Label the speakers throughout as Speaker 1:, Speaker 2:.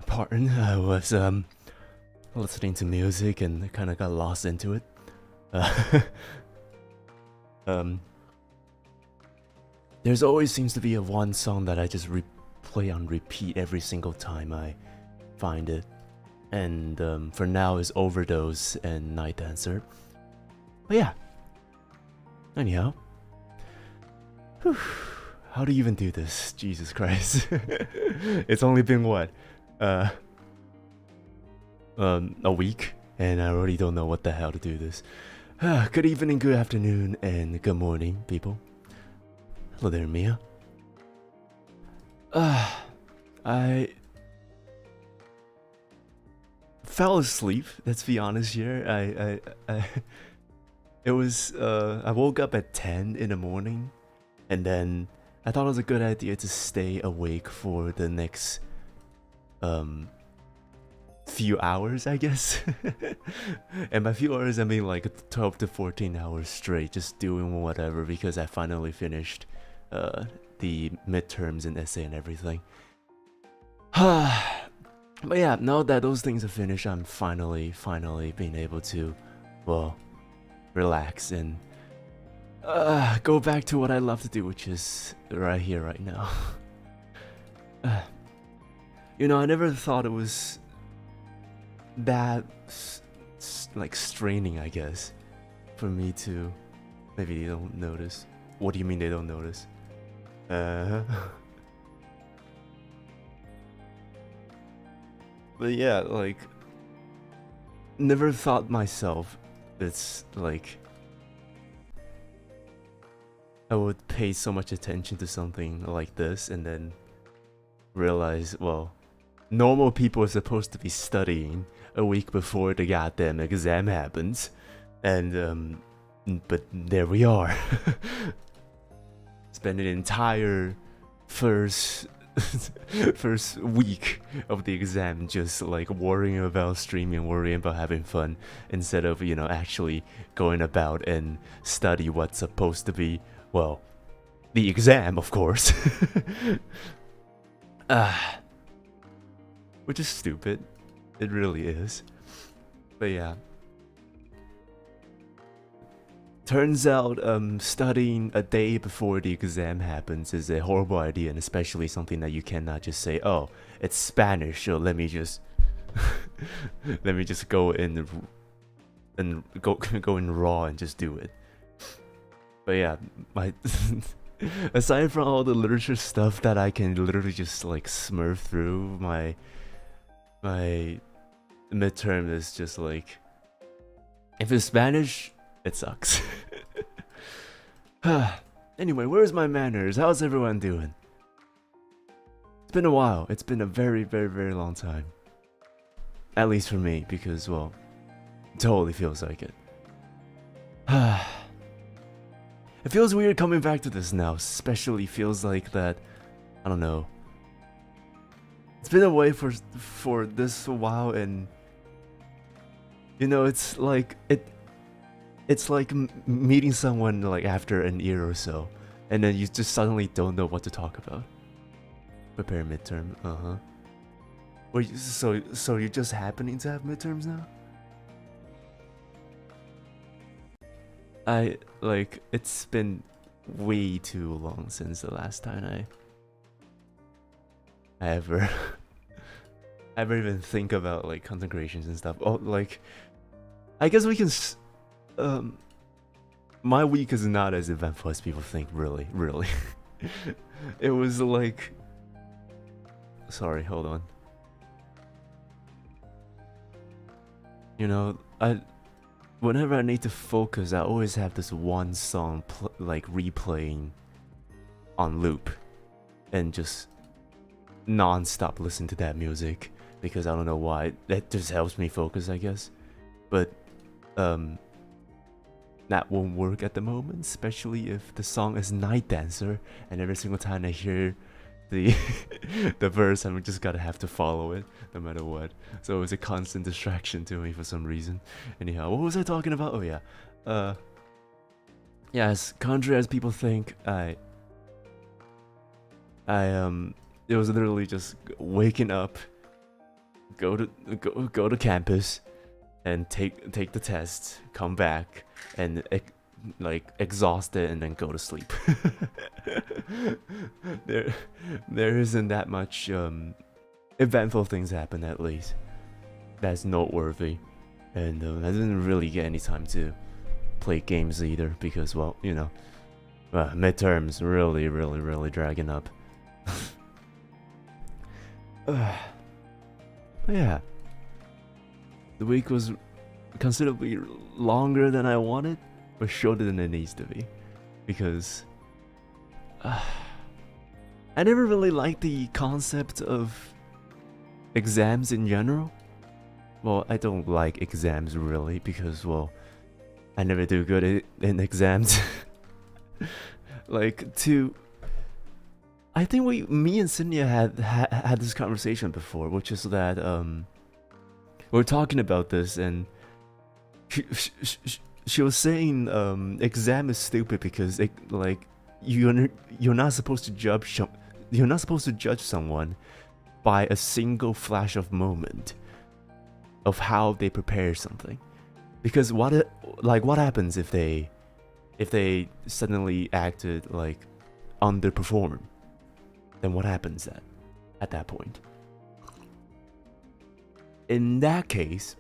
Speaker 1: Pardon, I was listening to music and kind of got lost into it. There's always seems to be a one song that I just play on repeat every single time I find it, and for now is Overdose and Night Dancer. But yeah, anyhow, whew, how do you even do this? Jesus Christ. It's only been what? A week, and I already don't know what the hell to do this. Good evening, good afternoon, and good morning, people. Hello there, Mia. I fell asleep, let's be honest here. It was, I woke up at 10 in the morning, and then I thought it was a good idea to stay awake for the next, few hours, I guess. And by few hours I mean like 12 to 14 hours straight, just doing whatever, because I finally finished the midterms and essay and everything. But yeah, now that those things are finished, I'm finally being able to, well, relax and go back to what I love to do, which is right here, right now. You know, I never thought it was that like straining, I guess, for me to, maybe you don't notice, What do you mean they don't notice? But yeah, like, never thought myself it's like I would pay so much attention to something like this and then realize, well, normal people are supposed to be studying a week before the goddamn exam happens, and but there we are. Spend an entire first week of the exam just like worrying about streaming, worrying about having fun, instead of, you know, actually going about and study what's supposed to be, well, the exam, of course. Which is stupid. It really is. But yeah. Turns out studying a day before the exam happens is a horrible idea, and especially something that you cannot just say, oh, it's Spanish, so let me just let me just go in and go in raw and just do it. But yeah, my aside from all the literature stuff that I can literally just like smurf through, my midterm is just like, if it's Spanish, it sucks. Anyway, where's my manners? How's everyone doing? It's been a while. It's been a very, very, very long time. At least for me, because, well, it totally feels like it. It feels weird coming back to this now, especially feels like that, I don't know. It's been away for this while, and you know, it's like meeting someone like after an year or so, and then you just suddenly don't know what to talk about. Prepare midterm, Well, so you're just happening to have midterms now? It's been way too long since the last time I ever even think about like concentrations and stuff. Oh, like, I guess we can my week is not as eventful as people think, really. It was like, sorry, hold on. You know, whenever I need to focus, I always have this one song like replaying on loop, and just non-stop listen to that music, because I don't know why, that just helps me focus, I guess. But that won't work at the moment, especially if the song is Night Dancer, and every single time I hear the the verse, I'm just gotta have to follow it no matter what. So it's a constant distraction to me for some reason. Anyhow, what was I talking about? Oh yeah, yeah, as contrary as people think, it was literally just waking up, go to campus, and take the test, come back, and like exhausted, and then go to sleep. there isn't that much eventful things happen, at least that's noteworthy, and I didn't really get any time to play games either, because, well, you know, midterms really dragging up. Yeah, the week was considerably longer than I wanted, but shorter than it needs to be, because I never really liked the concept of exams in general. Well, I don't like exams really, because, well, I never do good in exams. I think me and Cinnia had this conversation before, which is that we were talking about this, and she was saying exam is stupid because you're not supposed to judge someone by a single flash of moment of how they prepare something, because what happens if they suddenly acted like underperform? Then what happens at that point? In that case,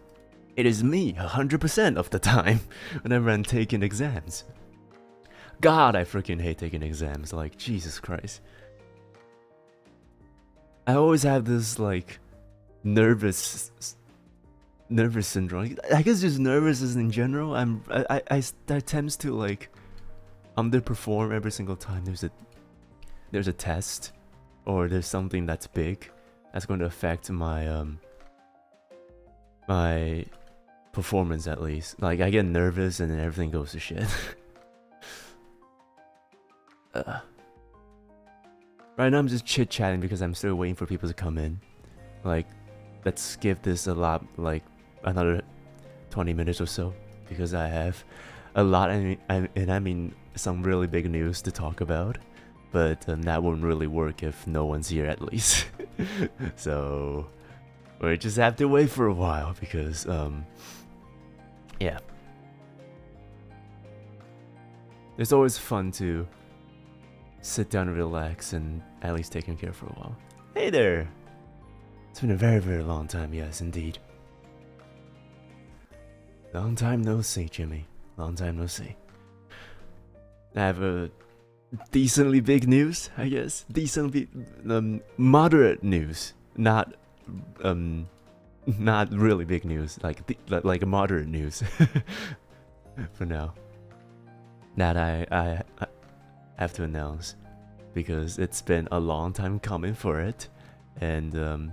Speaker 1: it is me 100% of the time whenever I'm taking exams. God, I freaking hate taking exams. Like, Jesus Christ. I always have this, like, nervous syndrome. I guess just nervous in general. That tends to, like, underperform every single time there's a test or there's something that's big that's going to affect my my performance, at least. Like, I get nervous and then everything goes to shit. Right now I'm just chit-chatting because I'm still waiting for people to come in. Like, let's give this a lot, like, another 20 minutes or so, because I have a lot, and I mean some really big news to talk about, but that won't really work if no one's here, at least. So we just have to wait for a while, because yeah, it's always fun to sit down and relax and at least take care for a while. Hey there! It's been a very, very long time, yes, indeed. Long time no see, Jimmy. Long time no see. I have a decently big news, I guess. Decently moderate news, not really big news, like a moderate news. For now, that I have to announce, because it's been a long time coming for it, and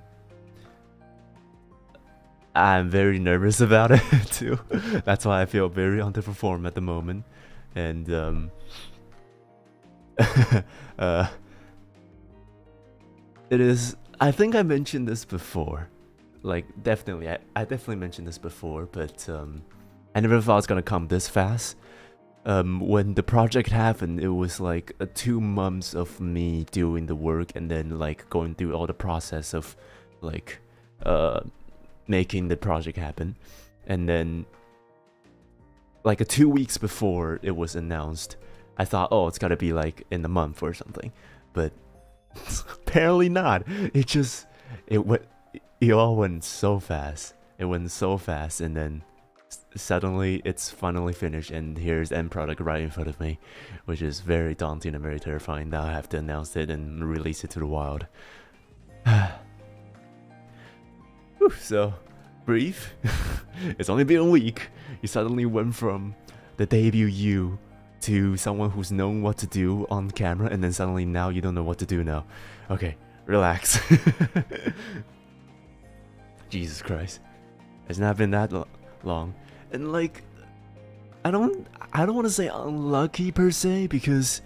Speaker 1: I'm very nervous about it too. That's why I feel very underperformed at the moment, and it is. I think I mentioned this before. Like, definitely, I definitely mentioned this before, but I never thought it was gonna come this fast. When the project happened, it was like 2 months of me doing the work and then like going through all the process of like making the project happen, and then like 2 weeks before it was announced, I thought, oh, it's gotta be like in a month or something, but apparently not. It all went so fast. It went so fast, and then suddenly it's finally finished, and here's the end product right in front of me, which is very daunting and very terrifying. Now I have to announce it and release it to the wild. Whew, so, breathe. It's only been a week. You suddenly went from the debut you to someone who's known what to do on camera, and then suddenly now you don't know what to do now. Okay, relax. Jesus Christ. It's not been that long. And like, I don't want to say unlucky per se, because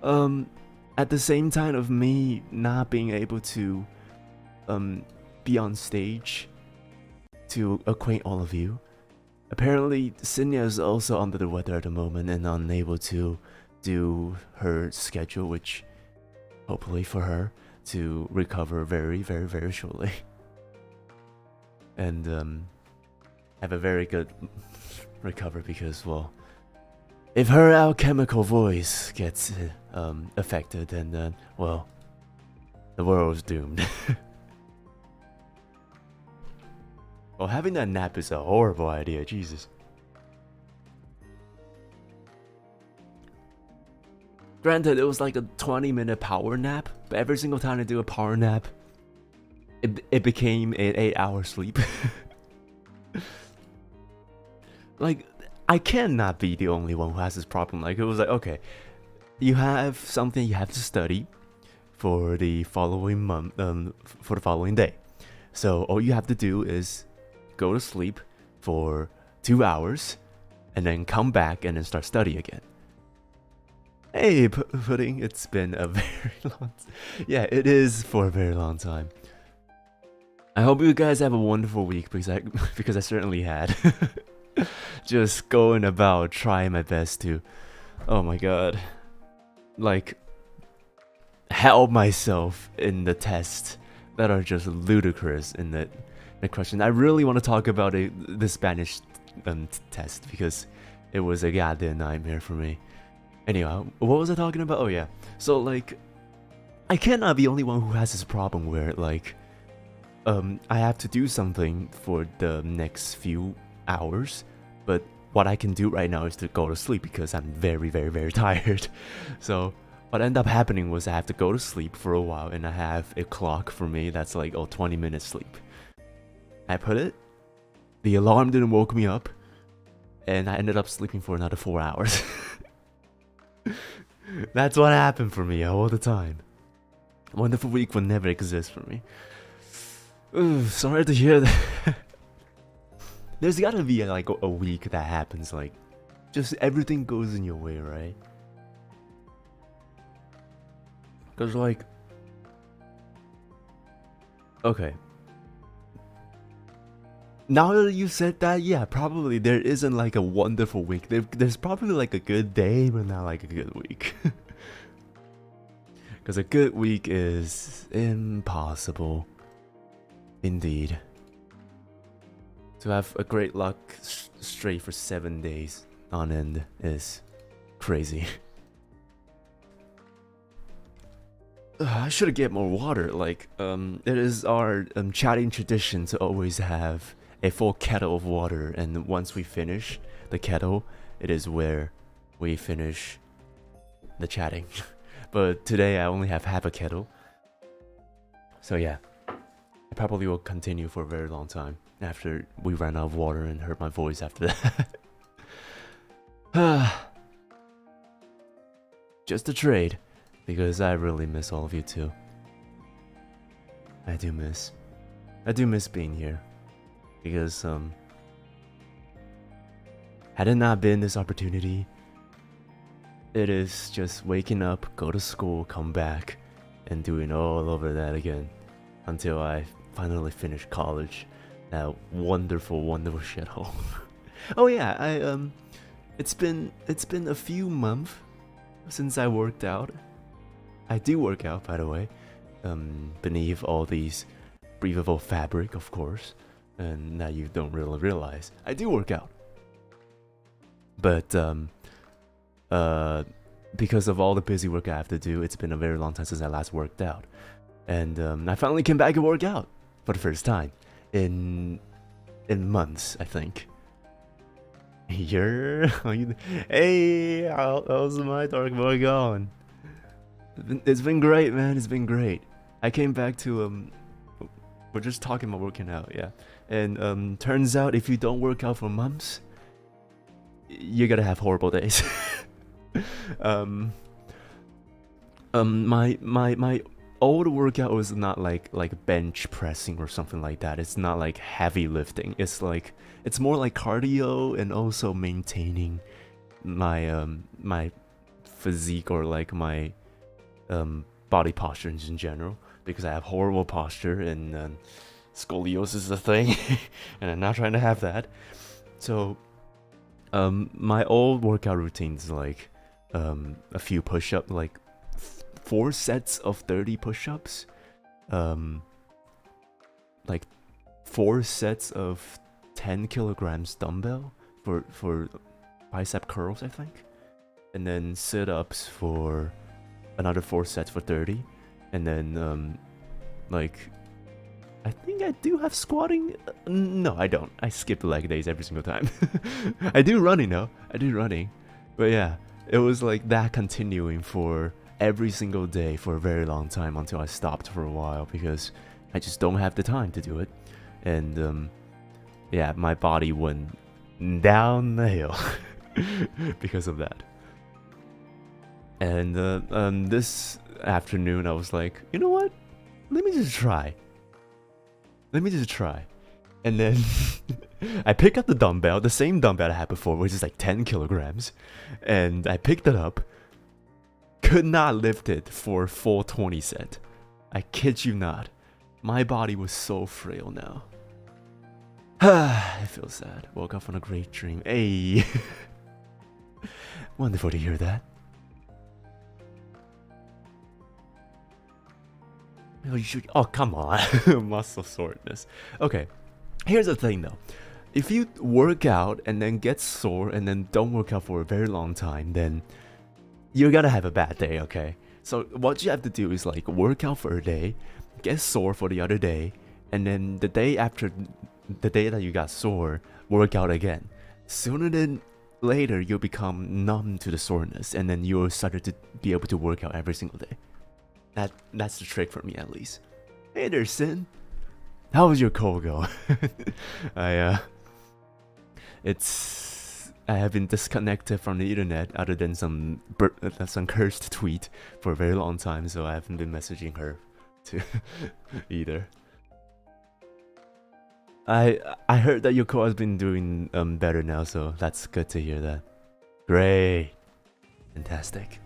Speaker 1: at the same time of me not being able to be on stage to acquaint all of you, apparently Cinnia is also under the weather at the moment and unable to do her schedule, which hopefully for her to recover very, very, very shortly. And have a very good recovery, because, well, if her alchemical voice gets affected, then well, the world's doomed. Well, having that nap is a horrible idea, Jesus. Granted, it was like a 20-minute power nap, but every single time I do a power nap, it became an 8-hour sleep. Like, I cannot be the only one who has this problem. Like, it was like, okay, you have something you have to study for the following month, for the following day. So all you have to do is go to sleep for 2 hours, and then come back and then start studying again. Hey, Pudding, it's been a very long time. Yeah, it is for a very long time. I hope you guys have a wonderful week, because I certainly had. Just going about trying my best to, oh my god, like, help myself in the tests that are just ludicrous in the question. I really want to talk about the Spanish test, because it was a goddamn nightmare for me. Anyhow, what was I talking about? Oh yeah, so like, I cannot be the only one who has this problem where like, I have to do something for the next few hours, but what I can do right now is to go to sleep because I'm very, very, very tired. So what ended up happening was I have to go to sleep for a while, and I have a clock for me that's like, oh, 20 minutes sleep. I put it, the alarm didn't woke me up, and I ended up sleeping for another 4 hours. That's what happened for me all the time. A wonderful week will never exist for me. Ooh, sorry to hear that. There's gotta be like a week that happens, like, just everything goes in your way, right? Cause like, okay. Now that you said that, yeah, probably there isn't like a wonderful week. There's probably like a good day, but not like a good week. Because a good week is impossible. Indeed. To have a great luck straight for 7 days on end is crazy. I should get more water. Like, it is our chatting tradition to always have a full kettle of water, and once we finish the kettle, it is where we finish the chatting. But today I only have half a kettle. So yeah, I probably will continue for a very long time after we ran out of water and heard my voice after that. Just a trade, because I really miss all of you too. I do miss being here, because had it not been this opportunity, it is just waking up, go to school, come back, and doing all over that again until I finally finish college. That wonderful, wonderful shithole. Oh yeah, it's been a few months since I worked out. I do work out, by the way, beneath all these breathable fabric, of course, and that you don't really realize. I do work out, but because of all the busy work I have to do, it's been a very long time since I last worked out, and I finally came back and worked out for the first time in months, I think. Hey, how's my dark boy going? It's been great, man. It's been great. I came back to we're just talking about working out, yeah. And turns out if you don't work out for months, you're gonna have horrible days. My old workout was not like bench pressing or something like that. It's not like heavy lifting. It's more like cardio and also maintaining my my physique, or like my body posture in general, because I have horrible posture, and scoliosis is a thing. And I'm not trying to have that. So my old workout routine is like a few push-ups, like 4 sets of 30 push-ups, like 4 sets of 10 kilograms dumbbell for bicep curls, I think, and then sit-ups for another 4 sets for 30, and then like, I think I do have squatting. No, I don't. I skip leg days every single time. I do running though. I do running, but yeah, it was like that continuing for every single day for a very long time until I stopped for a while because I just don't have the time to do it, and yeah, my body went down the hill because of that. And this afternoon I was like, you know what? Let me just try. And then I picked up the dumbbell, the same dumbbell I had before, which is like 10 kilograms. And I picked it up. Could not lift it for a full 20 set. I kid you not. My body was so frail now. I feel sad. Woke up from a great dream. Hey. Wonderful to hear that. Oh, come on. Muscle soreness. Okay, here's the thing though. If you work out and then get sore and then don't work out for a very long time, then you're gonna have a bad day, okay? So what you have to do is like work out for a day, get sore for the other day, and then the day after the day that you got sore, work out again. sooner than later you'll become numb to the soreness, and then you'll start to be able to work out every single day. That's the trick for me, at least. Hey there, Sin. How was your cold go? I have been disconnected from the internet, other than some cursed tweet, for a very long time, so I haven't been messaging her to either. I heard that your core has been doing better now, so that's good to hear that. Great. Fantastic.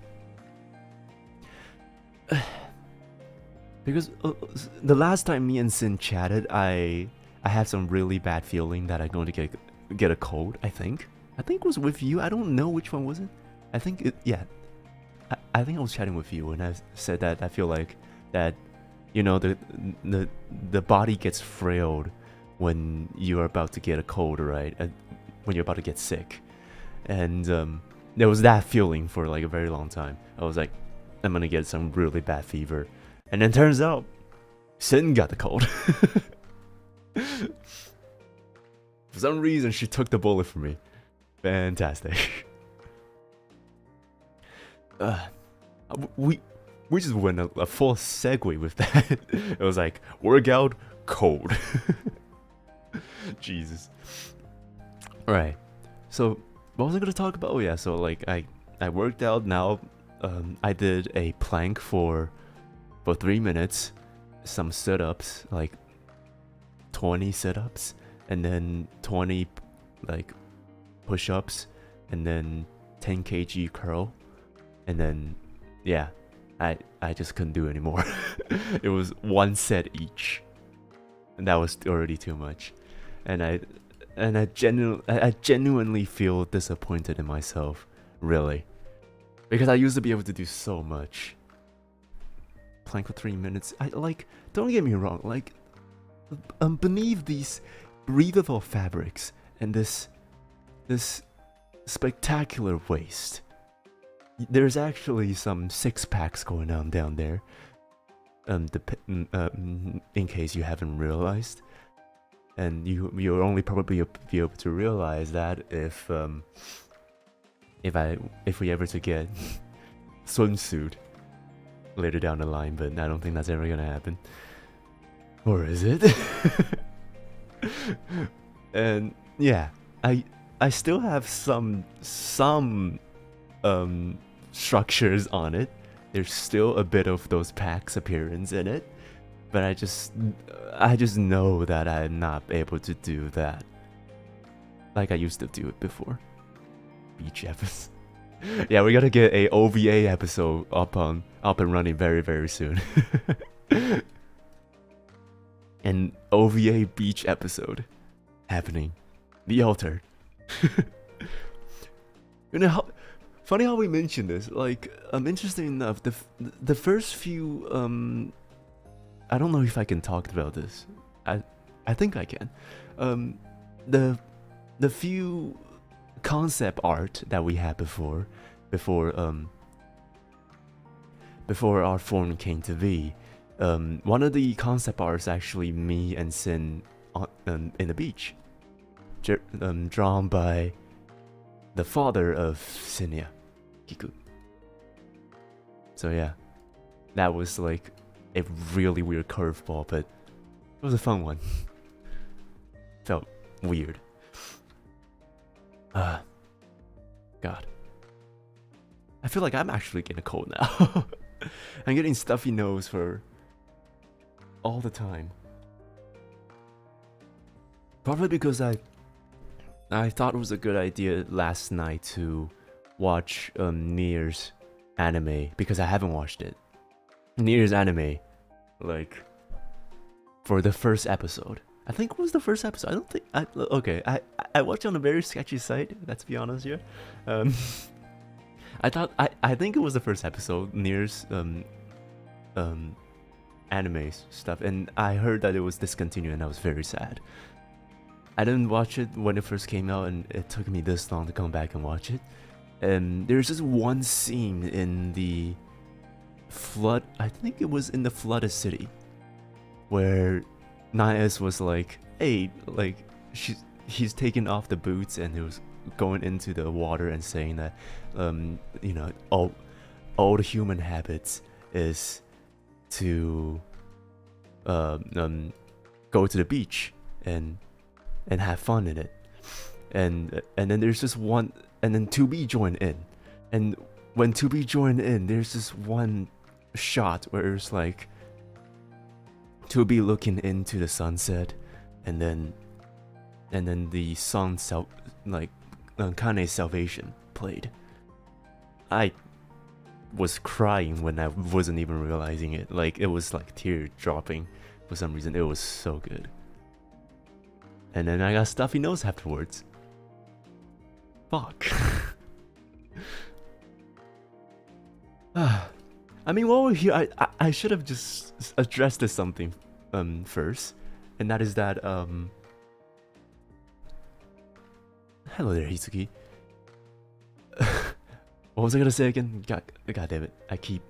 Speaker 1: Because the last time me and Sin chatted, I had some really bad feeling that I'm going to get a cold, I think it was with you. I don't know which one was it. I think I think I was chatting with you, and I said that I feel like that, you know, the body gets frailed when you're about to get a cold, right? When you're about to get sick. And there was that feeling for like a very long time. I was like, I'm gonna get some really bad fever. And then turns out, Sin got the cold. For some reason, she took the bullet for me. Fantastic. We just went a full segue with that. It was like, workout, cold. Jesus. Alright. So, what was I gonna talk about? Oh yeah, so like I worked out now. I did a plank for 3 minutes, some sit-ups, like 20 sit-ups, and then 20 like push-ups, and then 10 kg curl, and then yeah, I just couldn't do anymore. It was one set each, and that was already too much. And I genuinely feel disappointed in myself, really, because I used to be able to do so much. Plank for 3 minutes. I like. Don't get me wrong. Like, beneath these breathable fabrics and this spectacular waist, there's actually some six packs going on down there. In case you haven't realized. And you'll only probably be able to realize that if we ever to get swimsuit later down the line, but I don't think that's ever gonna happen. Or is it? And yeah, I still have some structures on it. There's still a bit of those packs appearance in it. But I just know that I'm not able to do that like I used to do it before. Beach episode. Yeah, we gotta get a OVA episode up and running very, very soon. An OVA beach episode happening. The ALTYR. You know, funny how we mentioned this. Like, interesting enough, the first few I don't know if I can talk about this. I think I can. The few concept art that we had before our phone came to be. One of the concept arts actually me and Sin in the beach, drawn by the father of Cinnia, Kiku. So yeah, that was like a really weird curveball, but it was a fun one. Felt weird. God. I feel like I'm actually getting a cold now. I'm getting stuffy nose for all the time. Probably because I thought it was a good idea last night to watch Nious anime, because I haven't watched it. Nious anime, like, for the first episode. I think it was the first episode. I don't think I watched on a very sketchy site, let's be honest here. I think it was the first episode, Nious anime stuff, and I heard that it was discontinued, and I was very sad. I didn't watch it when it first came out, and it took me this long to come back and watch it. And there's just one scene in the flood, I think it was in the flooded city, where Nious was like, hey, like, he's taking off the boots, and going into the water and saying that, you know, all the human habits is to go to the beach and have fun in it, and then there's just one, and then 2B joined in, and when 2B joined in, there's this one shot where it's like 2B looking into the sunset, and then the song Kane's Salvation played. I was crying when I wasn't even realizing it. Like, it was like tear dropping for some reason. It was so good. And then I got stuffy nose afterwards. Fuck. I mean, while we're here, I should have just addressed this something first, and that is that hello there, Hitsuki. What was I gonna say again? God damn it! I keep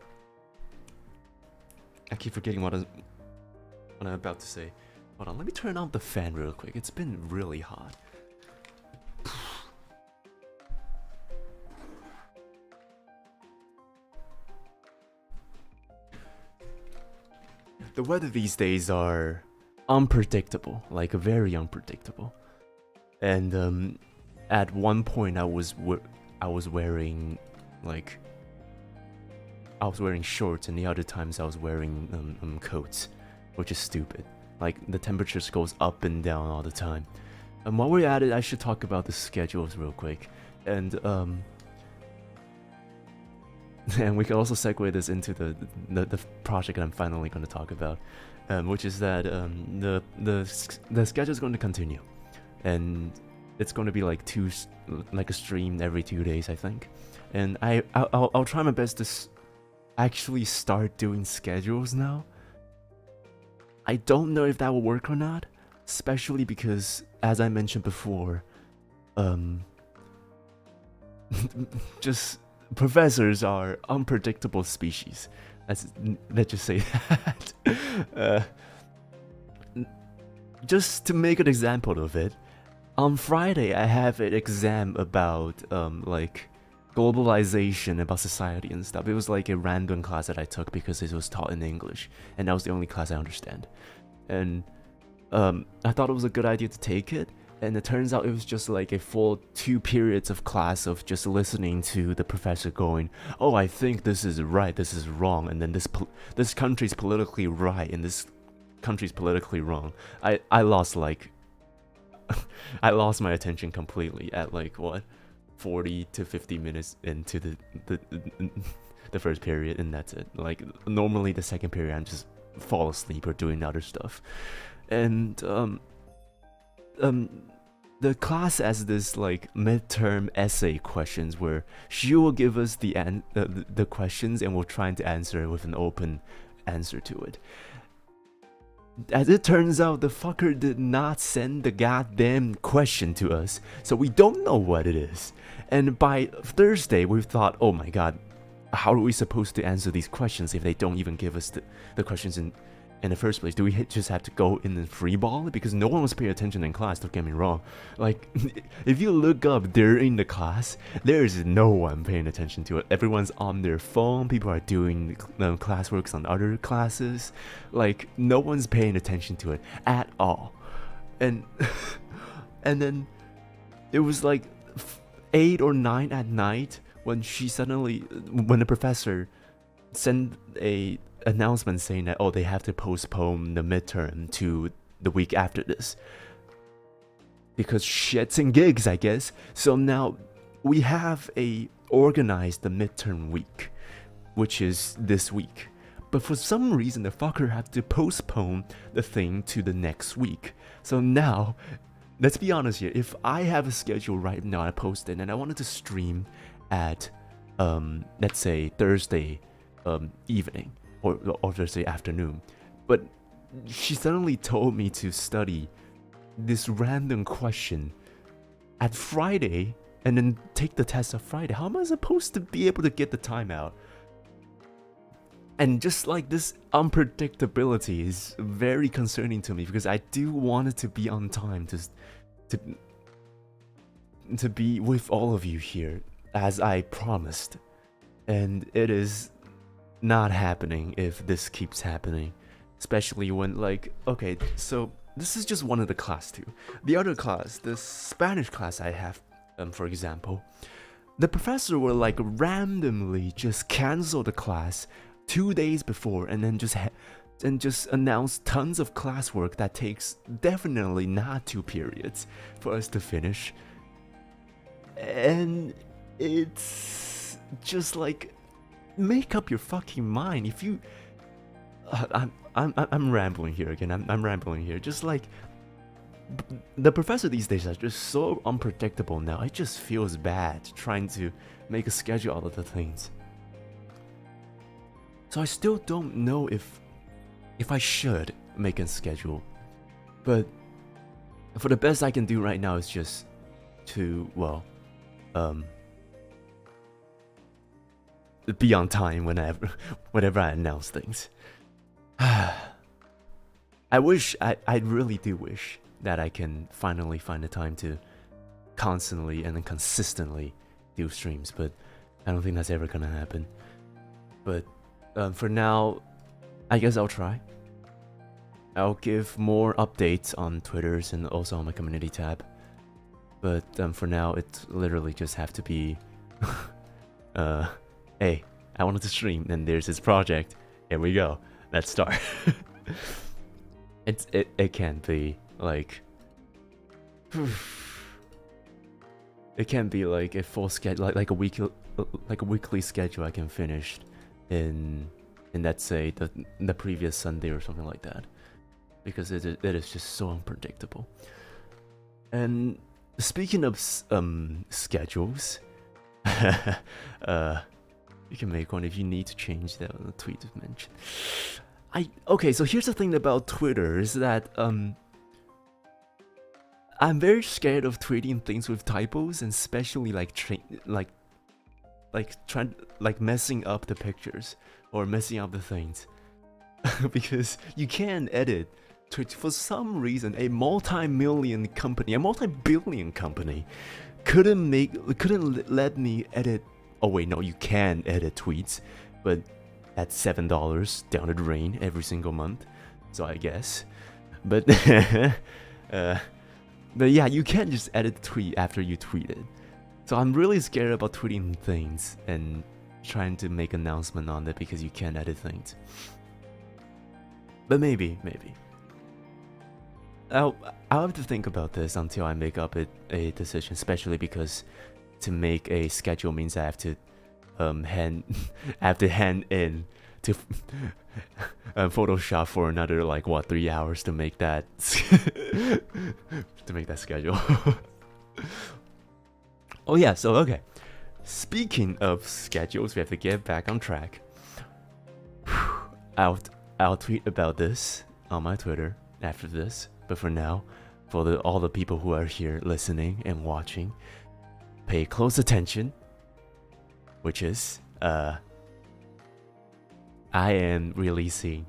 Speaker 1: forgetting what I'm about to say. Hold on, let me turn on the fan real quick. It's been really hot. The weather these days are unpredictable, like very unpredictable. And at one point I was wearing shorts, and the other times I was wearing coats, which is stupid. Like, the temperatures goes up and down all the time. And while we're at it, I should talk about the schedules real quick. And and we can also segue this into the project I'm finally going to talk about, which is that the schedule is going to continue, and it's going to be like a stream every 2 days, I think. And I'll try my best to actually start doing schedules now. I don't know if that will work or not, especially because, as I mentioned before, just professors are unpredictable species. Let's just say that. Just to make an example of it, on Friday I have an exam about like globalization, about society and stuff. It was like a random class that I took because it was taught in English, and that was the only class I understand. And I thought it was a good idea to take it, and it turns out it was just like a full 2 periods of class of just listening to the professor going, oh, I think this is right, this is wrong, and then this country's politically right, and this country's politically wrong. I lost like I lost my attention completely at like what, 40 to 50 minutes into the first period, and that's it. Like, normally the second period I'm just fall asleep or doing other stuff. And the class has this like midterm essay questions where she will give us the questions, and we'll try to answer it with an open answer to it. As it turns out, the fucker did not send the goddamn question to us, so we don't know what it is. And by Thursday, we thought, oh my god, how are we supposed to answer these questions if they don't even give us the questions in the first place? Do we just have to go in and freeball? Because no one was paying attention in class, don't get me wrong. Like, if you look up during the class, there is no one paying attention to it. Everyone's on their phone, people are doing classworks on other classes. Like, no one's paying attention to it at all. And and then it was like 8 or 9 at night when the professor sent a announcement saying that, oh, they have to postpone the midterm to the week after this because shits and gigs, I guess. So now we have organized the midterm week, which is this week, but for some reason the fucker had to postpone the thing to the next week. So now, let's be honest here, if I have a schedule right now, I post it, and I wanted to stream at let's say Thursday evening or Thursday afternoon, but she suddenly told me to study this random question at Friday and then take the test on Friday. How am I supposed to be able to get the time out? And just like this unpredictability is very concerning to me, because I do want it to be on time to to be with all of you here as I promised, and it is not happening if this keeps happening, especially when, like, okay, so this is just one of the class too. The other class, the Spanish class I have, for example, the professor will like randomly just cancel the class 2 days before and then just announce tons of classwork that takes definitely not 2 periods for us to finish. And it's just like, make up your fucking mind. If you I'm rambling here again. I'm rambling here. Just like, the professor these days are just so unpredictable now. It just feels bad trying to make a schedule out of the things. So I still don't know if I should make a schedule. But for the best I can do right now is just to, well, be on time whenever I announce things. I really do wish that I can finally find the time to constantly and consistently do streams, but I don't think that's ever gonna happen. But for now, I guess I'll try. I'll give more updates on Twitters and also on my community tab. But for now, it literally just have to be, hey, I wanted to stream, and there's this project. Here we go. Let's start. It can't be like, it can't be like a full schedule, like a weekly schedule I can finish in let's say the previous Sunday or something like that, because it is just so unpredictable. And speaking of schedules, you can make one if you need to change that on the tweet mentioned. Okay, so here's the thing about Twitter is that I'm very scared of tweeting things with typos, and especially like messing up the pictures or messing up the things. Because you can edit tweets. For some reason, a multi-billion company couldn't let me edit. Oh wait, no, you can edit tweets, but at $7 down the drain every single month. So I guess, but but yeah, you can't just edit the tweet after you tweet it. So I'm really scared about tweeting things and trying to make announcement on it because you can't edit things. But maybe I'll have to think about this until I make up a decision, especially because to make a schedule means I have to hand in to Photoshop for another like 3 hours to make that schedule. Oh yeah, so okay. Speaking of schedules, we have to get back on track. I'll tweet about this on my Twitter after this, but for now, for all the people who are here listening and watching, pay close attention, which is I am releasing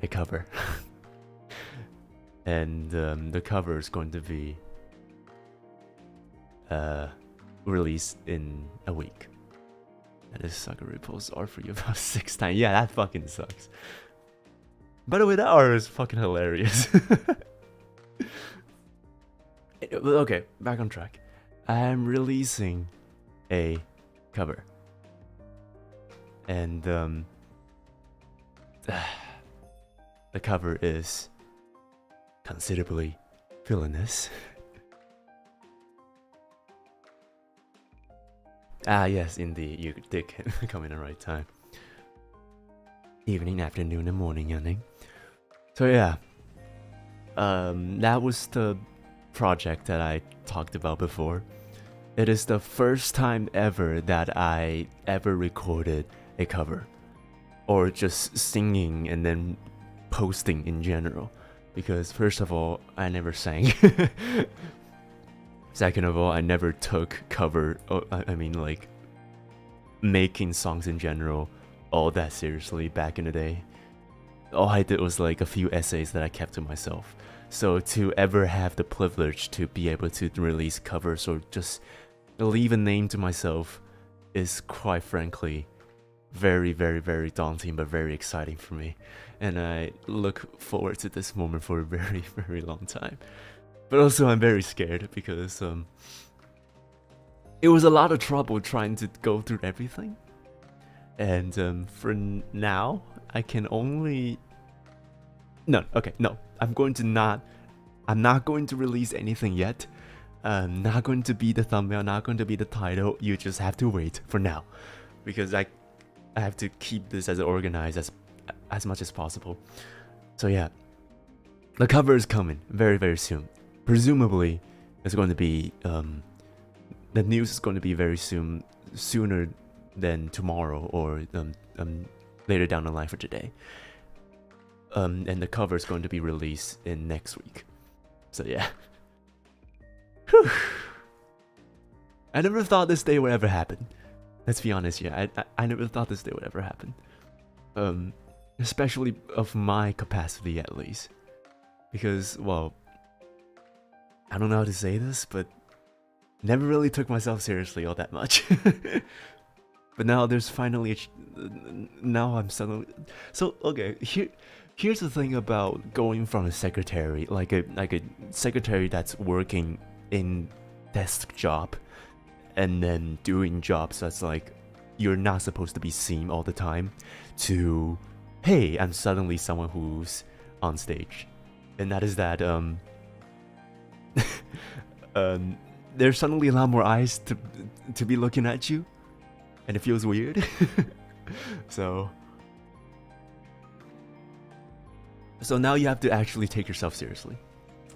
Speaker 1: a cover. And the cover is going to be released in a week. That is sucker reposts are for you about 6 times. Yeah, that fucking sucks. By the way, that art is fucking hilarious. Okay, back on track. I'm releasing a cover. And the cover is considerably villainous. Ah, yes, indeed, you did come in the right time. Evening, afternoon, and morning, ending. So yeah, that was the project that I talked about before. It is the first time ever that I ever recorded a cover, or just singing and then posting in general. Because first of all, I never sang. Second of all, I never took cover, I mean like making songs in general all that seriously back in the day. all I did was like a few essays that I kept to myself. So to ever have the privilege to be able to release covers or just leave a name to myself is quite frankly very, very, very daunting, but very exciting for me. And I look forward to this moment for a very, very long time. But also I'm very scared because it was a lot of trouble trying to go through everything. And for now, I can only... No, I'm not going to release anything yet. Not going to be the thumbnail, not going to be the title. You just have to wait for now. Because I have to keep this as organized as much as possible. So yeah, the cover is coming very, very soon. Presumably, it's going to be the news is going to be very soon, sooner than tomorrow or later down the line for today. And the cover is going to be released in next week. So yeah. Whew. I never thought this day would ever happen. Let's be honest here. I never thought this day would ever happen. Especially of my capacity at least. Because, well, I don't know how to say this, but never really took myself seriously all that much. But now there's finally now I'm suddenly... So, okay, here's the thing about going from a secretary, like a secretary that's working in desk job, and then doing jobs that's like you're not supposed to be seen all the time, to hey, I'm suddenly someone who's on stage, and that is that there's suddenly a lot more eyes to be looking at you, and it feels weird. So now you have to actually take yourself seriously.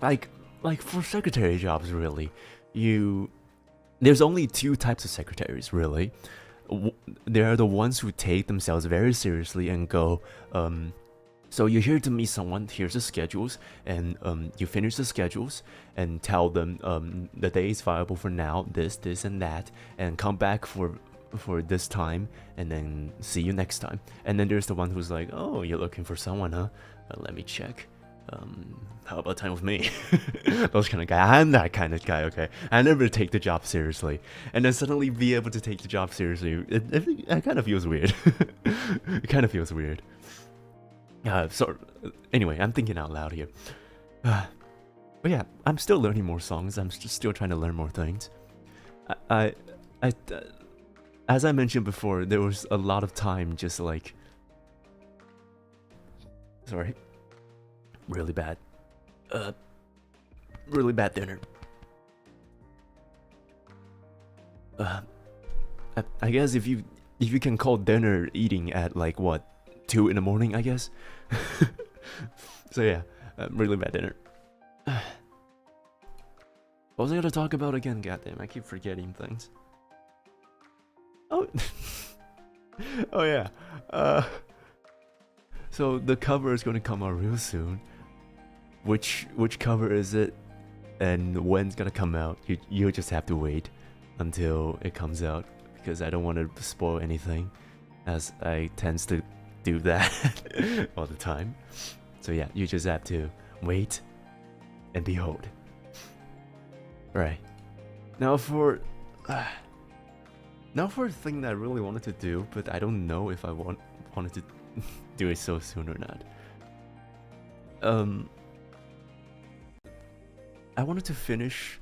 Speaker 1: Like for secretary jobs, really, there's only two types of secretaries, really. There are the ones who take themselves very seriously and go, so you're here to meet someone, here's the schedules, and you finish the schedules and tell them the day is viable for now, this, and that, and come back for this time, and then see you next time. And then there's the one who's like, oh, you're looking for someone, huh? Let me check. How about time with me? Those kind of guy. I'm that kind of guy, okay? I never take the job seriously. And then suddenly be able to take the job seriously, it kind of feels weird. It kind of feels weird. So, anyway, I'm thinking out loud here. But yeah, I'm still learning more songs. I'm just still trying to learn more things. As I mentioned before, there was a lot of time just like... Sorry. Really bad dinner. I guess if you can call dinner eating at like what, 2 in the morning, I guess. So yeah, really bad dinner. What was I gonna talk about again? Goddamn, I keep forgetting things. Oh, oh yeah. So the cover is gonna come out real soon. Which cover is it, and when it's gonna come out? You just have to wait until it comes out, because I don't want to spoil anything, as I tend to do that all the time. So yeah, you just have to wait and behold. Right. Now for a thing that I really wanted to do, but I don't know if I wanted to do it so soon or not. I wanted to finish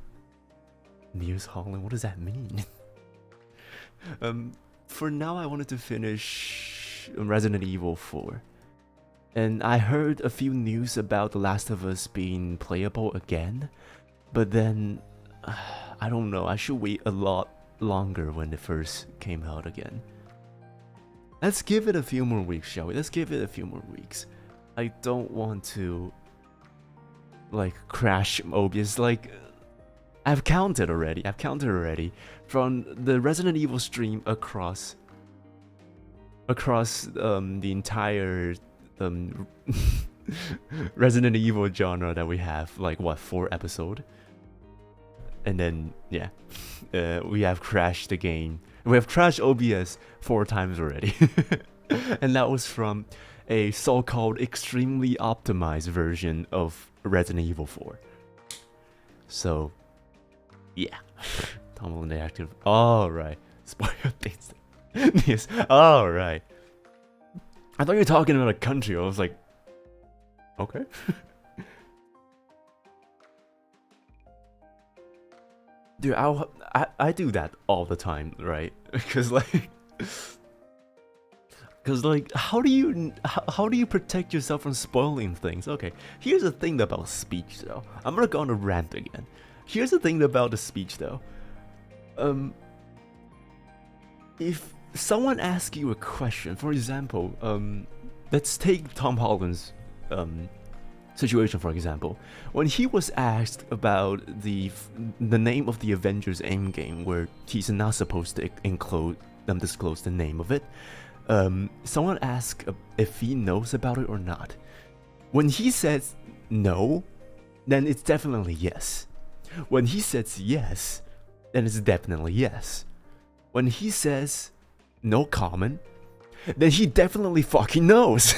Speaker 1: Nious Heiramond. What does that mean? For now, I wanted to finish Resident Evil 4. And I heard a few news about The Last of Us being playable again. But then, I don't know. I should wait a lot longer when it first came out again. Let's give it a few more weeks, shall we? Let's give it a few more weeks. I don't want to... like crash OBS. Like I've counted already from the Resident Evil stream across the entire Resident Evil genre that we have, like what, 4 episodes, and then yeah, we have crashed the game. We have crashed OBS 4 times already. And that was from a so-called extremely optimized version of Resident Evil 4. So, yeah. Tom Holland active. Alright. Spoil things. Yes. Alright. I thought you were talking about a country. I was like, okay. Dude, I do that all the time, right? Because like, how do you protect yourself from spoiling things? Okay, here's the thing about speech though. I'm gonna go on a rant again. Here's the thing about the speech though. If someone asks you a question, for example, let's take Tom Holland's situation for example. When he was asked about the name of the Avengers Endgame, where he's not supposed to disclose the name of it, someone asked if he knows about it or not. When he says no, then it's definitely yes. When he says yes, then it's definitely yes. When he says no comment, then he definitely fucking knows.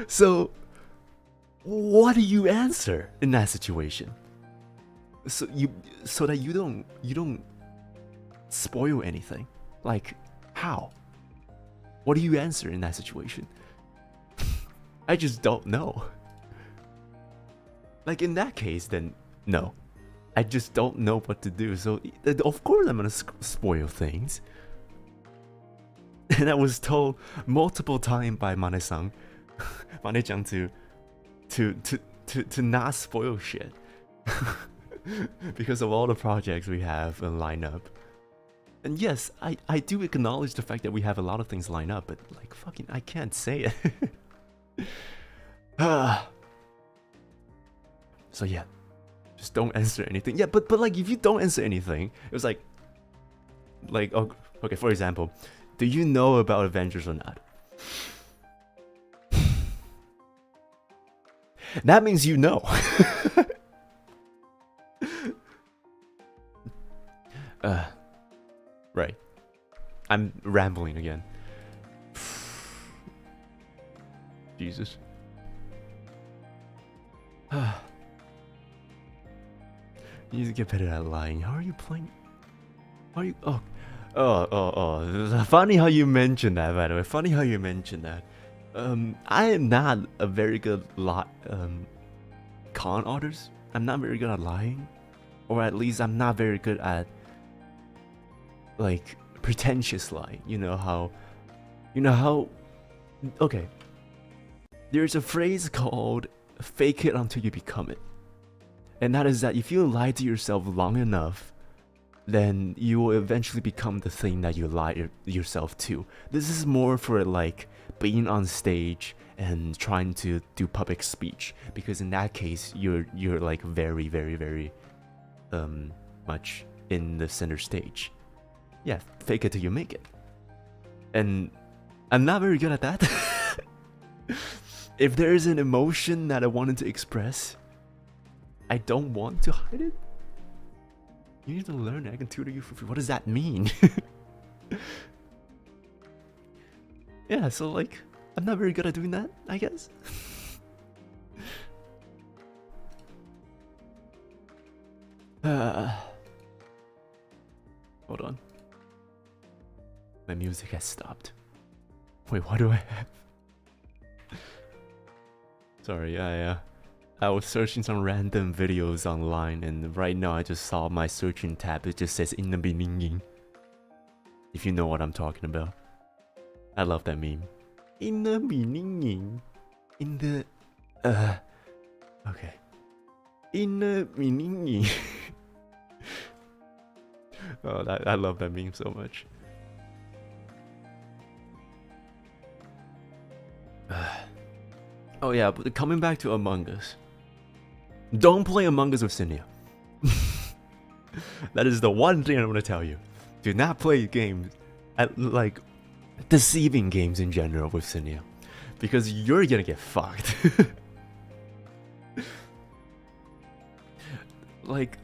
Speaker 1: So, what do you answer in that situation? So that you don't spoil anything. Like, how? What do you answer in that situation? I just don't know. Like in that case, then no, I just don't know what to do. So of course I'm gonna spoil things. And I was told multiple times by Mane-san. Mane-chan to not spoil shit. Because of all the projects we have lined up. And yes, I do acknowledge the fact that we have a lot of things lined up, but like fucking I can't say it. So yeah, just don't answer anything. Yeah, but like if you don't answer anything, it was like oh, okay, for example, do you know about Avengers or not? That means you know. Right. I'm rambling again. Jesus. You need to get better at lying. How are you playing? How are you? Oh. Funny how you mentioned that, by the way. Funny how you mentioned that. I am not a very good con artist. I'm not very good at lying, or at least I'm not very good at like pretentious lying. You know how? Okay. There's a phrase called "fake it until you become it," and that is that if you lie to yourself long enough, then you will eventually become the thing that you lie yourself to. This is more for like being on stage and trying to do public speech, because in that case you're like very much in the center stage. Yeah, fake it till you make it. And I'm not very good at that. If there is an emotion that I wanted to express, I don't want to hide it. You need to learn it. I can tutor you for free. What does that mean? Yeah, so like, I'm not very good at doing that, I guess. Hold on. My music has stopped. Wait, what do I have? Sorry, I was searching some random videos online, and right now I just saw my searching tab. It just says "in the beginning." If you know what I'm talking about. I love that meme. In the beginning. In the okay. In the beginning. Oh, I love that meme so much. Oh yeah, but coming back to Among Us. Don't play Among Us with Cinnia. That is the one thing I'm gonna tell you. Do not play games like deceiving games in general with Cinnia, because you're gonna get fucked. Like,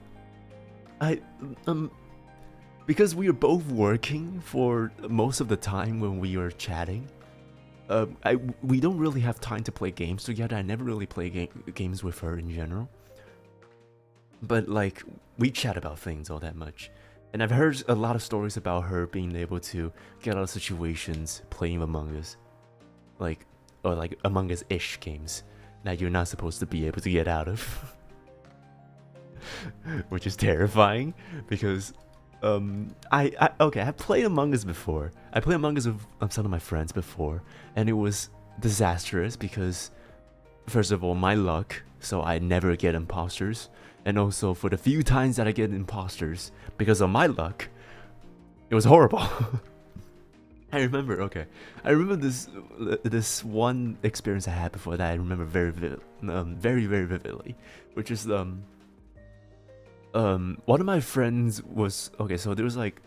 Speaker 1: because we are both working for most of the time when we are chatting, we don't really have time to play games together. I never really play games with her in general. But like, we chat about things all that much. And I've heard a lot of stories about her being able to get out of situations playing Among Us. Like, or like Among Us-ish games that you're not supposed to be able to get out of. Which is terrifying, because I've played Among Us before. I played Among Us with some of my friends before, and it was disastrous because, first of all, my luck, so I never get imposters, and also for the few times that I get imposters, because of my luck, it was horrible. I remember this one experience I had before that I remember very vividly, which is one of my friends was so there was like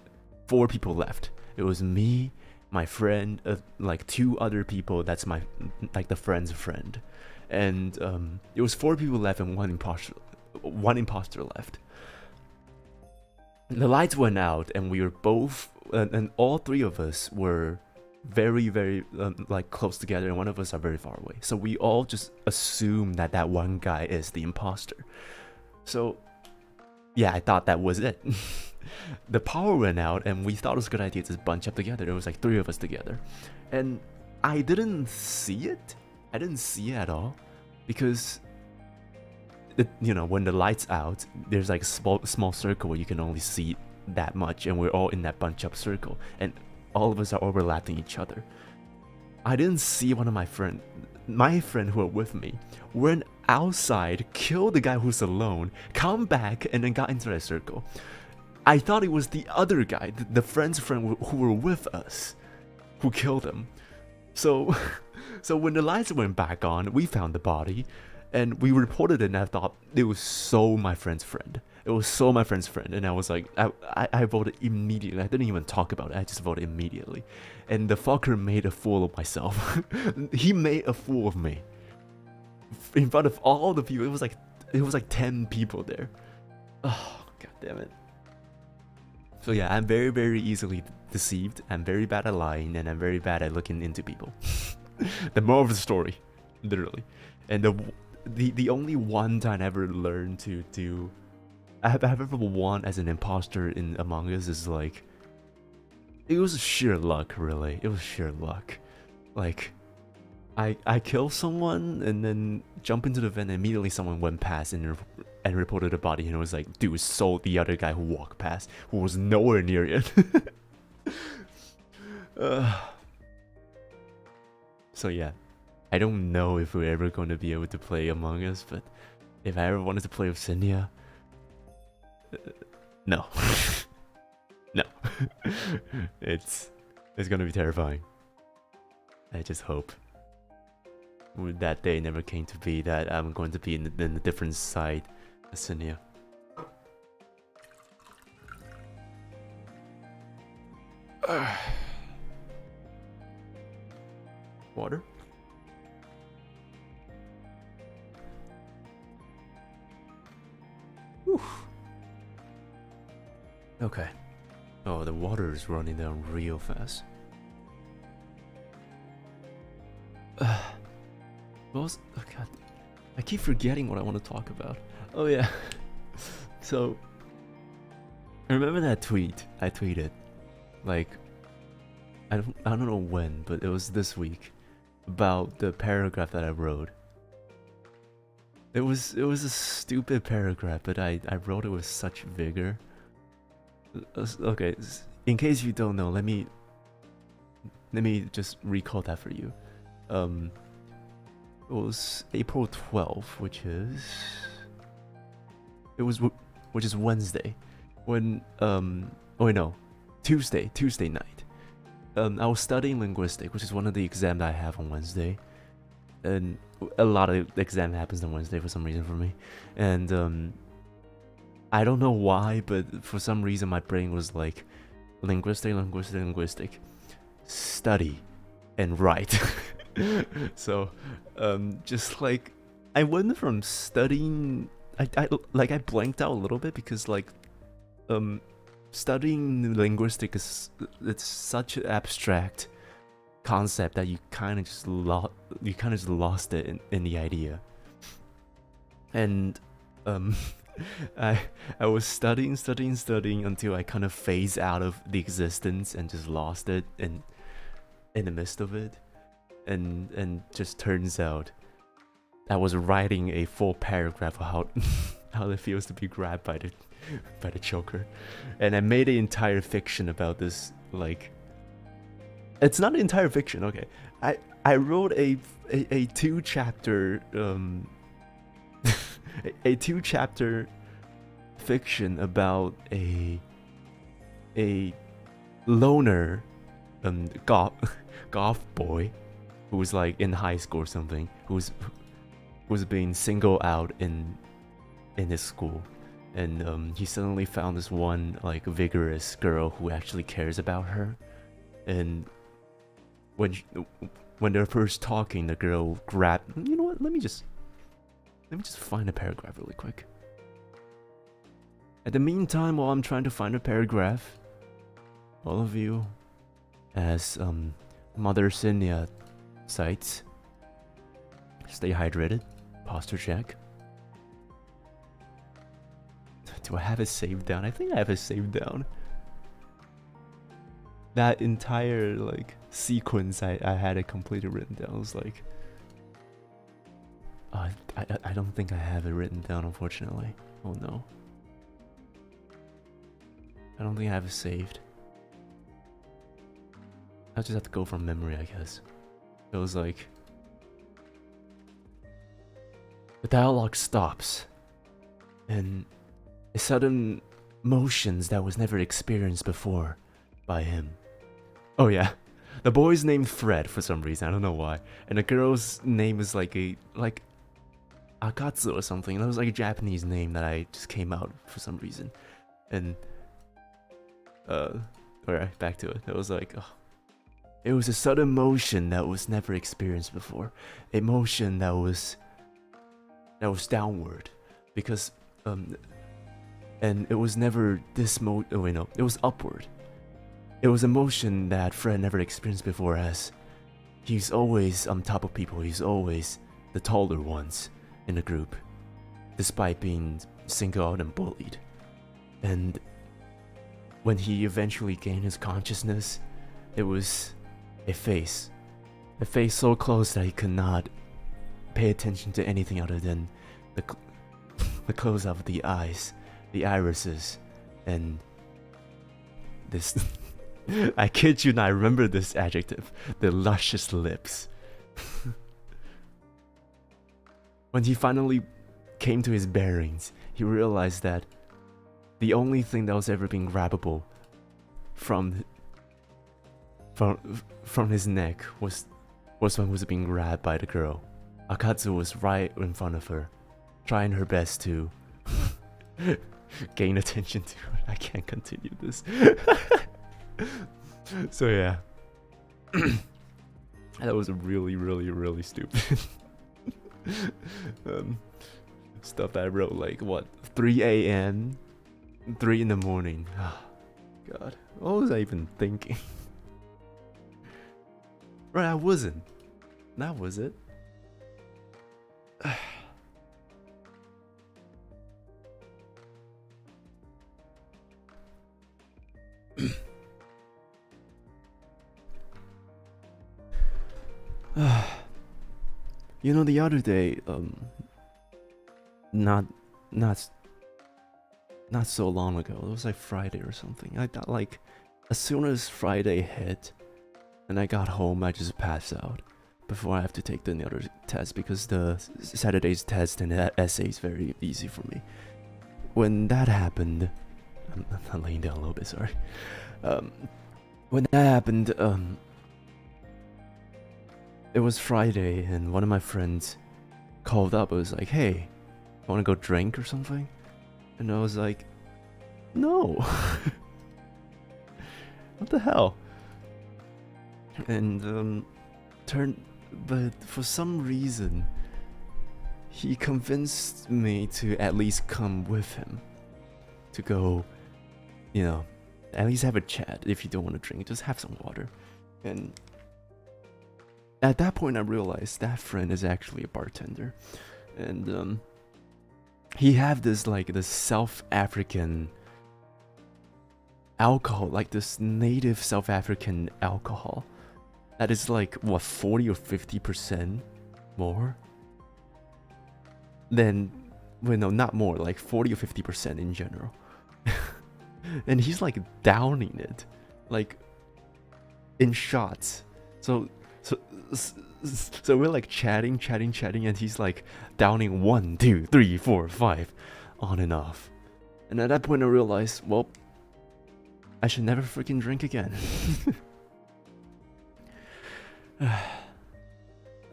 Speaker 1: 4 people left. It was me, my friend, like 2 other people. That's my the friend's friend, and it was 4 people left and one imposter left. The lights went out and we were both and all 3 of us were very like close together, and one of us are very far away. So we all just assume that one guy is the imposter. So yeah, I thought that was it. The power went out and we thought it was a good idea to just bunch up together. There was like 3 of us together, and I didn't see it. I didn't see it at all, because when the light's out, there's like a small circle where you can only see that much, and we're all in that bunch up circle, and all of us are overlapping each other. I didn't see one of my friend who were with me went outside, killed the guy who's alone, come back, and then got into that circle. I thought it was the other guy, the friend's friend who were with us, who killed him. So when the lights went back on, we found the body, and we reported it, and I thought it was so my friend's friend. It was so my friend's friend, and I was like, I voted immediately. I didn't even talk about it, I just voted immediately. And the fucker made a fool of myself. He made a fool of me. In front of all the people. It was like 10 people there. Oh, god damn it. So yeah, I'm very easily deceived. I'm very bad at lying, and I'm very bad at looking into people. The moral of the story, literally. And the only one time I ever learned to do, I have ever won as an imposter in Among Us is like, it was sheer luck, really. It was sheer luck. Like, I killed someone and then jump into the vent, and immediately someone went past and reported a body, and it was like, dude, so the other guy who walked past, who was nowhere near it. So yeah, I don't know if we're ever going to be able to play Among Us, but if I ever wanted to play with Cinnia, no. No. It's gonna be terrifying. I just hope that day never came to be, that I'm going to be in a different side of Cinnia. Water? Whew. Okay. Oh, the water is running down real fast. Oh god, I keep forgetting what I want to talk about. Oh yeah. So, I remember that tweet I tweeted, like, I don't know when, but it was this week, about the paragraph that I wrote. It was a stupid paragraph, but I wrote it with such vigor. Okay, in case you don't know, let me just recall that for you. It was April 12th, which is Wednesday, when Tuesday night. I was studying linguistics, which is one of the exams that I have on Wednesday, and a lot of the exam happens on Wednesday for some reason for me, and I don't know why, but for some reason my brain was like, linguistic, study, and write. So, just like, I went from studying, I blanked out a little bit, because like, studying linguistics it's such an abstract concept that you kind of just lost it in the idea. And I was studying until I kind of phased out of the existence and just lost it in the midst of it. And just turns out I was writing a full paragraph of how it feels to be grabbed by the choker, and I made an entire fiction about this. Like, it's not an entire fiction. Okay, I wrote a 2-chapter a 2-chapter fiction about a loner goth boy who was like in high school or something, who was being singled out in his school, and he suddenly found this one like vigorous girl who actually cares about her, and when they're first talking, the girl grabbed. You know what? Let me just find a paragraph really quick. At the meantime, while I'm trying to find a paragraph, all of you, as Mother Cinnia cites, stay hydrated, posture check. Do I have it saved down? I think I have it saved down. That entire like sequence, I had it completely written down. I was like, I don't think I have it written down, unfortunately. Oh no. I don't think I have it saved. I just have to go from memory, I guess. It was like, the dialogue stops, and a sudden motions that was never experienced before by him. Oh yeah, the boy's named Fred for some reason, I don't know why, and the girl's name is like Akatsu or something. That was like a Japanese name that I just came out for some reason. And alright, back to it. It was like, oh, it was a sudden motion that was never experienced before. A motion that was downward, because and it was never this oh wait, no, it was upward. It was a motion that Fred never experienced before, as he's always on top of people. He's always the taller ones in the group, despite being singled out and bullied. And when he eventually gained his consciousness, it was a face so close that he could not pay attention to anything other than the close of the eyes, the irises, and this I kid you not, I remember this adjective, the luscious lips. When he finally came to his bearings, he realized that the only thing that was ever being grabbable from his neck was when he was being grabbed by the girl. Akatsu was right in front of her, trying her best to gain attention to her. I can't continue this. So yeah. That was really stupid stuff that I wrote, like, what, 3 a.m? 3 in the morning. God, what was I even thinking? Right, I wasn't. That was it. You know, the other day, not so long ago, it was like Friday or something. I thought, like, as soon as Friday hit and I got home, I just passed out before I have to take the other test, because the Saturday's test and that essay is very easy for me. When that happened, I'm laying down a little bit, sorry. When that happened, it was Friday, and one of my friends called up. It was like, hey, want to go drink or something? And I was like, no. What the hell? And but for some reason, he convinced me to at least come with him, to go, you know, at least have a chat. If you don't want to drink, just have some water. And at that point, I realized that friend is actually a bartender, and he have this like this South African alcohol, like this native South African alcohol, that is like what 40 or 50% more than, well, no, not more, like 40 or 50% in general. And he's like downing it, like in shots. So we're like chatting, and he's like downing 1, 2, 3, 4, 5, on and off. And at that point, I realized, well, I should never freaking drink again.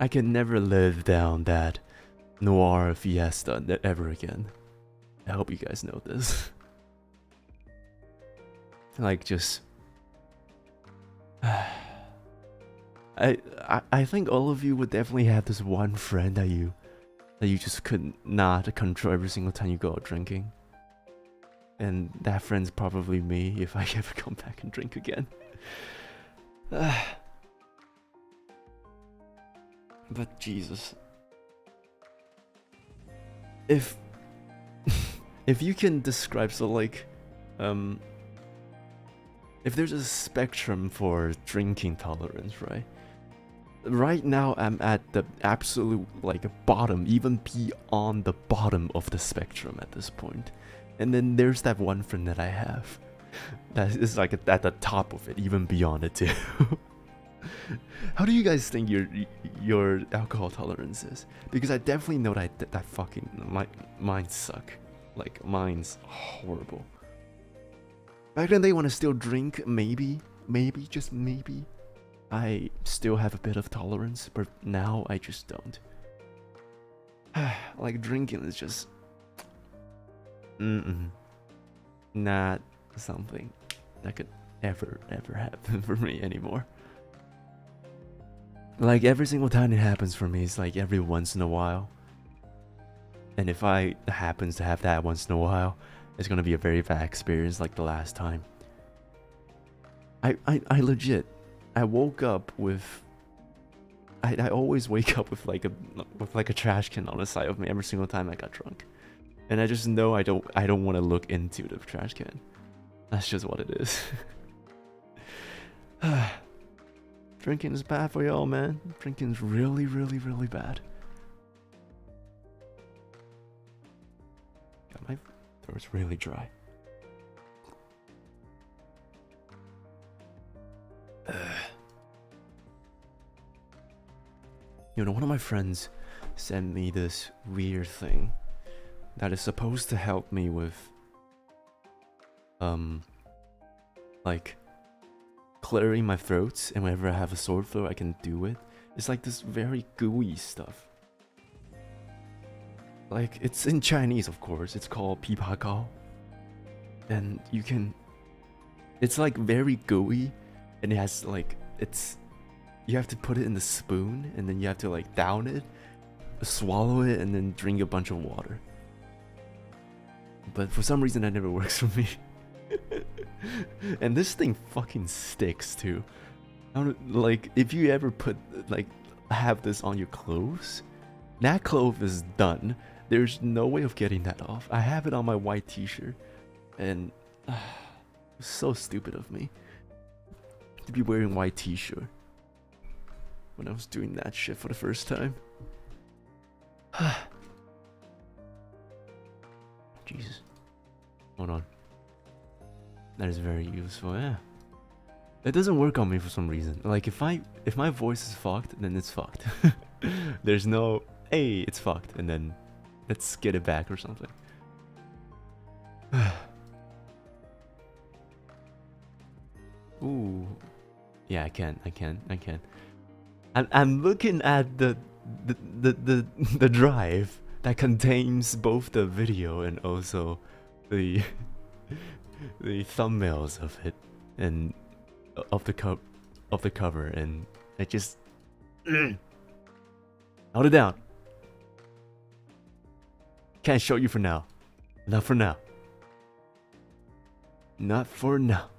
Speaker 1: I can never live down that noir fiesta ever again. I hope you guys know this. Like, just I think all of you would definitely have this one friend that you just could not control every single time you go out drinking. And that friend's probably me if I ever come back and drink again. But Jesus. If you can describe, so like, if there's a spectrum for drinking tolerance, right? Right now I'm at the absolute like bottom, even beyond the bottom of the spectrum at this point. And then there's that one friend that I have that is like at the top of it, even beyond it too. How do you guys think your alcohol tolerance is? Because I definitely know that fucking mine suck. Like, mine's horrible. Back then they want to still drink, maybe, just maybe, I still have a bit of tolerance, but now I just don't. Like, drinking is just not something that could ever happen for me anymore. Like, every single time it happens for me, it's like every once in a while. And if I happens to have that once in a while, it's gonna be a very bad experience like the last time. I legit, I woke up with, I always wake up with like a trash can on the side of me every single time I got drunk. And I just know I don't want to look into the trash can. That's just what it is. Drinking is bad for y'all, man. Drinking is really bad. God, my throat's really dry. You know, one of my friends sent me this weird thing that is supposed to help me with like clearing my throat, and whenever I have a sore throat I can do it. It's like this very gooey stuff. Like, it's in Chinese, of course. It's called pi pa gao. And you can, it's like very gooey, and it has like, you have to put it in the spoon, and then you have to like down it, swallow it, and then drink a bunch of water. But for some reason that never works for me. And this thing fucking sticks too. I don't, like, if you ever have this on your clothes, that cloth is done. There's no way of getting that off. I have it on my white t-shirt, and it's so stupid of me to be wearing white t-shirt when I was doing that shit for the first time. Jesus. Hold on. That is very useful, yeah. It doesn't work on me for some reason. Like, if my voice is fucked, then it's fucked. There's no, hey, it's fucked, and then let's get it back or something. Ooh. Yeah, I can. I'm looking at the drive that contains both the video and also the thumbnails of it and of the cover, and I just hold it down. Can't show you for now. Not for now. Not for now.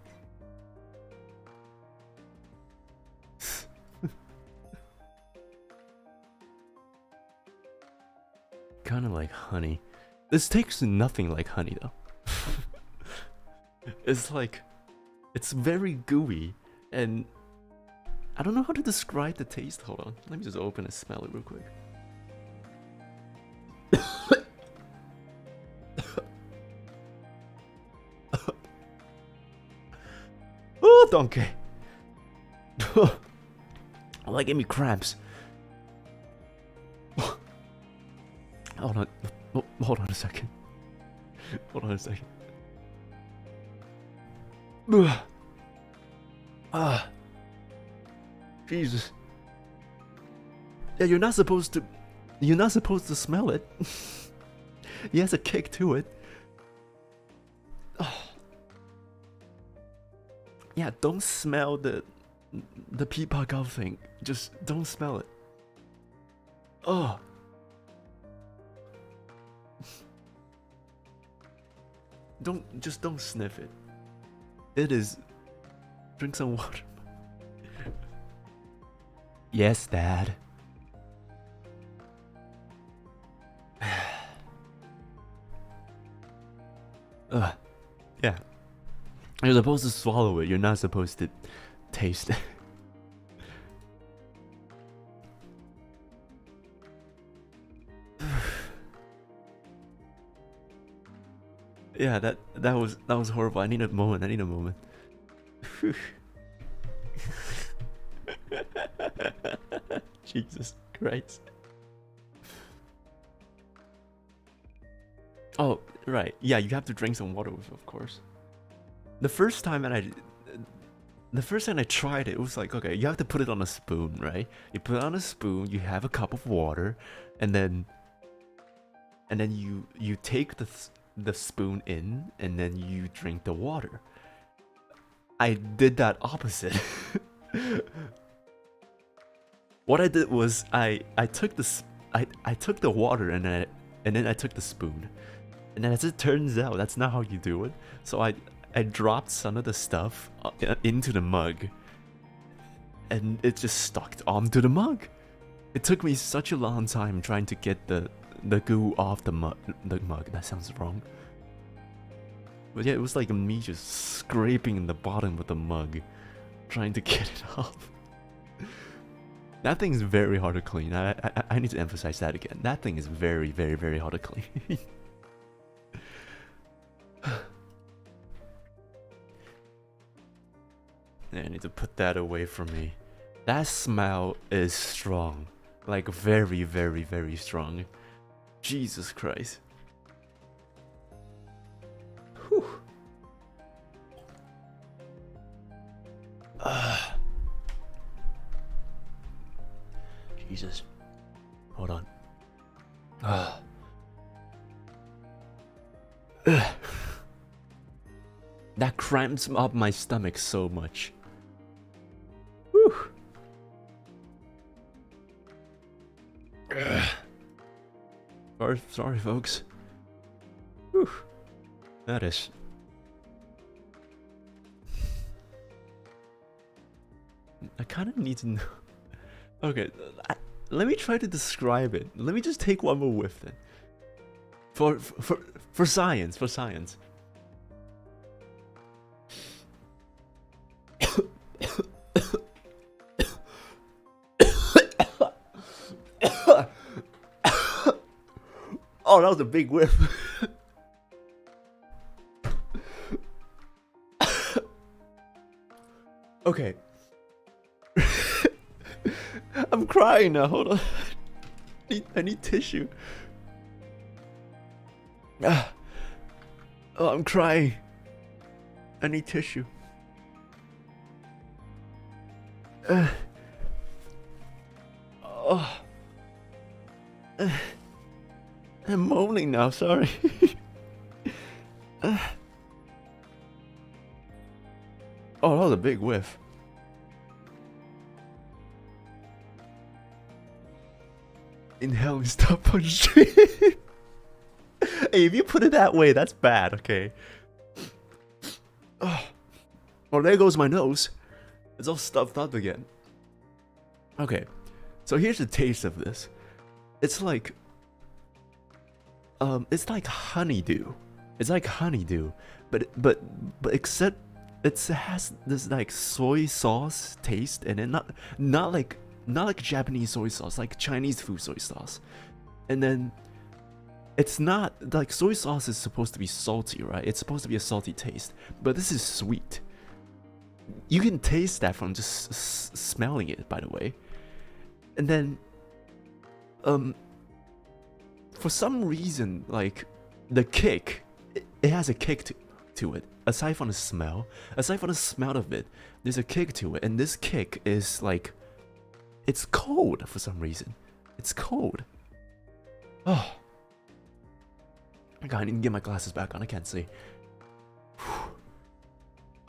Speaker 1: kind of like honey. This tastes nothing like honey though. It's like, it's very gooey, and I don't know how to describe the taste. Hold on, let me just open and smell it real quick. Oh, donkey. Oh, that gave me cramps. Hold on. Oh, hold on a second. Hold on a second. Ah. Jesus. Yeah, you're not supposed to smell it. It has a kick to it. Oh. Yeah, don't smell the peapod gum thing. Just don't smell it. Oh. Don't sniff it. It is. Drink some water. Yes, Dad. Yeah. You're supposed to swallow it. You're not supposed to taste it. Yeah, that was horrible. I need a moment. Jesus Christ. Oh, right. Yeah, you have to drink some water with it, of course. The first time I tried it, it was like, okay, you have to put it on a spoon, right? You put it on a spoon, you have a cup of water, and then you take the spoon in, and then you drink the water. I did that opposite. What I did was I took the water and then I took the spoon, and then as it turns out, that's not how you do it. So I dropped some of the stuff into the mug, and it just stuck onto the mug. It took me such a long time trying to get the goo off the mug. That sounds wrong. But yeah, it was like me just scraping in the bottom of the mug, trying to get it off. That thing is very hard to clean. I need to emphasize that again. That thing is very, very, very hard to clean. I need to put that away from me. That smell is strong. Like very, very, very strong. Jesus Christ. Whew. Jesus. Hold on. That cramps up my stomach so much. Whew. Sorry, folks. Whew. That is. I kind of need to know. Okay, let me try to describe it. Let me just take one more whiff then. For science. Oh, that was a big whiff. Okay. I'm crying now, hold on. I need tissue. Oh, I'm crying. I need tissue. I'm moaning now, sorry. Oh, that was a big whiff. Inhale and stop punching. Hey, if you put it that way, that's bad, okay? Oh. Well, there goes my nose. It's all stuffed up again. Okay, so here's the taste of this. It's like it's like honeydew. It's like honeydew, but except it has this like soy sauce taste, and then not like Japanese soy sauce, like Chinese food soy sauce. And then it's not like soy sauce is supposed to be salty, right? It's supposed to be a salty taste, but this is sweet. You can taste that from just smelling it, by the way. And then for some reason, like the kick, it has a kick to it. Aside from the smell of it, there's a kick to it, and this kick is like, it's cold for some reason. It's cold. Oh my god, I need to get my glasses back on. I can't see.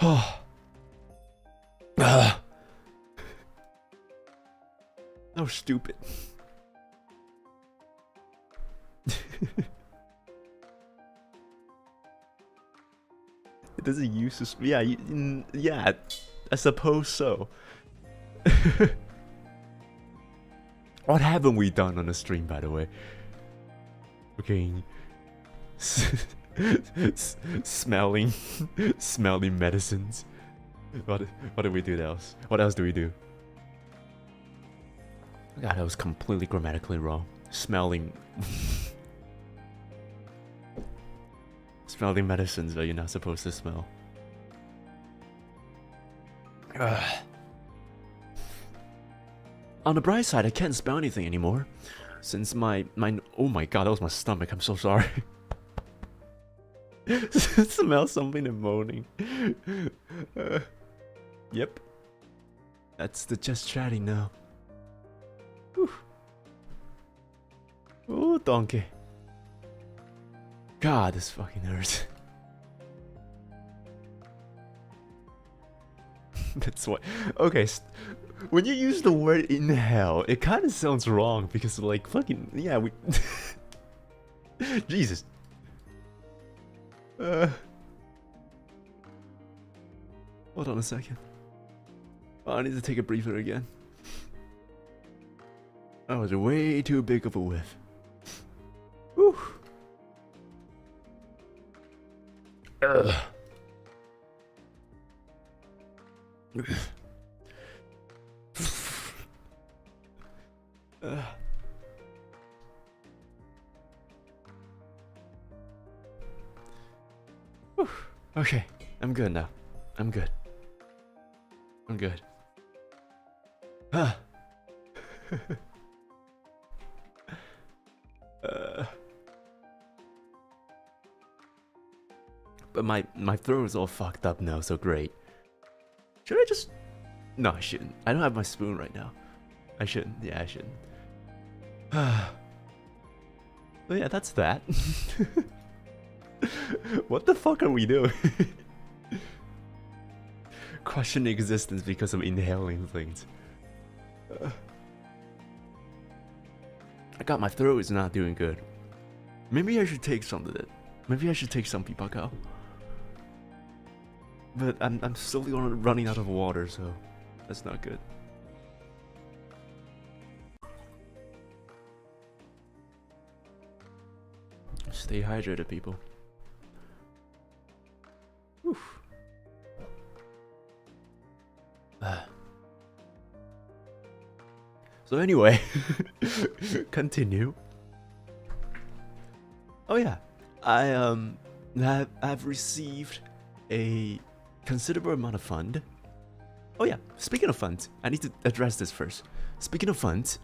Speaker 1: Oh. That was stupid. It doesn't use this. Yeah, yeah, I suppose so. What haven't we done on the stream, by the way? Okay. Smelling medicines. What did we do else? What else do we do? God, that was completely grammatically wrong. Smelling medicines that you're not supposed to smell. On the bright side, I can't smell anything anymore, since my oh my god, that was my stomach. I'm so sorry. Smell something and moaning. Yep. That's the just chatting now. Whew. Oh, donkey. God, this fucking hurts. That's what. Okay, when you use the word inhale, it kind of sounds wrong because, like, fucking. Yeah, we. Jesus. Hold on a second. Oh, I need to take a breather again. That was way too big of a whiff. Whew. Okay, I'm good now. I'm good. I'm good. But my throat is all fucked up now, so great. Should I just... No, I shouldn't. I don't have my spoon right now. I shouldn't. Yeah, I shouldn't. But yeah, that's that. What the fuck are we doing? Questioning existence because of inhaling things. I got my throat is not doing good. Maybe I should take some of it. Maybe I should take some pipakao. But I'm slowly running out of water, so that's not good. Stay hydrated, people. Oof. So anyway, continue. Oh yeah, I've received a considerable amount of fund. Oh yeah, speaking of funds, I need to address this first. Speaking of funds,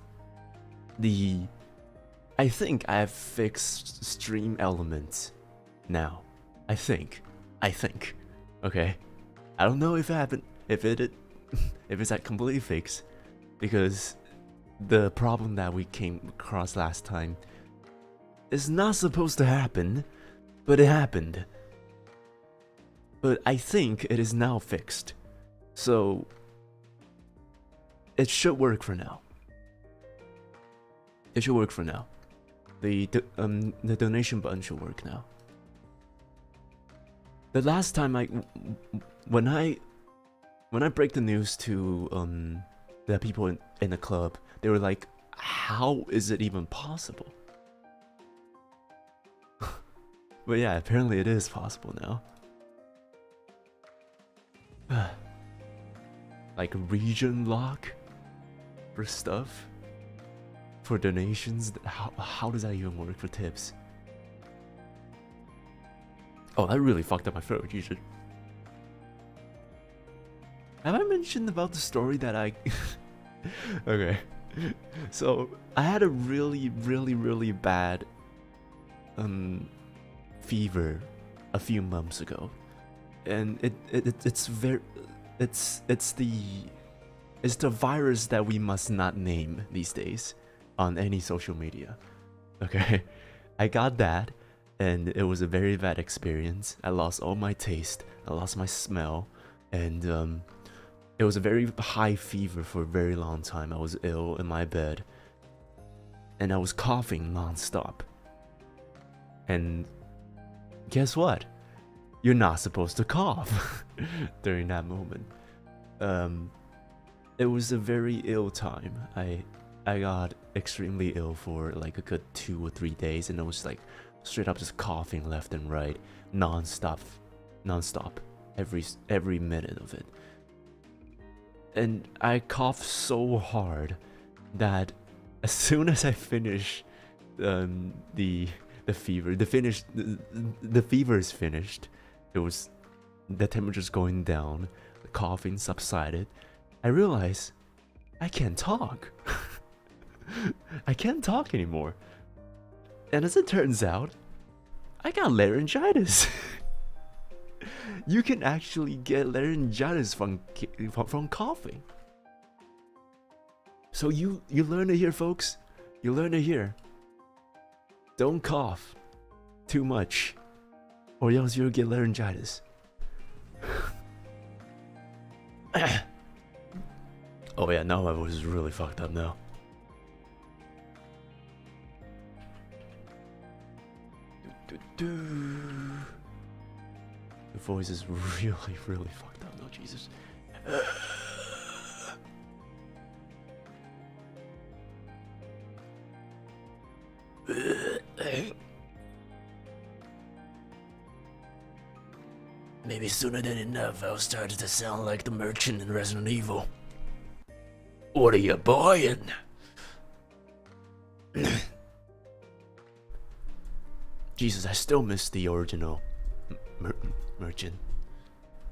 Speaker 1: I think I have fixed stream elements now. I think. Okay. I don't know if it happened, if it's like completely fixed, because the problem that we came across last time is not supposed to happen, but it happened. But I think it is now fixed, so it should work for now. It should work for now. The donation button should work now. The last time when I break the news to the people in the club, they were like, "How is it even possible?" But yeah, apparently it is possible now. Like region lock for stuff, for donations. How does that even work for tips? Oh, that really fucked up my throat. You should. Have I mentioned about the story that I? Okay, so I had a really bad fever a few months ago, and it's the virus that we must not name these days on any social media. Okay, I got that, and it was a very bad experience. I lost all my taste, I lost my smell, and it was a very high fever for a very long time. I was ill in my bed, and I was coughing non-stop. And guess what? You're not supposed to cough during that moment. It was a very ill time. I got extremely ill for like a good 2 or 3 days, and it was like straight up just coughing left and right, non-stop, every minute of it. And I coughed so hard that as soon as I finished the fever is finished. It was the temperature's going down, the coughing subsided. I realized I can't talk. I can't talk anymore. And as it turns out, I got laryngitis. You can actually get laryngitis from coughing. So you learn it here, folks. You learn it here. Don't cough too much, or else you'll get laryngitis. Oh yeah, now my voice is really fucked up now. The voice is really fucked up now, Jesus. Maybe sooner than enough, I'll start to sound like the merchant in Resident Evil. What are you buying? Jesus, I still miss the original merchant.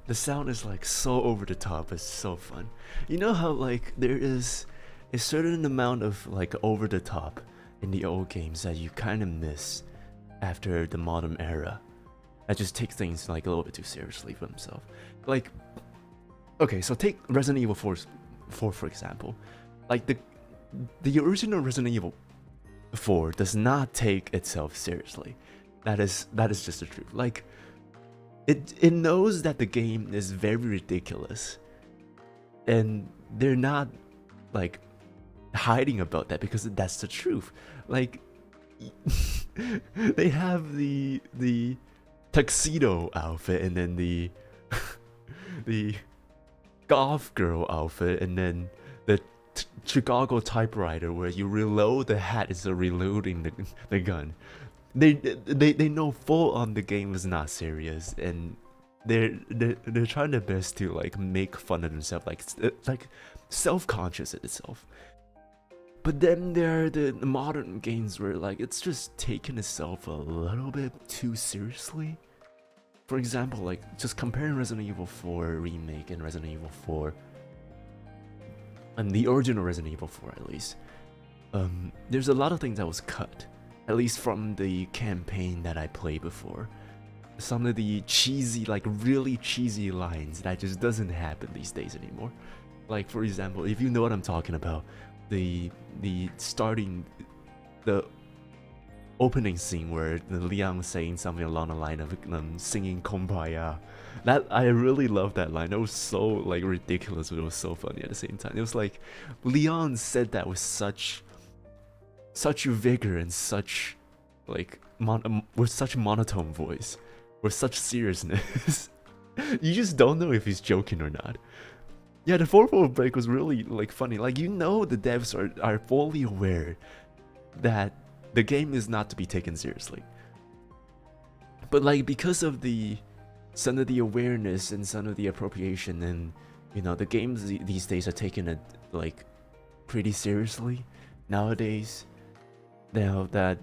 Speaker 1: The sound is like so over the top, it's so fun. You know how like there is a certain amount of like over the top in the old games that you kind of miss after the modern era. That just take things like a little bit too seriously for themselves. Like, okay, so take Resident Evil 4 for example. Like the original Resident Evil 4 does not take itself seriously. That is just the truth. Like, it knows that the game is very ridiculous, and they're not like hiding about that because that's the truth. Like, they have the tuxedo outfit, and then the the golf girl outfit, and then the Chicago typewriter where you reload the hat instead of reloading the gun. They know full on the game is not serious, and they're trying their best to like make fun of themselves, like self-conscious in itself. But then there are the modern games where like it's just taking itself a little bit too seriously. For example, like just comparing Resident Evil 4 remake and Resident Evil 4 and the original Resident Evil 4 at least. There's a lot of things that was cut, at least from the campaign that I played before. Some of the cheesy, like really cheesy lines that just doesn't happen these days anymore. Like for example, if you know what I'm talking about, the opening scene where Leon saying something along the line of singing Kumbaya. That I really love that line. It was so like ridiculous, but it was so funny at the same time. It was like Leon said that with such vigor and such like with such monotone voice, with such seriousness. You just don't know if he's joking or not. Yeah, the 4-4 break was really like funny. Like, you know, the devs are fully aware that the game is not to be taken seriously. But like because of some of the awareness and some of the appropriation, and you know, the games these days are taking it like pretty seriously nowadays. Now that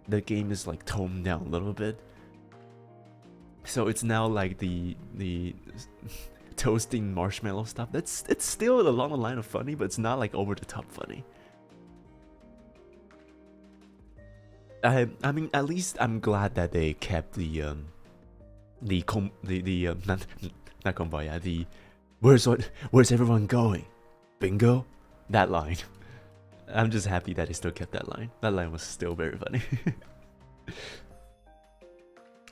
Speaker 1: the game is like toned down a little bit, so it's now like the toasting marshmallow stuff. It's still along the line of funny, but it's not like over the top funny. I mean, at least I'm glad that they kept the not kumbaya, the where's everyone going? Bingo? That line. I'm just happy that they still kept that line. That line was still very funny.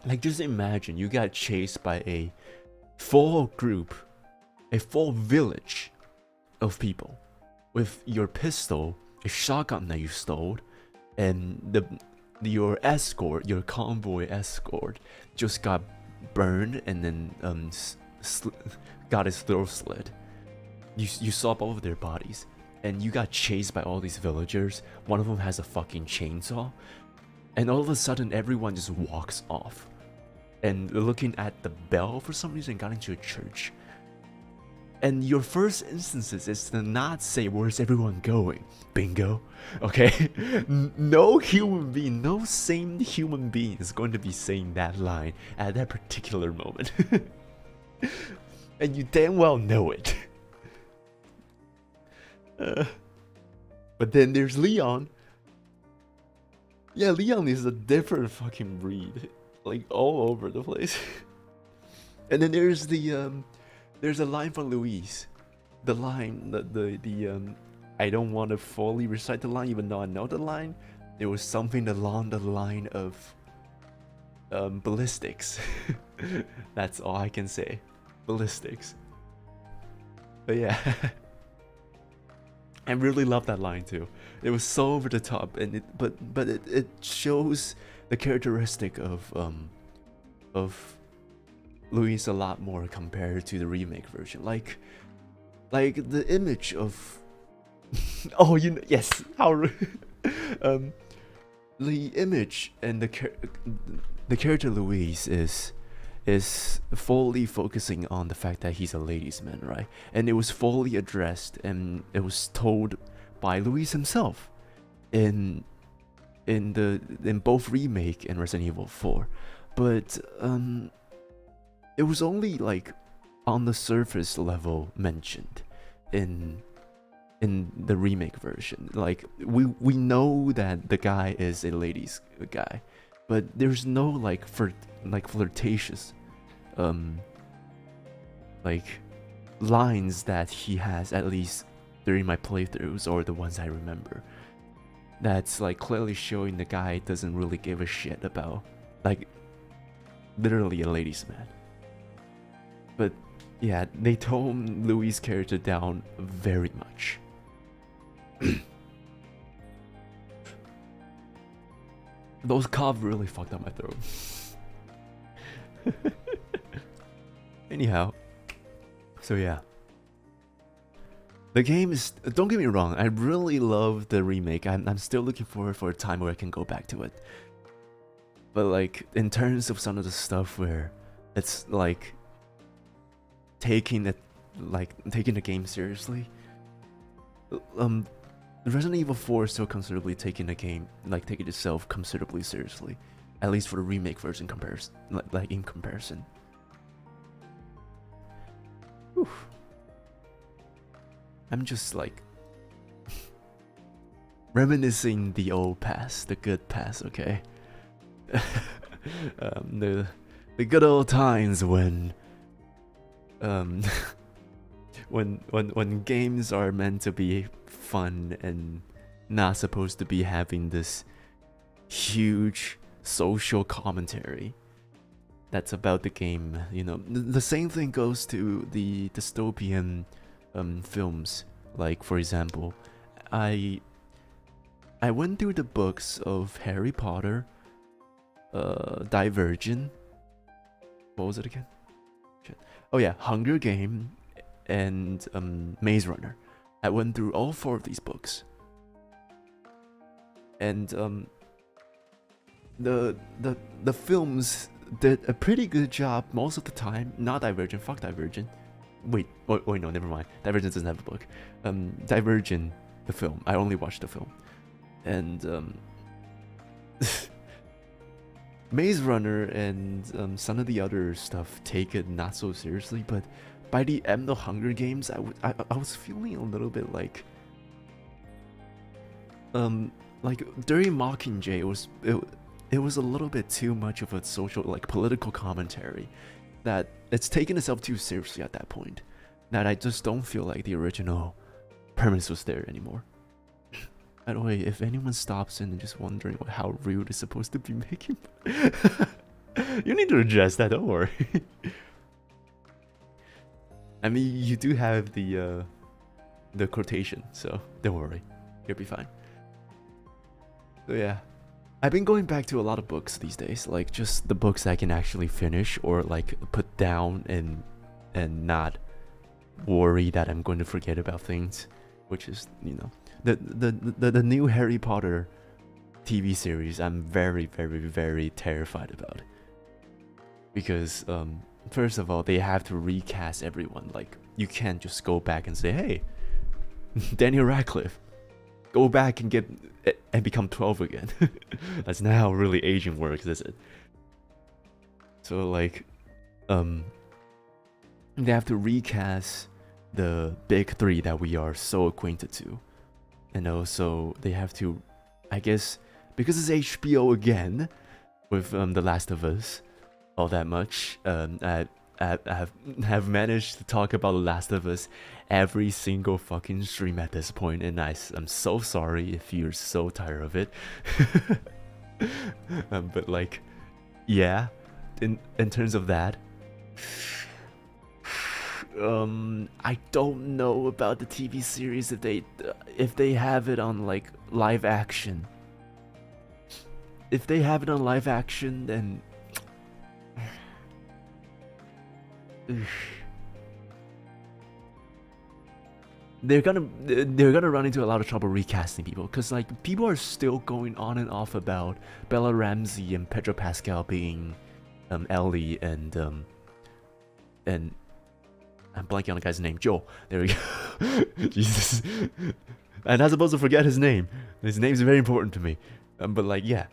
Speaker 1: Like, just imagine you got chased by a full group, a full village of people with your pistol, a shotgun that you stole, and your escort, your convoy escort, just got burned and then got his throat slit. You saw both of their bodies, and you got chased by all these villagers. One of them has a fucking chainsaw, and all of a sudden everyone just walks off. And looking at the bell for some reason got into a church. And your first instances is to not say, where's everyone going? Bingo. Okay? No human being, no sane human being is going to be saying that line at that particular moment. And you damn well know it. But then there's Leon. Yeah, Leon is a different fucking breed. Like, all over the place. And then there's there's a line from Louise. The line, I don't want to fully recite the line, even though I know the line. There was something along the line of ballistics. That's all I can say. Ballistics. But yeah. I really love that line too. It was so over the top, and it shows the characteristic of Louise a lot more compared to the remake version. Like the image of oh, you know, yes, how the image and the character Louise is fully focusing on the fact that he's a ladies' man, right? And it was fully addressed, and it was told by Louise himself in both remake and Resident Evil 4. But it was only like on the surface level mentioned in the remake version. Like we know that the guy is a ladies guy, but there's no like flirtatious like lines that he has, at least during my playthroughs or the ones I remember. That's like clearly showing the guy doesn't really give a shit about, like, literally a ladies' man. But yeah, they toned Louis' character down very much. Those cough really fucked up my throat. Anyhow, so yeah. The game is, don't get me wrong, I really love the remake. I'm still looking forward for a time where I can go back to it. But like, in terms of some of the stuff where it's like taking the game seriously, Resident Evil 4 is still considerably taking the game, like taking itself considerably seriously. At least for the remake version comparison, like in comparison. Whew. I'm just like reminiscing the old past, the good past, okay? The good old times when when games are meant to be fun and not supposed to be having this huge social commentary that's about the game. You know, the same thing goes to the dystopian films. Like, for example, I went through the books of Harry Potter, Divergent, what was it again? Shit. Oh yeah, Hunger Game, and Maze Runner. I went through all 4 of these books, and the films did a pretty good job most of the time. Not Divergent, fuck Divergent. Wait, no, never mind. Divergent doesn't have a book. Divergent, the film. I only watched the film. And Maze Runner and some of the other stuff take it not so seriously, but by the end of Hunger Games, I was feeling a little bit like during Mockingjay, it was a little bit too much of a social, like, political commentary that it's taken itself too seriously at that point, that I just don't feel like the original premise was there anymore. By the way, if anyone stops in and just wondering how Rude is supposed to be making, you need to address that, don't worry. I mean, you do have the quotation, so don't worry, you'll be fine. So yeah, I've been going back to a lot of books these days, like just the books I can actually finish or like put down and not worry that I'm going to forget about things, which is, you know, the new Harry Potter TV series. I'm very, very, very terrified about, because first of all, they have to recast everyone. Like, you can't just go back and say, hey, Daniel Radcliffe, go back and become 12 again. That's not how really aging works, is it? So like, they have to recast the big three that we are so acquainted to, and also they have to, I guess, because it's HBO again with The Last of Us all that much. I have managed to talk about The Last of Us every single fucking stream at this point, and I'm so sorry if you're so tired of it. But like, yeah, in terms of that, I don't know about the TV series if they have it on like live action. If they have it on live action, then they're gonna run into a lot of trouble recasting people, because like people are still going on and off about Bella Ramsey and Pedro Pascal being Ellie, and I'm blanking on the guy's name, Joel. There we go. Jesus, I'm not supposed to forget his name. His name's very important to me. But like, yeah,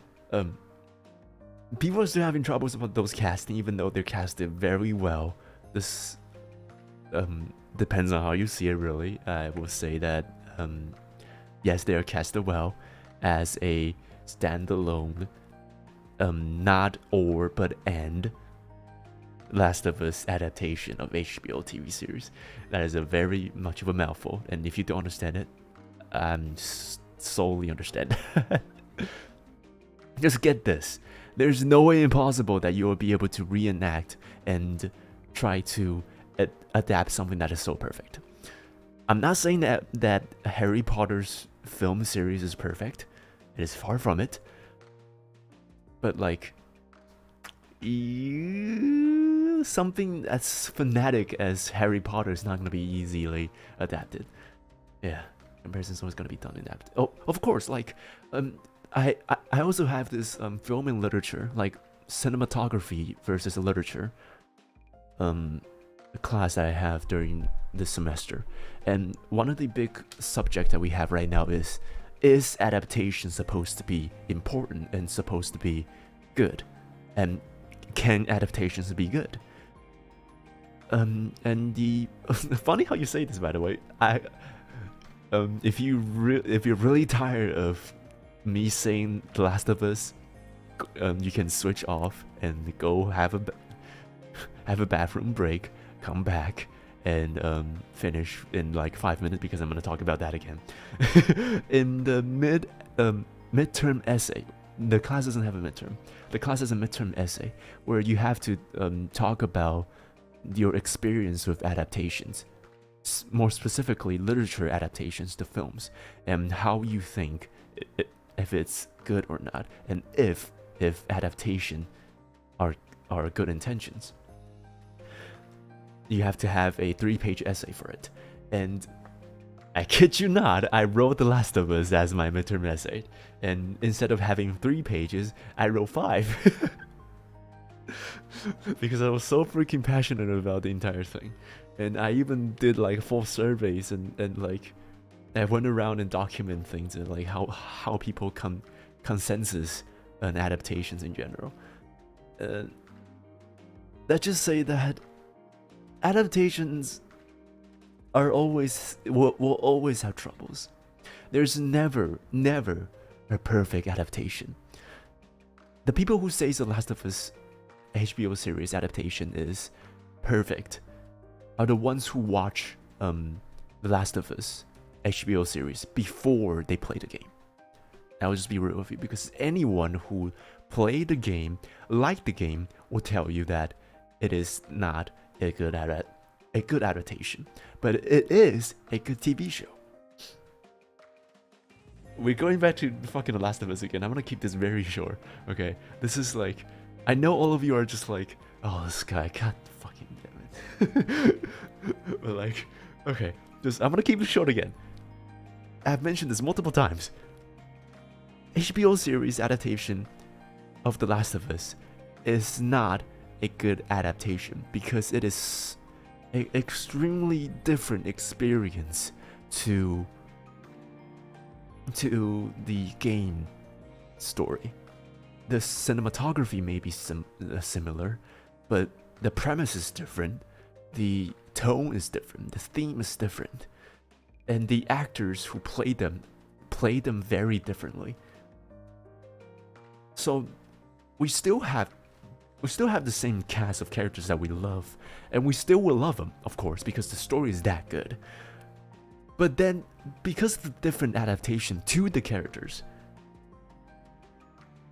Speaker 1: people are still having troubles about those casting, even though they're casted very well. This depends on how you see it, really. I will say that yes, they are casted well as a standalone, not or but and Last of Us adaptation of HBO TV series. That is a very much of a mouthful, and if you don't understand it, I'm solely understand. Just get this: there's no way impossible that you will be able to reenact and try to adapt something that is so perfect. I'm not saying that Harry Potter's film series is perfect. It is far from it. But like, something as fanatic as Harry Potter is not going to be easily adapted. Yeah, comparison's always going to be done in that. Oh, of course, like, I also have this film and literature, like cinematography versus literature, class that I have during this semester. And one of the big subjects that we have right now is adaptation supposed to be important and supposed to be good? And can adaptations be good? And the funny how you say this, by the way. If you're really tired of me saying The Last of Us, you can switch off and go have a bathroom break, come back, and finish in like 5 minutes, because I'm gonna talk about that again. In the midterm essay, the class doesn't have a midterm. The class has a midterm essay where you have to talk about your experience with adaptations, more specifically literature adaptations to films, and how you think if it's good or not, and if adaptation are good intentions. You have to have a 3-page essay for it, and I kid you not, I wrote The Last of Us as my midterm essay, and instead of having 3 pages, I wrote 5. because I was so freaking passionate about the entire thing, and I even did like full surveys and like I went around and document things and like how people consensus on adaptations in general. Let's just say that adaptations are always will always have troubles. There's never a perfect adaptation. The people who say The Last of Us HBO series adaptation is perfect are the ones who watch The Last of Us HBO series before they play the game. I'll just be real with you, because anyone who played the game, liked the game, will tell you that it is not a good adaptation, but it is a good TV show. We're going back to fucking The Last of Us again. I'm gonna keep this very short, okay? This is like, I know all of you are just like, oh, this guy, god fucking damn it. But like, okay, I'm gonna keep it short again. I've mentioned this multiple times. HBO series adaptation of The Last of Us is not a good adaptation because it is an extremely different experience to the game story. The cinematography may be similar, but the premise is different, the tone is different, the theme is different, and the actors who play them very differently. So we still have the same cast of characters that we love, and we still will love them, of course, because the story is that good. But then, because of the different adaptation to the characters,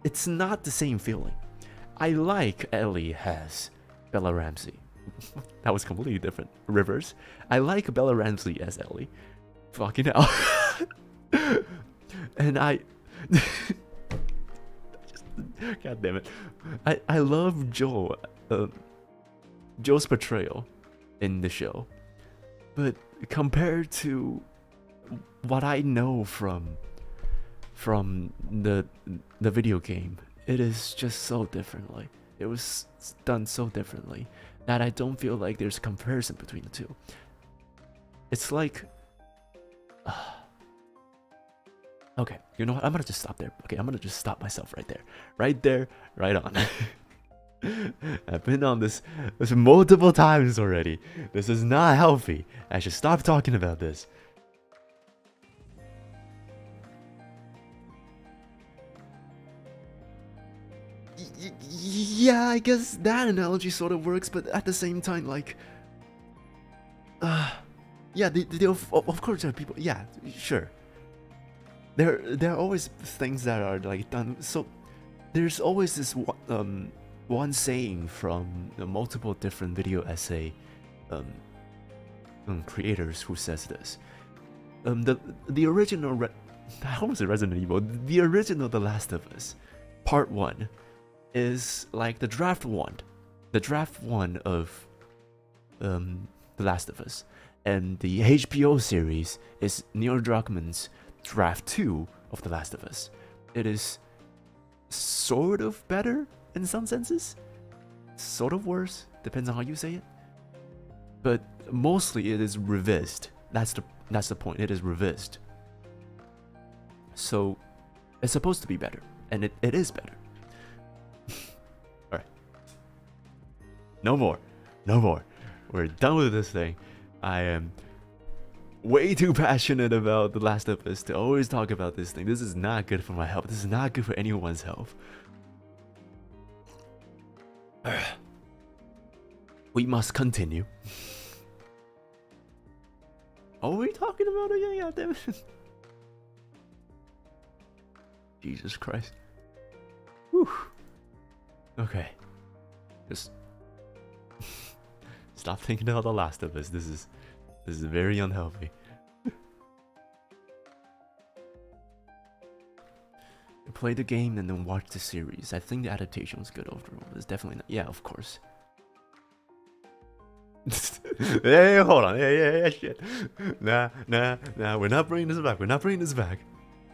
Speaker 1: it's not the same feeling. I like Ellie as Bella Ramsey. That was completely different. Reverse. I like Bella Ramsey as Ellie. Fucking hell. And I... God damn it. I love Joel. Joel's portrayal in the show. But compared to what I know from the video game, it is just so differently. It was done so differently that I don't feel like there's a comparison between the two. It's like... Okay, you know what? I'm gonna just stop there. Okay, I'm gonna just stop myself right there. Right there, right on. I've been on this multiple times already. This is not healthy. I should stop talking about this. Yeah, I guess that analogy sort of works, but at the same time, like... yeah, of course there are people... Yeah, sure. There are always things that are like done. So there's always this one saying from multiple different video essay creators who says this. The original how was it Resident Evil? The original The Last of Us, Part 1, is like the draft one of The Last of Us, and the HBO series is Neil Druckmann's Draft 2 of The Last of Us. It is sort of better in some senses, sort of worse, depends on how you say it. But mostly it is revised. That's the point. It is revised. So it's supposed to be better, and it is better. Alright. No more. We're done with this thing. I am way too passionate about The Last of Us to always talk about this thing. This is not good for my health. This is not good for anyone's health. We must continue. What are we talking about again? God damn it. Jesus Christ. Whew. Okay. Just stop thinking about The Last of Us. This is very unhealthy. Play the game and then watch the series. I think the adaptation was good overall. It's definitely not. Yeah, of course. Hey, hold on. Yeah, shit. Nah. We're not bringing this back.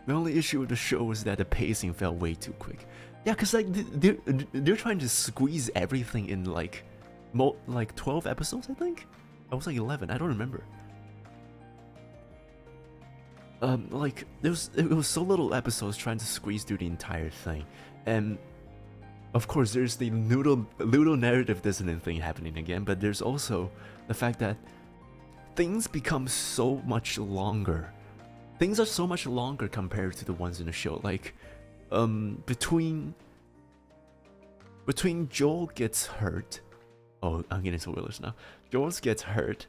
Speaker 1: The only issue with the show was that the pacing felt way too quick. Yeah, cause like they're trying to squeeze everything in like 12 episodes, I think. I was like 11. I don't remember. Like it was so little episodes trying to squeeze through the entire thing, and of course there's the noodle narrative dissonant thing happening again. But there's also the fact that things become so much longer. Things are so much longer compared to the ones in the show. Like, between Joel gets hurt. Oh, I'm getting spoilers now. Joel gets hurt,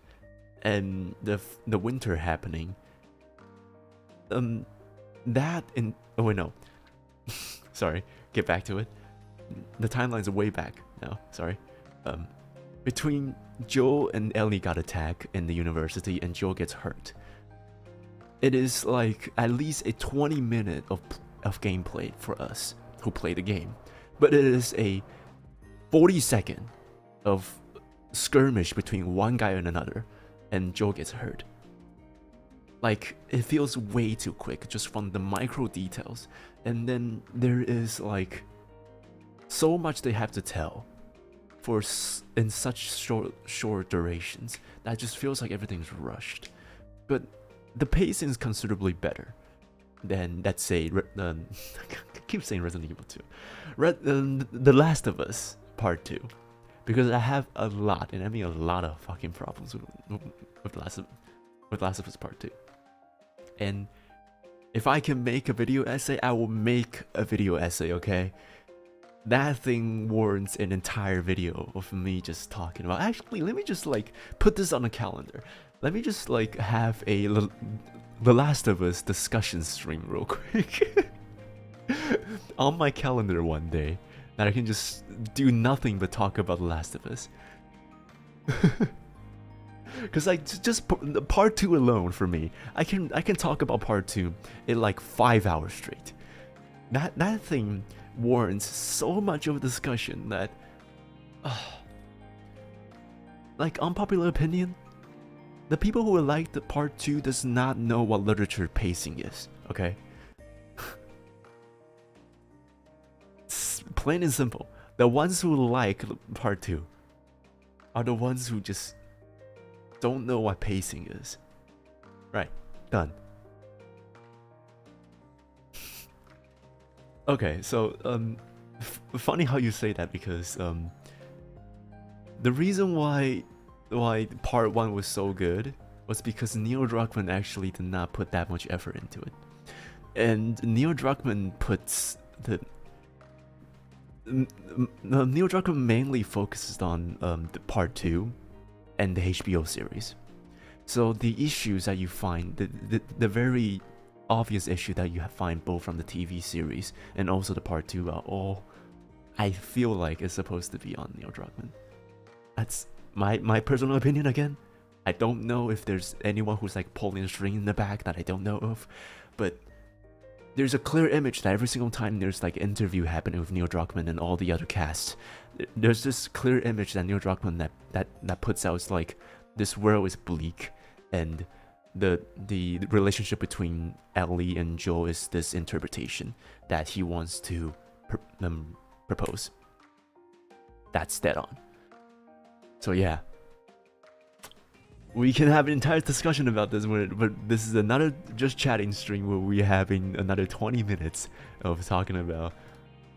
Speaker 1: and the winter happening. That in oh wait no, sorry. Get back to it. The timeline's way back now. Sorry. Between Joel and Ellie got attacked in the university, and Joel gets hurt. It is like at least a 20-minute of gameplay for us who play the game, but it is a 40-second of skirmish between one guy and another, and Joel gets hurt. Like, it feels way too quick just from the micro details, and then there is like so much they have to tell for in such short durations that it just feels like everything's rushed. But the pacing is considerably better than, let's say, I keep saying Resident Evil 2, The Last of Us Part 2, because I have a lot, and I mean a lot of fucking problems with Last of Us Part 2. And if I can make a video essay, I will make a video essay, okay? That thing warrants an entire video of me just talking about. Actually, let me just like put this on a calendar. Let me just like have a The Last of Us discussion stream real quick on my calendar one day, that I can just do nothing but talk about The Last of Us. Because like just part 2 alone for me, I can talk about part 2 in like 5 hours straight. That thing warrants so much of a discussion that, like, unpopular opinion, the people who like the part 2 does not know what literature pacing is. Okay, it's plain and simple. The ones who like part 2 are the ones who just don't know what pacing is. Right, done. Okay, so funny how you say that, because the reason why part 1 was so good was because Neil Druckmann actually did not put that much effort into it, and Neil Druckmann mainly focuses on the part 2 and the HBO series. So the issues that you find, the very obvious issue that you find both from the TV series and also the part 2 are all, I feel like, is supposed to be on Neil Druckmann. That's my personal opinion again. I don't know if there's anyone who's like pulling a string in the back that I don't know of, but there's a clear image that every single time there's like interview happening with Neil Druckmann and all the other cast, there's this clear image that Neil Druckmann that puts out is like, this world is bleak, and the relationship between Ellie and Joel is this interpretation that he wants to propose. That's dead on. So yeah, we can have an entire discussion about this, but this is another just chatting stream where we're having another 20 minutes of talking about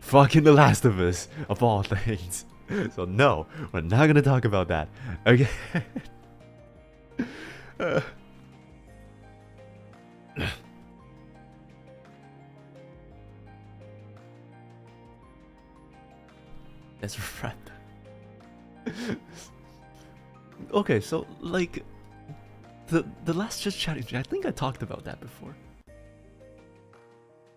Speaker 1: fucking The Last of Us, of all things. So no, we're not gonna talk about that. Okay. That's right. Okay, so like the last just chatting, I think I talked about that before.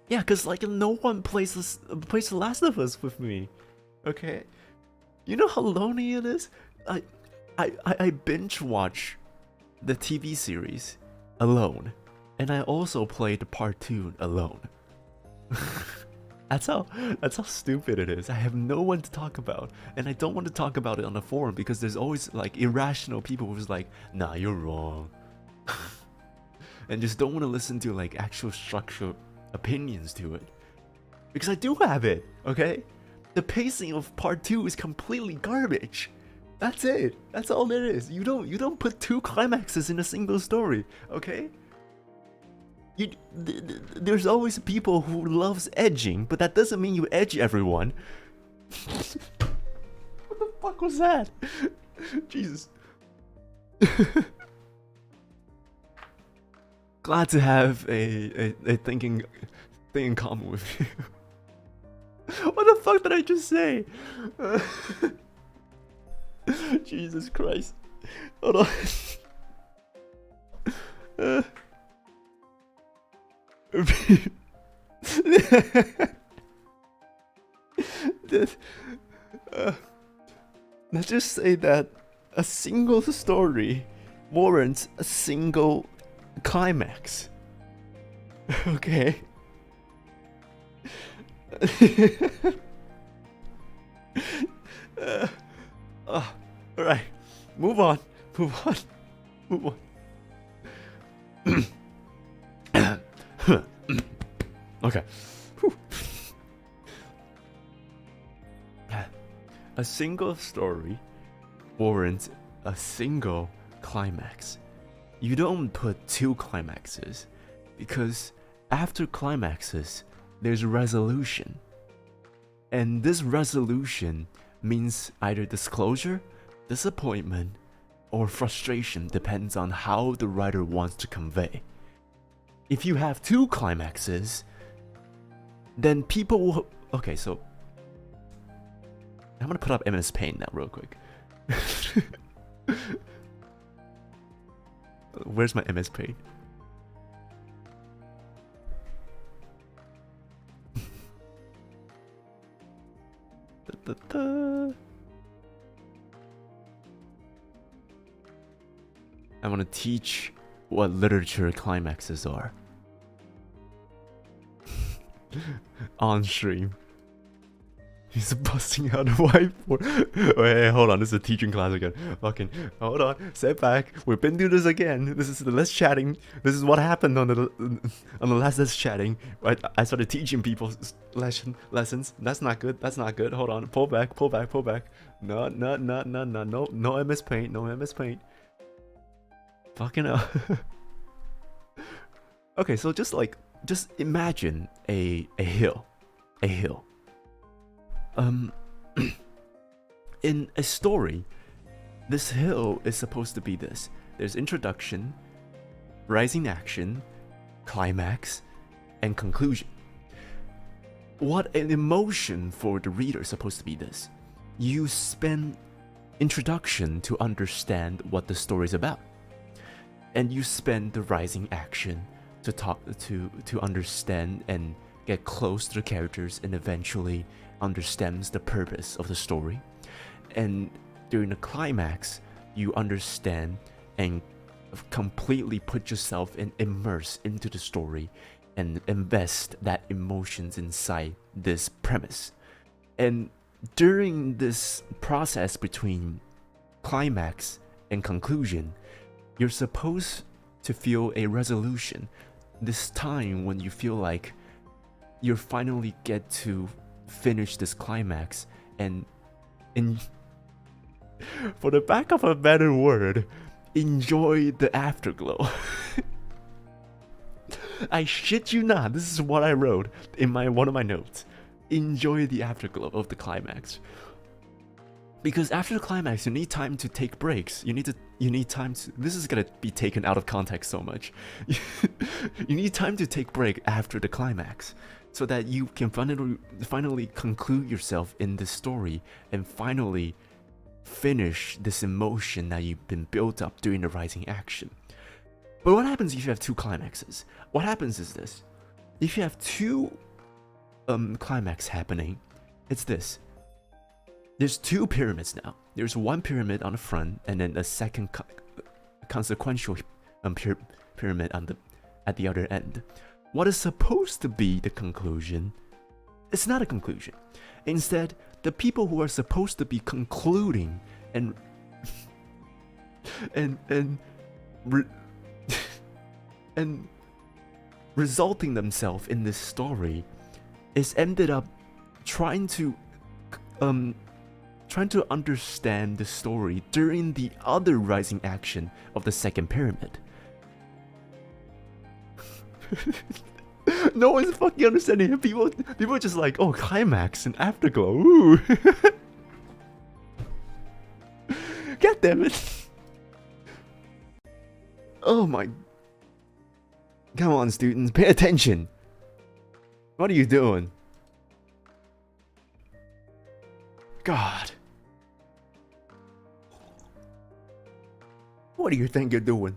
Speaker 1: Yeah, cause like no one plays The Last of Us with me. Okay, you know how lonely it is. I binge watch the TV series alone, and I also played the part 2 alone. That's how stupid it is. I have no one to talk about, and I don't want to talk about it on the forum because there's always like irrational people who's like, nah, you're wrong, and just don't want to listen to like actual structured opinions to it. Because I do have it, okay? The pacing of part 2 is completely garbage. That's it. That's all it is. You don't put 2 climaxes in a single story, okay? There's always people who loves edging, but that doesn't mean you edge everyone. What the fuck was that? Jesus. Glad to have a thing in common with you. What the fuck did I just say? Jesus Christ. Hold on. Let's just say that a single story warrants a single climax. Okay. Alright. Move on. Okay. A single story warrants a single climax. You don't put 2 climaxes, because after climaxes, there's a resolution. And this resolution means either disclosure, disappointment, or frustration, depends on how the writer wants to convey. If you have 2 climaxes, then people will... Okay, so... I'm gonna put up MS Paint now real quick. Where's my MS Paint? I want to teach what literature climaxes are. On stream. He's busting out a whiteboard. Wait, hold on. This is a teaching class again. Fucking, hold on. Step back. We've been through this again. This is the less chatting. This is what happened on the last less chatting. Right? I started teaching people lessons. That's not good. That's not good. Hold on. Pull back. No. No MS Paint. No MS Paint. Fucking hell. Okay, so just imagine a hill. In a story, this hill is supposed to be this. There's introduction, rising action, climax, and conclusion. What an emotion for the reader is supposed to be this. You spend introduction to understand what the story is about. And you spend the rising action to talk to understand and get close to the characters and eventually understands the purpose of the story. And during the climax, you understand and completely put yourself and immerse into the story and invest that emotions inside this premise. And during this process between climax and conclusion, you're supposed to feel a resolution. This time when you feel like you finally get to finish this climax and for the lack of a better word, enjoy the afterglow. I shit you not, this is what I wrote in one of my notes. Enjoy the afterglow of the climax. Because after the climax, you need time to take breaks. You need time to... This is gonna be taken out of context so much. You need time to take break after the climax, so that you can finally conclude yourself in this story and finally finish this emotion that you've been built up during the rising action. But what happens if you have 2 climaxes? What happens is this. If you have 2 climax happening, it's this. There's 2 pyramids now. There's one pyramid on the front and then a second consequential pyramid at the other end. What is supposed to be the conclusion, it's not a conclusion. Instead, the people who are supposed to be concluding and resulting themselves in this story is ended up trying to understand the story during the other rising action of the second pyramid. No one's fucking understanding it. People are just like, oh, climax and afterglow. Ooh. God damn it. Oh my. Come on, students, pay attention. What are you doing? God. What do you think you're doing?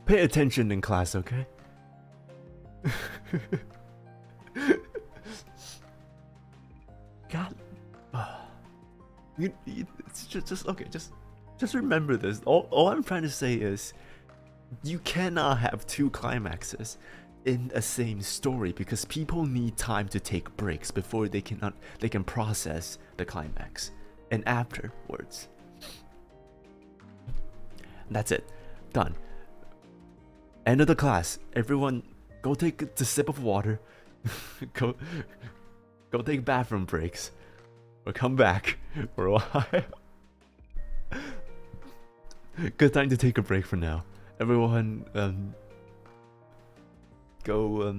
Speaker 1: Pay attention in class, okay? God. It's just okay, just remember this. All I'm trying to say is you cannot have two climaxes in a same story because people need time to take breaks before they can process the climax and afterwards. That's it. Done. End of the class. Everyone go take a sip of water. go take bathroom breaks. Or come back for a while. Good time to take a break for now. Everyone go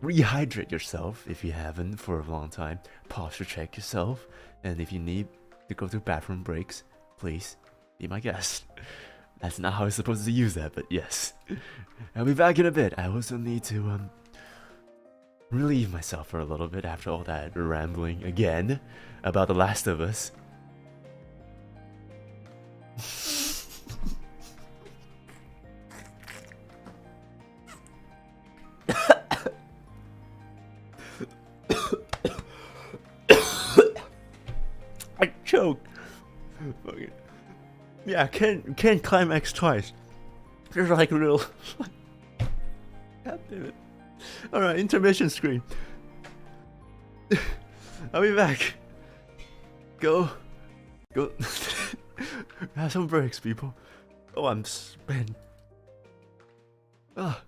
Speaker 1: rehydrate yourself if you haven't for a long time. Posture check yourself, and if you need to go to bathroom breaks, please be my guest. That's not how I'm supposed to use that, but yes. I'll be back in a bit. I also need to relieve myself for a little bit after all that rambling again about The Last of Us. I choked. Okay. Yeah, can't climax twice. There's like real. God damn it. Alright, intermission screen. I'll be back. Go. Have some breaks, people. Oh, I'm spent. Ah.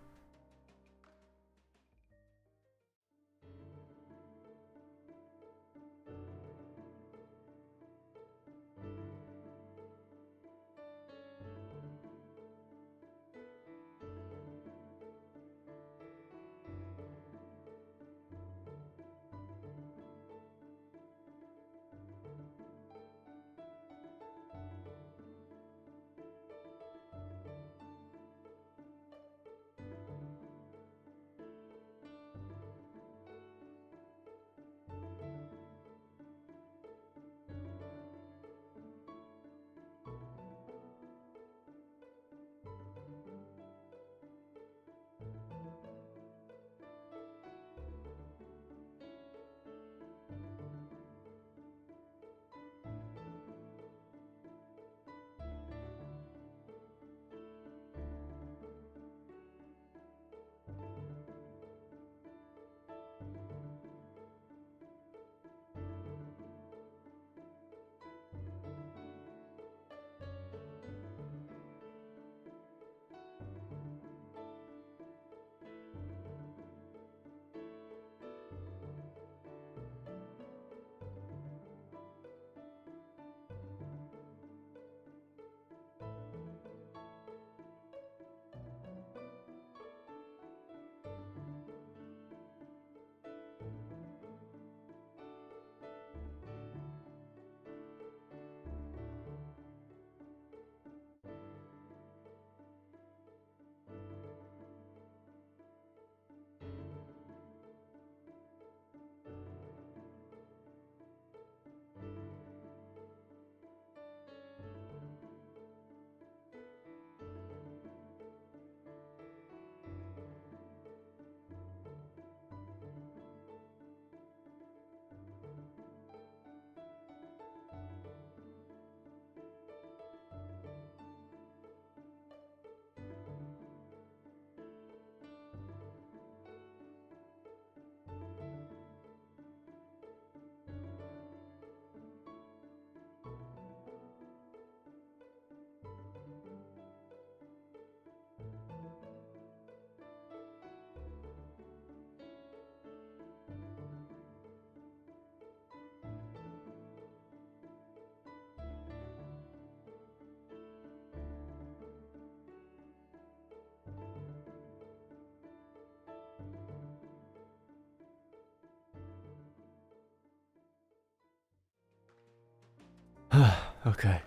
Speaker 1: Okay.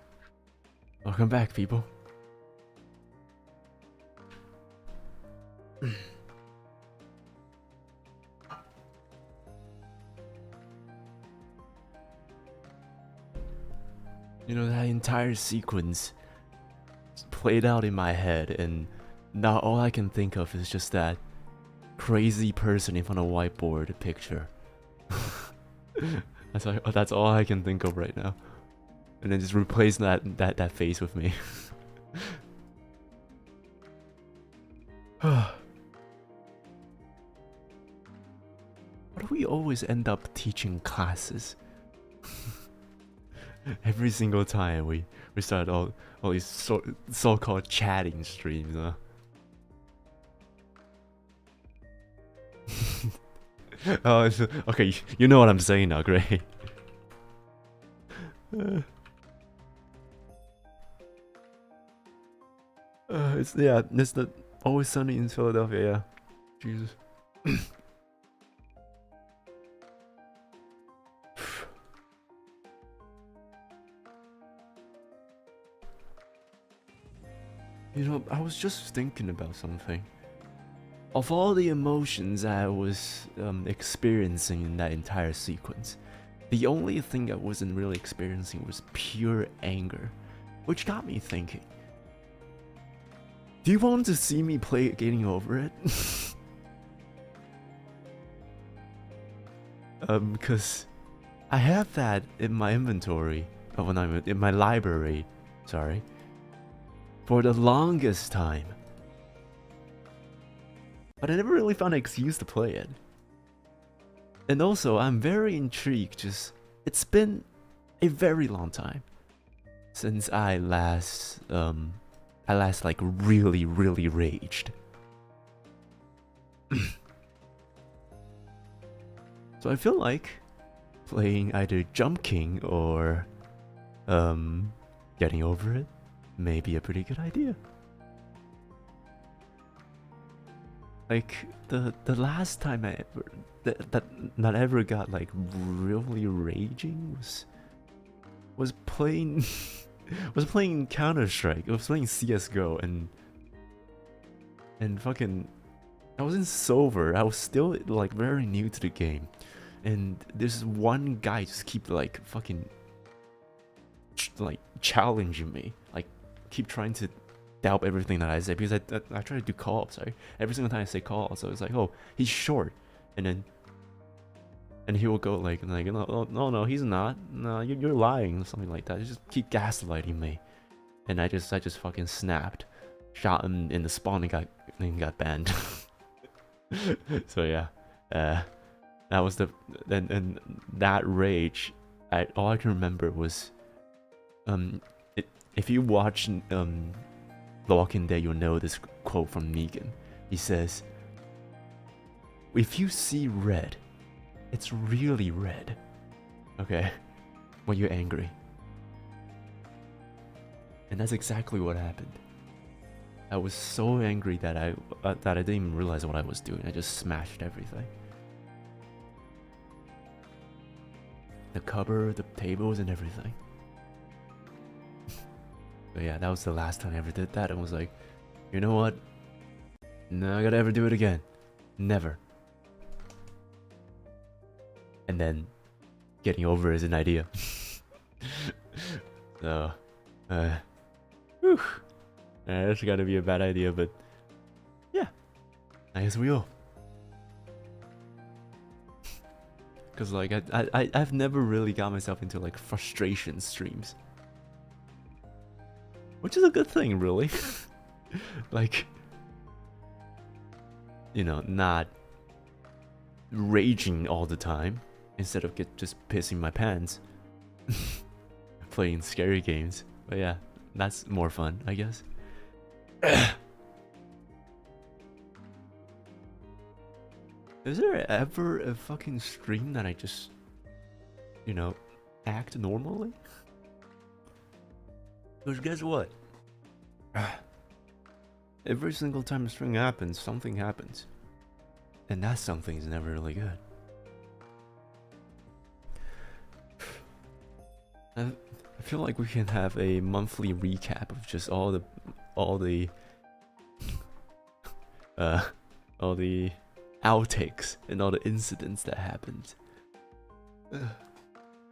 Speaker 1: Welcome back, people. You know, that entire sequence played out in my head, and now all I can think of is just that crazy person in front of a whiteboard picture. That's all I can think of right now. And then just replace that face with me. Why do we always end up teaching classes? Every single time we start all these so-called chatting streams, huh? Oh, okay, you know what I'm saying now, great. It's the Always Sunny in Philadelphia, yeah. Jesus. You know, I was just thinking about something. Of all the emotions I was experiencing in that entire sequence, the only thing I wasn't really experiencing was pure anger, which got me thinking. Do you want to see me play Getting Over It? Because I have that in my inventory, in my library, sorry, for the longest time. But I never really found an excuse to play it. And also, I'm very intrigued, just, it's been a very long time since I last like really raged. So I feel like playing either Jump King or Getting Over It may be a pretty good idea. Like the last time I ever got like really raging was playing Counter-Strike. I was playing CS:GO and fucking I wasn't sober. I was still like very new to the game, and this one guy just keep like fucking like challenging me, like keep trying to doubt everything that I say, because I try to do calls. Right? Every single time I say call, so it's like, oh, he's short, and he will go like no, he's not. No, you're lying, something like that. He just keep gaslighting me, and I just fucking snapped, shot him in the spawn, and got banned. So yeah, that was and that rage. All I can remember was, if you watch The Walking Dead, you'll know this quote from Negan. He says, "If you see red, it's really red, okay, when you're angry." And that's exactly what happened. I was so angry that I didn't even realize what I was doing. I just smashed everything. The cupboard, the tables, and everything. But yeah, that was the last time I ever did that. I was like, you know what? No, I gotta ever do it again. Never. And then getting over is an idea. So, whew. That's gotta be a bad idea, but yeah, I guess we will. Cause like I've never really got myself into like frustration streams. Which is a good thing, really. Like, you know, not raging all the time instead of just pissing my pants. Playing scary games. But yeah, that's more fun, I guess. Is there ever a fucking stream that I just, you know, act normally? Because guess what? Every single time a string happens, something happens. And that something is never really good. I feel like we can have a monthly recap of just all the all the outtakes and all the incidents that happened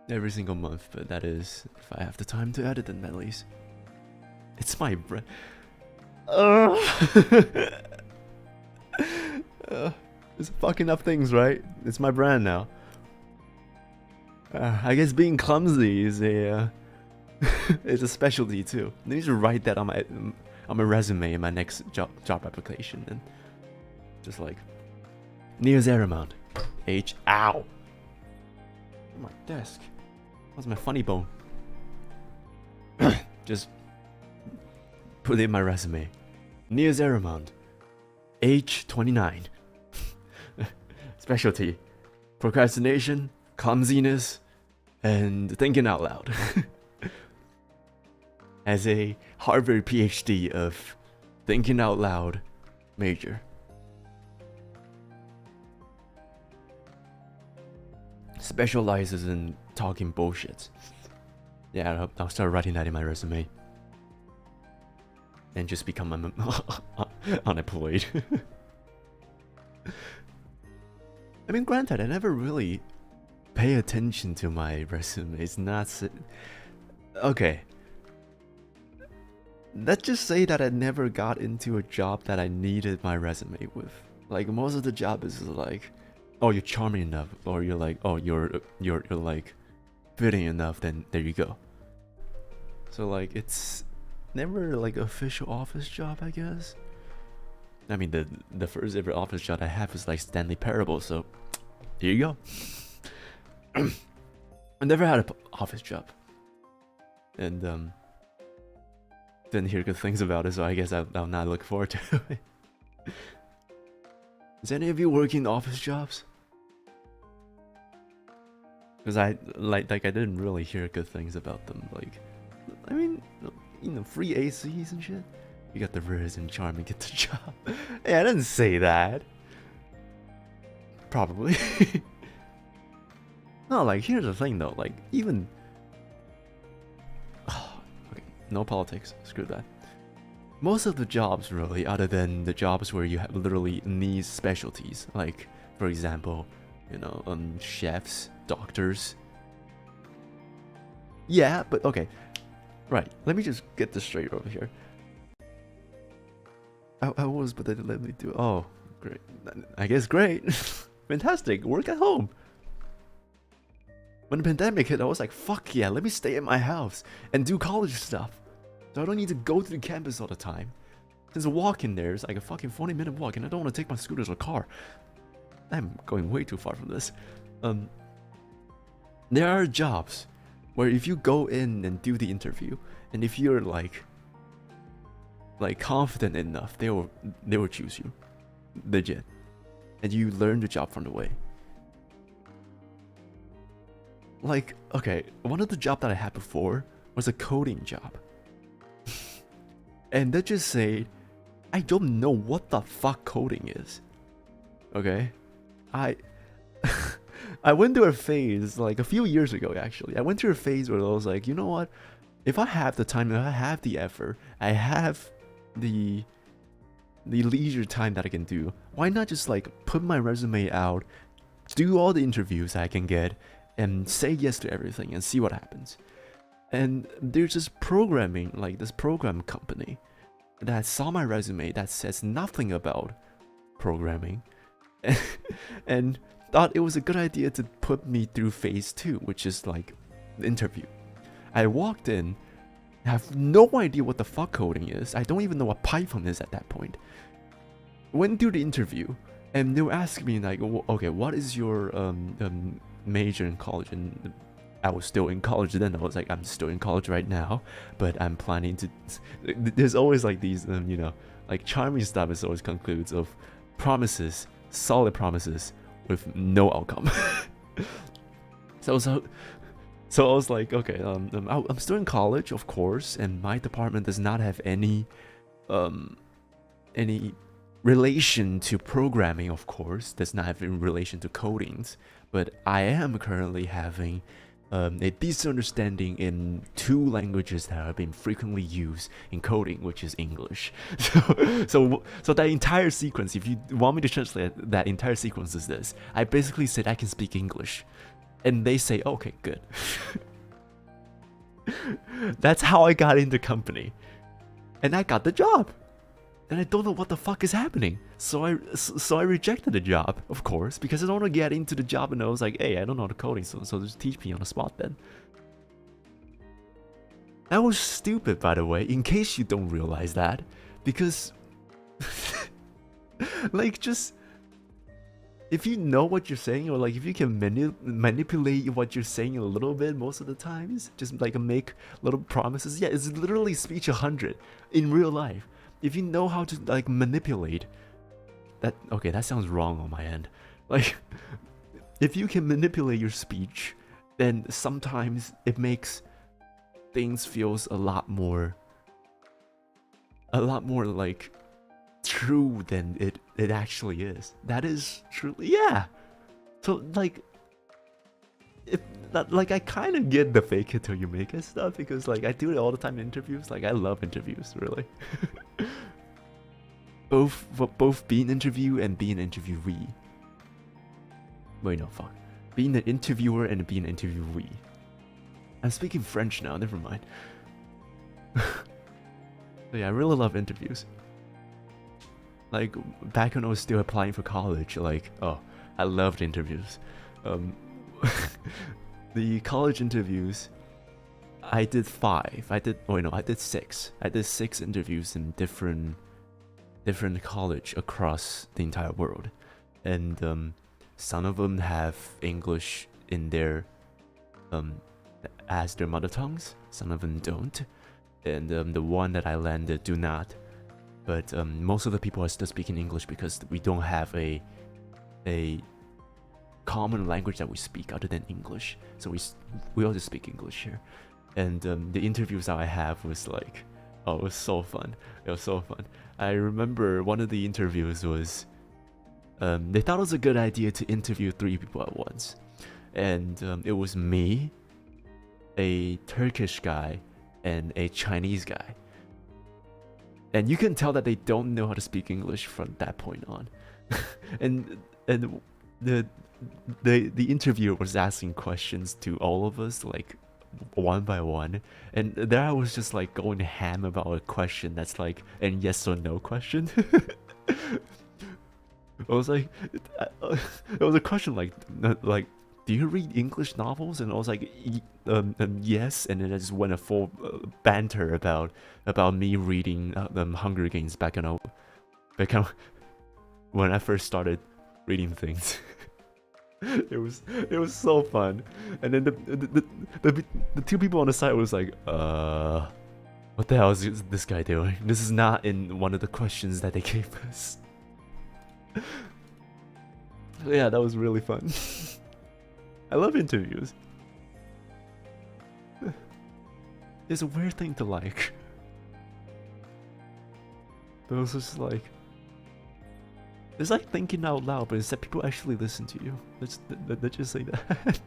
Speaker 1: every single month. But that is if I have the time to edit them, at least. It's my brand. It's fucking up things, right? It's my brand now. I guess being clumsy is a is a specialty too. I need to write that on my resume in my next job application, and just like Nious Heiramond, ow, my desk. What's my funny bone? Just put it in my resume. Nious Heiramond, age 29. Specialty: procrastination, clumsiness, and thinking out loud. As a Harvard PhD of thinking out loud major. Specializes in talking bullshit. Yeah, I'll start writing that in my resume. And just become unemployed. I mean, granted, I never really pay attention to my resume. It's not... Okay. Let's just say that I never got into a job that I needed my resume with. Like, most of the job is like, oh, you're charming enough, or you're like, oh, you're like fitting enough, then there you go. So like, it's never like official office job, I guess. I mean, the first ever office job I have was like Stanley Parable, so here you go. I never had an office job, and didn't hear good things about it, so I guess I'll not look forward to it. Is any of you working office jobs? Because I didn't really hear good things about them. Like, I mean, you know, free ACs and shit. You got the Riz and Charm and get the job. Hey, I didn't say that. Probably. No, like, here's the thing though. Like, even... Okay, no politics. Screw that. Most of the jobs, really, other than the jobs where you have literally niche specialties, like, for example, you know, chefs, doctors. Yeah, but okay. Right, let me just get this straight over here. I was, but they didn't let me do it. Oh, great. I guess great. Fantastic. Work at home. When the pandemic hit, I was like, fuck yeah, let me stay in my house and do college stuff. So I don't need to go to the campus all the time. Since a walk in there is like a fucking 40-minute walk, and I don't want to take my scooters or car. I'm going way too far from this. There are jobs where if you go in and do the interview, and if you're like confident enough, they will choose you, legit, and you learn the job from the way. Like, okay, one of the jobs that I had before was a coding job. And let's just say, I don't know what the fuck coding is. Okay? I went through a phase, like a few years ago actually. I went through a phase where I was like, you know what? If I have the time, if I have the effort, I have the leisure time that I can do, why not just like put my resume out, do all the interviews I can get, and say yes to everything and see what happens. And there's this programming, like this program company that saw my resume that says nothing about programming and thought it was a good idea to put me through phase 2, which is like the interview. I walked in, have no idea what the fuck coding is. I don't even know what Python is at that point. Went through the interview, and they were asking me like, okay, what is your major in college? And I was still in college then. I was like, I'm still in college right now, but I'm planning to... There's always like these, you know, like charming stuff is always concludes of promises, solid promises with no outcome. So I was like, okay, I'm still in college, of course, and my department does not have any relation to programming, of course, does not have any relation to codings, but I am currently having a decent understanding in 2 languages that have been frequently used in coding, which is English. So that entire sequence, if you want me to translate that entire sequence, is this. I basically said I can speak English, and they say, okay, good. That's how I got in the company, and I got the job. And I don't know what the fuck is happening. So I rejected the job, of course, because I don't want to get into the job and I was like, hey, I don't know the coding, so just teach me on the spot then. That was stupid, by the way, in case you don't realize that. Because, like, just, if you know what you're saying, or like if you can manipulate what you're saying a little bit most of the times, just like make little promises. Yeah, it's literally speech 100 in real life. If you know how to like manipulate that, okay, that sounds wrong on my end. Like, if you can manipulate your speech, then sometimes it makes things feels a lot more like true than it actually is. That is truly, yeah. So like, if that, like, I kind of get the fake it till you make it stuff, because like I do it all the time in interviews. Like, I love interviews, really. both being an interview and being an interviewee. Wait, no, fuck. Being an interviewer and being an interviewee. I'm speaking French now, never mind. So yeah, I really love interviews. Like, back when I was still applying for college, like, oh, I loved interviews. The college interviews, I did 5. I did 6. I did 6 interviews in different college across the entire world, and some of them have English in their as their mother tongues. Some of them don't, and the one that I landed do not. But most of the people are still speaking English because we don't have a common language that we speak other than English. So we all just speak English here. And the interviews that I have was like, oh, it was so fun. It was so fun. I remember one of the interviews was, they thought it was a good idea to interview 3 people at once. And it was me, a Turkish guy, and a Chinese guy. And you can tell that they don't know how to speak English from that point on. and the interviewer was asking questions to all of us, like, one by one, and there I was just like going ham about a question that's like an yes or no question. I was like, it was a question like, do you read English novels? And I was like, yes. And then I just went a full banter about me reading Hunger Games back when I first started reading things. It was so fun. And then the 2 people on the side was like, what the hell is this guy doing? This is not in one of the questions that they gave us. Yeah, that was really fun. I love interviews. It's a weird thing to like. But it was just like, it's like thinking out loud, but instead people actually listen to you. Let's just say that.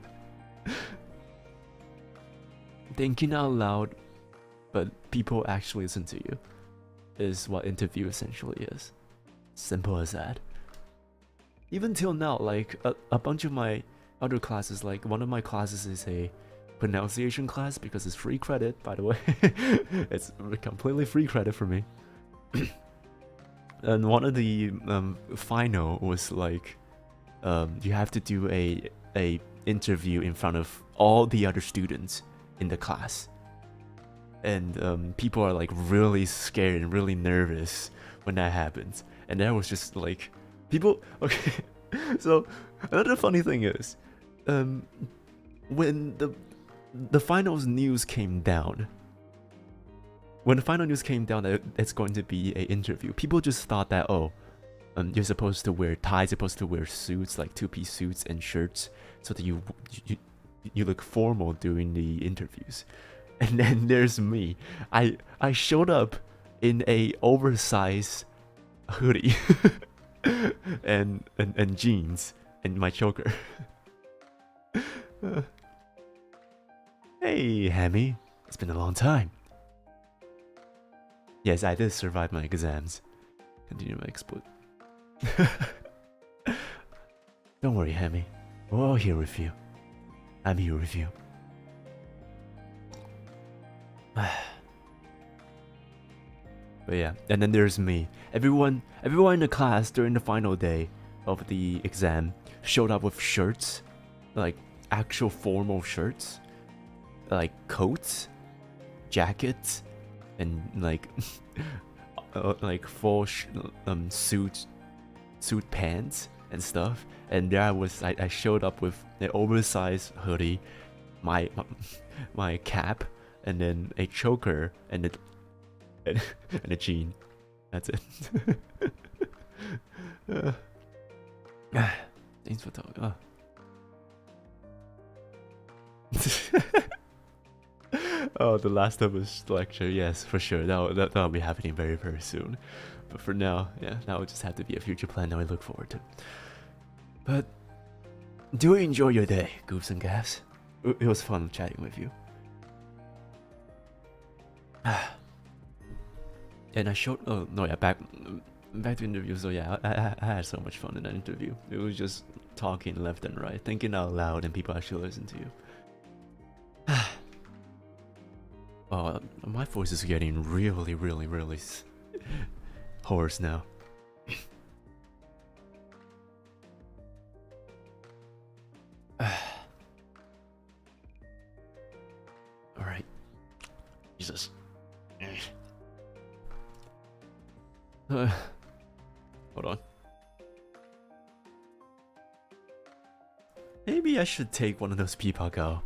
Speaker 1: Thinking out loud, but people actually listen to you, is what interview essentially is. Simple as that. Even till now, like a bunch of my other classes, like one of my classes is a pronunciation class because it's free credit, by the way. It's completely free credit for me. And one of the final was like, you have to do a interview in front of all the other students in the class, and people are like really scared and really nervous when that happens. And that was just like, people. Okay, so another funny thing is, when the finals news came down. When the final news came down that it's going to be an interview, people just thought that, oh, you're supposed to wear ties, you're supposed to wear suits, like 2-piece suits and shirts, so that you look formal during the interviews. And then there's me. I showed up in a oversized hoodie and jeans and my choker. Hey, Hammy. It's been a long time. Yes, I did survive my exams. Continue my exploit. Don't worry, Hammy. We're all here with you. I'm here with you. But yeah, and then there's me. Everyone in the class during the final day of the exam showed up with shirts, like actual formal shirts, like coats, jackets, and like like full suit pants and stuff. And there I showed up with an oversized hoodie, my cap, and then a choker and a jean. That's it. Thanks for talking. Oh, the Last of Us lecture. Yes, for sure. That'll be happening very, very soon. But for now, yeah, that will just have to be a future plan that I look forward to. But do enjoy your day, goofs and gaffs. It was fun chatting with you. And I showed. Oh no, yeah, back to interview. So yeah, I had so much fun in that interview. It was just talking left and right, thinking out loud, and people actually listen to you. Oh, my voice is getting really, really, really hoarse now. All right, Jesus. Hold on. Maybe I should take one of those peepak out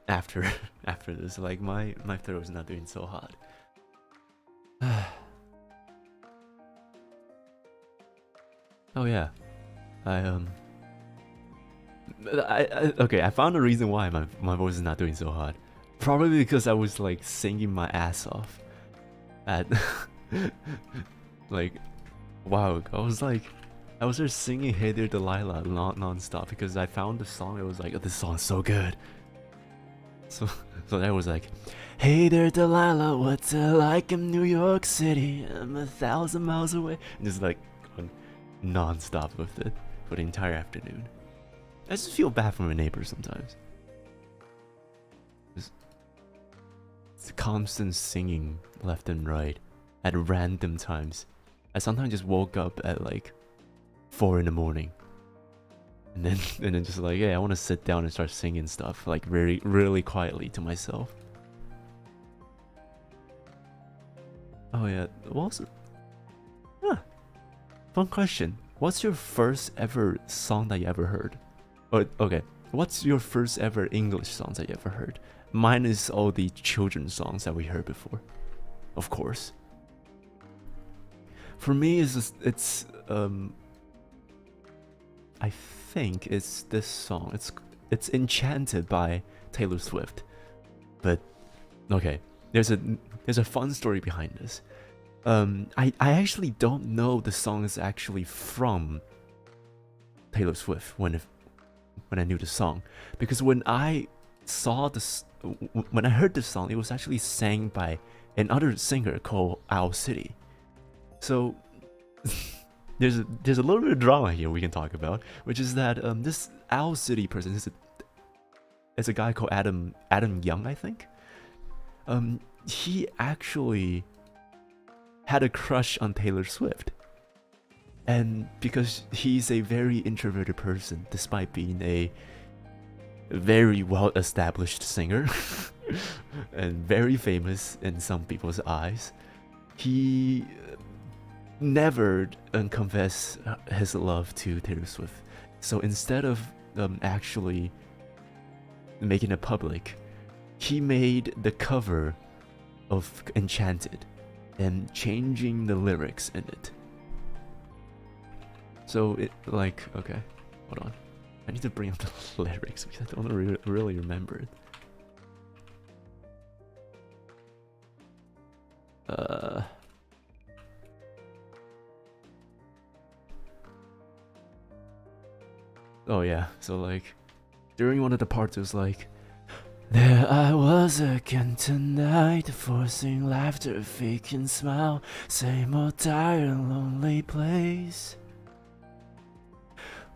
Speaker 1: after this. Like my throat is not doing so hot. Oh yeah, okay, I found a reason why my voice is not doing so hot. Probably because I was like singing my ass off at like a while ago. I was just singing Hey There Delilah non-stop because I found the song. It was like, oh, this song's so good. So that was like, hey there Delilah, what's it like in New York City? I'm 1,000 miles away. And just like going non-stop with it for the entire afternoon. I just feel bad for my neighbors sometimes. It's constant singing left and right at random times. I sometimes just woke up at like 4 in the morning. And then just like, yeah, I want to sit down and start singing stuff like really quietly to myself. Oh yeah, what was it? Fun question. What's your first ever song that you ever heard? Oh, okay. What's your first ever English songs that you ever heard? Mine is all the children's songs that we heard before, of course. For me, it's I think it's this song. It's Enchanted by Taylor Swift. But okay, there's a fun story behind this. I actually don't know the song is actually from Taylor Swift when I knew the song, because when I heard the song, it was actually sang by another singer called Owl City. So there's a little bit of drama here we can talk about, which is that this Owl City person is a guy called Adam Young, I think. He actually had a crush on Taylor Swift, and because he's a very introverted person, despite being a very well-established singer and very famous in some people's eyes, he never confessed his love to Taylor Swift. So instead of actually making it public, he made the cover of Enchanted and changing the lyrics in it. So it like, okay, hold on, I need to bring up the lyrics because I don't really remember it. Oh yeah, so like during one of the parts it was like, There I was again tonight, forcing laughter, faking smile, same old tired, lonely place.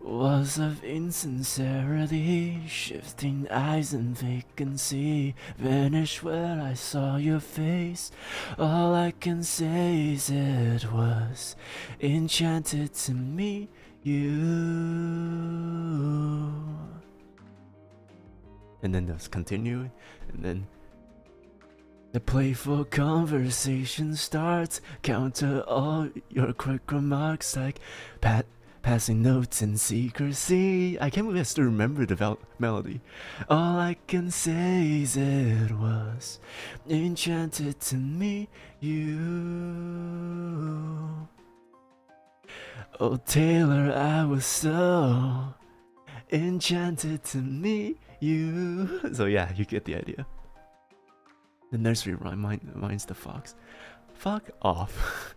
Speaker 1: Was of insincerity, shifting eyes and vacancy, vanished when I saw your face. All I can say is it was enchanted to meet you. And then just continue, and then the playful conversation starts. Counter all your quick remarks like passing notes in secrecy. I can't believe I still remember the melody. All I can say is it was enchanted to meet you. Oh Taylor, I was so enchanted to meet you. So yeah, you get the idea. The nursery rhyme reminds the fox. Fuck off.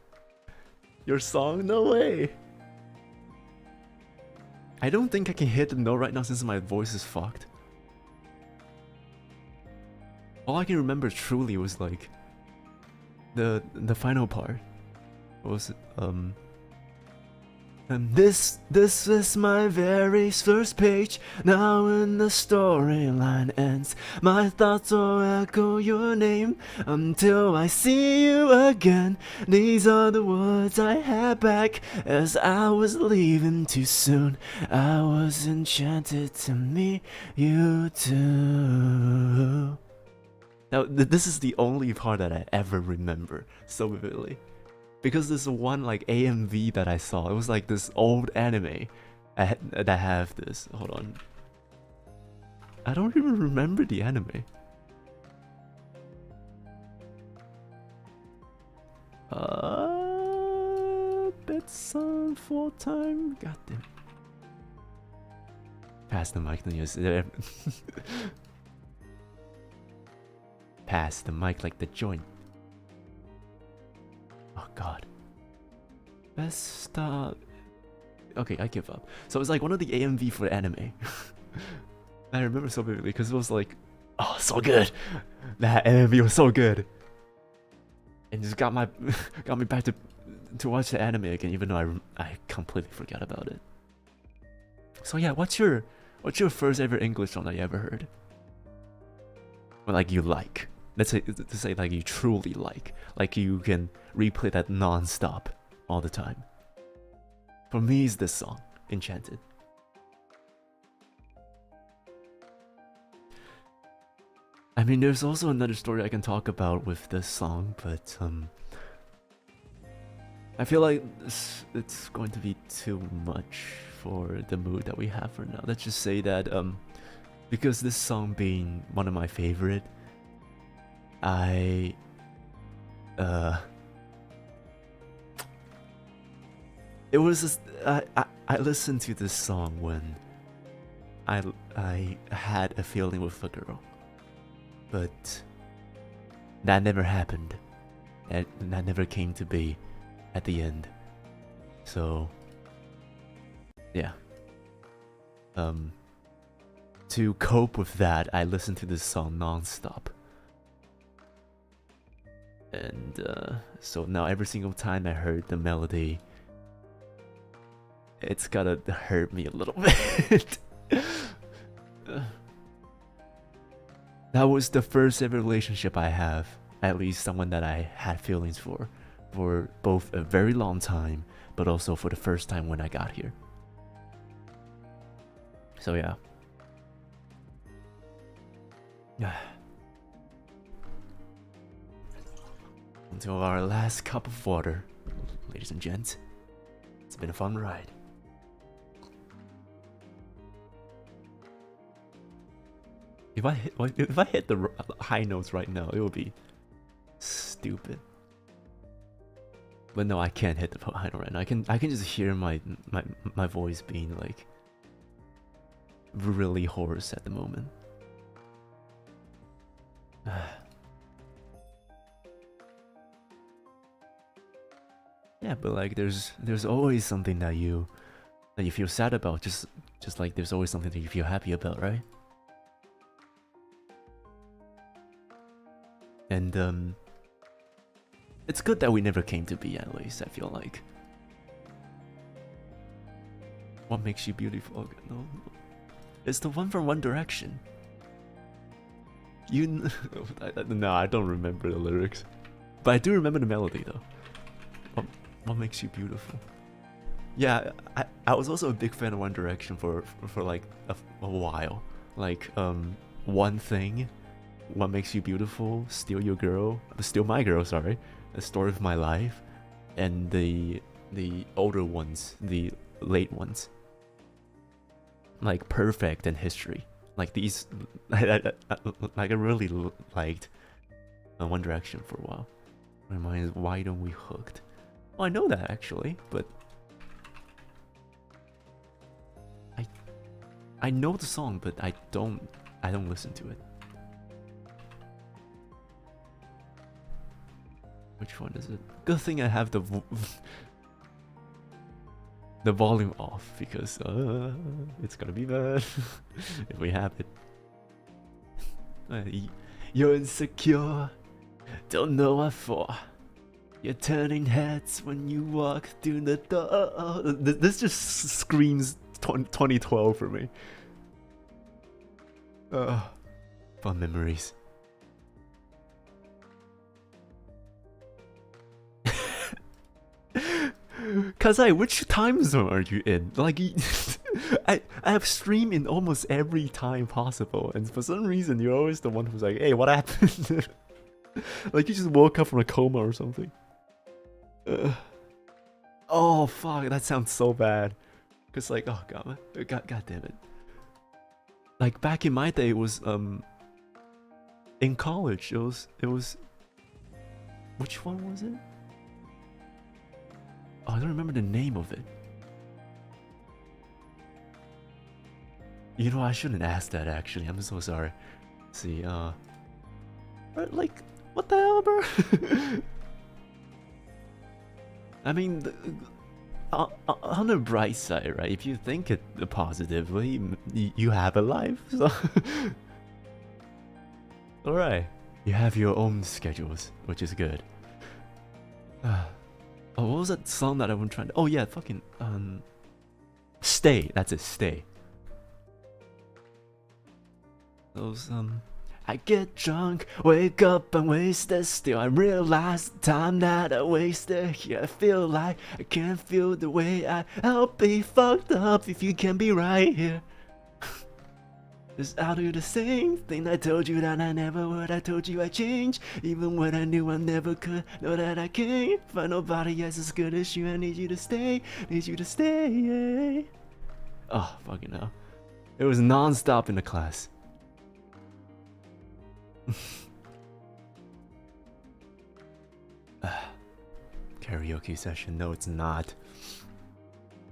Speaker 1: Your song? No way. I don't think I can hit the note right now since my voice is fucked. All I can remember truly was like the final part. What was it? And this is my very first page. Now when the storyline ends, my thoughts will echo your name until I see you again. These are the words I had back as I was leaving too soon. I was enchanted to meet you too. Now this is the only part that I ever remember so vividly. Because this one like AMV that I saw, it was like this old anime that have this. Hold on, I don't even remember the anime. That's full time. Goddamn. Pass the mic, Nious. Pass the mic like the joint. Oh god. Best stop. Okay, I give up. So it's like one of the AMV for anime. I remember so vividly because it was like, oh, so good. That AMV was so good. And just got me back to watch the anime again, even though I completely forgot about it. So yeah, what's your first ever English song that you ever heard? Or like you like? Let's say like you truly like you can replay that non-stop all the time. For me, it's this song, Enchanted. I mean, there's also another story I can talk about with this song, but I feel like it's going to be too much for the mood that we have for now. Let's just say that because this song being one of my favorite, I it was just, I listened to this song when I had a feeling with a girl, but that never happened. That never came to be at the end. So yeah, to cope with that, I listened to this song non-stop. And so now every single time I heard the melody, it's gotta hurt me a little bit. That was the first ever relationship I have, at least someone that I had feelings for both a very long time, but also for the first time when I got here. So yeah. Until our last cup of water, ladies and gents. It's been a fun ride. If I hit the high notes right now, it would be stupid. But no, I can't hit the high note right now. I can just hear my voice being like really hoarse at the moment. Yeah, but like there's always something that you feel sad about, just like there's always something that you feel happy about, right? And it's good that we never came to be, at least, I feel like. What makes you beautiful? Okay, no. It's the one from One Direction. No, I don't remember the lyrics. But I do remember the melody, though. What makes you beautiful? Yeah, I was also a big fan of One Direction for like a while. Like, One Thing, What Makes You Beautiful, Steal Your Girl, Steal My Girl, sorry, The Story of My Life, and the older ones, the late ones, like Perfect and History. Like these, I really liked One Direction for a while. My mind is, why don't we hooked? Well, I know that actually, but I know the song, but I don't listen to it. Which one is it? Good thing I have the volume off, because it's gonna be bad if we have it. You're insecure, don't know what for. You're turning heads when you walk through the door. This just screams 2012 for me. Fun memories. Kazai, which time zone are you in? Like, I have streamed in almost every time possible, and for some reason you're always the one who's like, hey, what happened? Like you just woke up from a coma or something. Oh fuck, that sounds so bad. Cause like, oh god damn it. Like back in my day, it was in college. It was. Which one was it? Oh, I don't remember the name of it. You know, I shouldn't ask that actually. I'm so sorry. Let's see, like, what the hell, bro? I mean, on the bright side, right? If you think it positively, you have a life. So, all right, you have your own schedules, which is good. Oh, what was that song that I was trying to? Oh yeah, fucking Stay. That's it, Stay. Those I get drunk, wake up and wasted. Still I realize the time that I wasted here. I feel like I can't feel the way I'll be fucked up if you can't be right here. Just I'll do the same thing I told you that I never would. I told you I'd change, even when I knew I never could. Know that I can't find nobody else as good as you. I need you to stay, need you to stay. Oh, fucking hell. It was non-stop in the class. Karaoke session. No, it's not.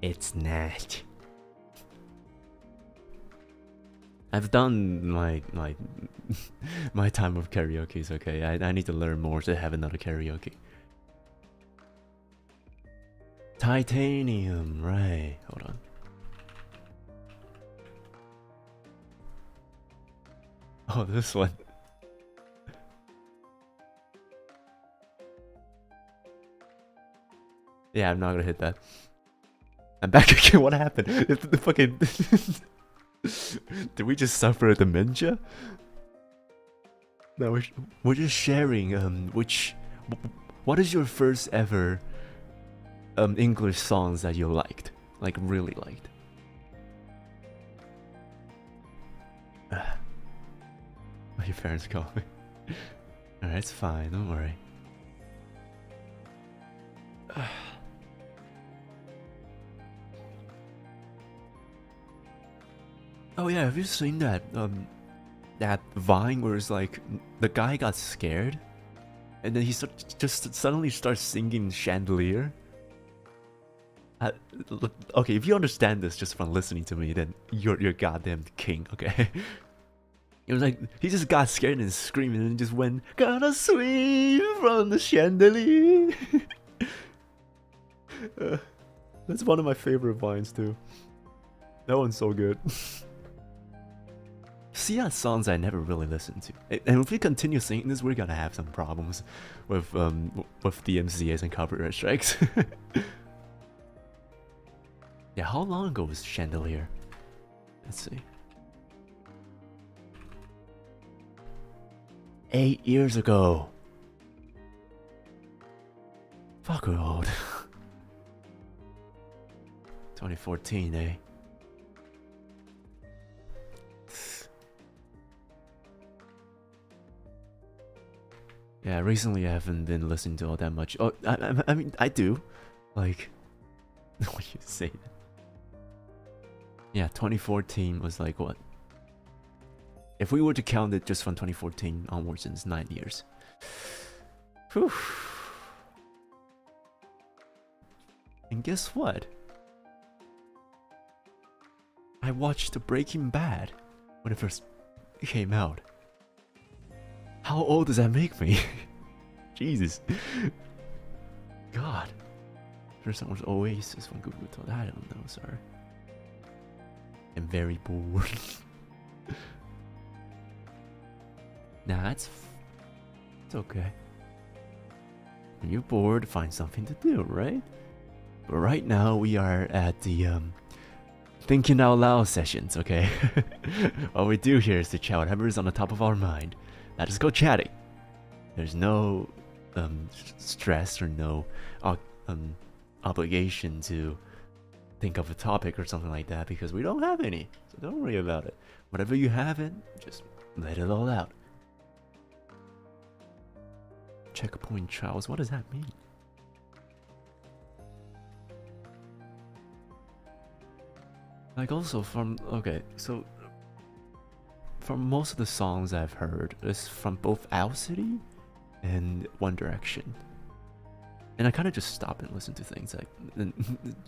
Speaker 1: It's not. I've done my time of karaoke. Okay. I need to learn more to have another karaoke. Titanium, right? Hold on. Oh, this one. Yeah, I'm not gonna hit that. I'm back again. What happened? The fucking. Did we just suffer dementia? No, we're just sharing. What is your first ever English songs that you liked, like really liked? Your parents call me. Alright, it's fine. Don't worry. Oh yeah, have you seen that that Vine where it's like the guy got scared and then he just suddenly starts singing Chandelier? Okay, if you understand this just from listening to me, then you're goddamn king, okay? It was like he just got scared and screaming and just went, "Gonna swing from the chandelier." That's one of my favorite vines too. That one's so good. Sia songs I never really listened to. And if we continue singing this, we're gonna have some problems with DMCAs and copyright strikes. Yeah, how long ago was Chandelier? Let's see. 8 years ago. Fuck, we're old. 2014, eh? Yeah, recently I haven't been listening to all that much. Oh, I mean, I do. Like, what you say? Yeah, 2014 was like what? If we were to count it just from 2014 onwards, it's 9 years. Whew. And guess what? I watched Breaking Bad when it first came out. How old does that make me? Jesus. God. First one was Oasis from Google Told. I don't know, sorry. I'm very bored. Nah, it's okay. When you're bored, find something to do, right? But right now we are at the thinking out loud sessions, okay? All we do here is to chat whatever's on the top of our mind. Now just go chatting. There's no stress or no obligation to think of a topic or something like that because we don't have any. So don't worry about it. Whatever you haven't, just let it all out. Checkpoint trials, what does that mean? Like also from, okay, so from most of the songs I've heard, it's from both ALTYR and One Direction. And I kind of just stop and listen to things, like, and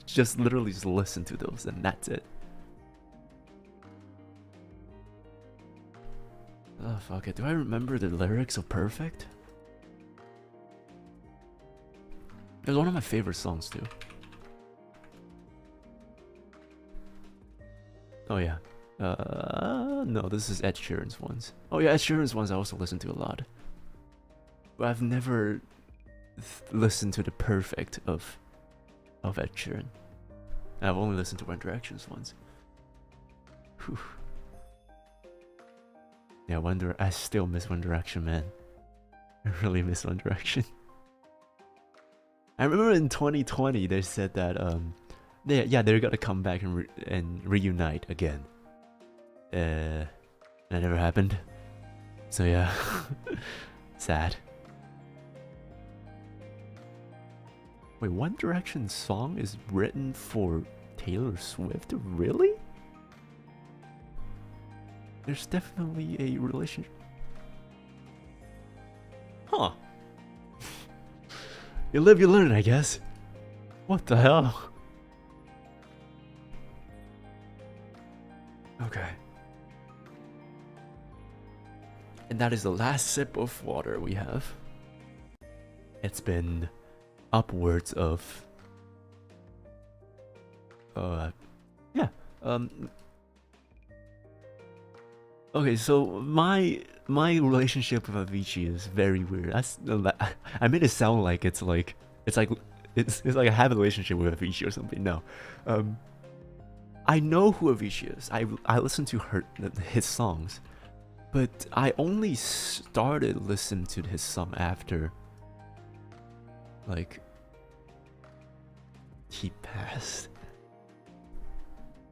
Speaker 1: just literally just listen to those and that's it. Oh fuck it, do I remember the lyrics of Perfect? It was one of my favorite songs too. Oh yeah. No, this is Ed Sheeran's ones. Oh yeah, Ed Sheeran's ones I also listen to a lot. But I've never listened to the Perfect of Ed Sheeran. I've only listened to One Direction's ones. Whew. Yeah, I still miss One Direction, man. I really miss One Direction. I remember in 2020 they said that they're gonna come back and reunite again. That never happened. So yeah, sad. Wait, One Direction's song is written for Taylor Swift? Really? There's definitely a relationship. Huh. You live, you learn, I guess. What the hell? Okay. And that is the last sip of water we have. It's been upwards of okay, so my relationship with Avicii is very weird. I made it sound like it's like I have a relationship with Avicii or something. No. I know who Avicii is. I listen to his songs. But I only started listening to his song after, like, he passed.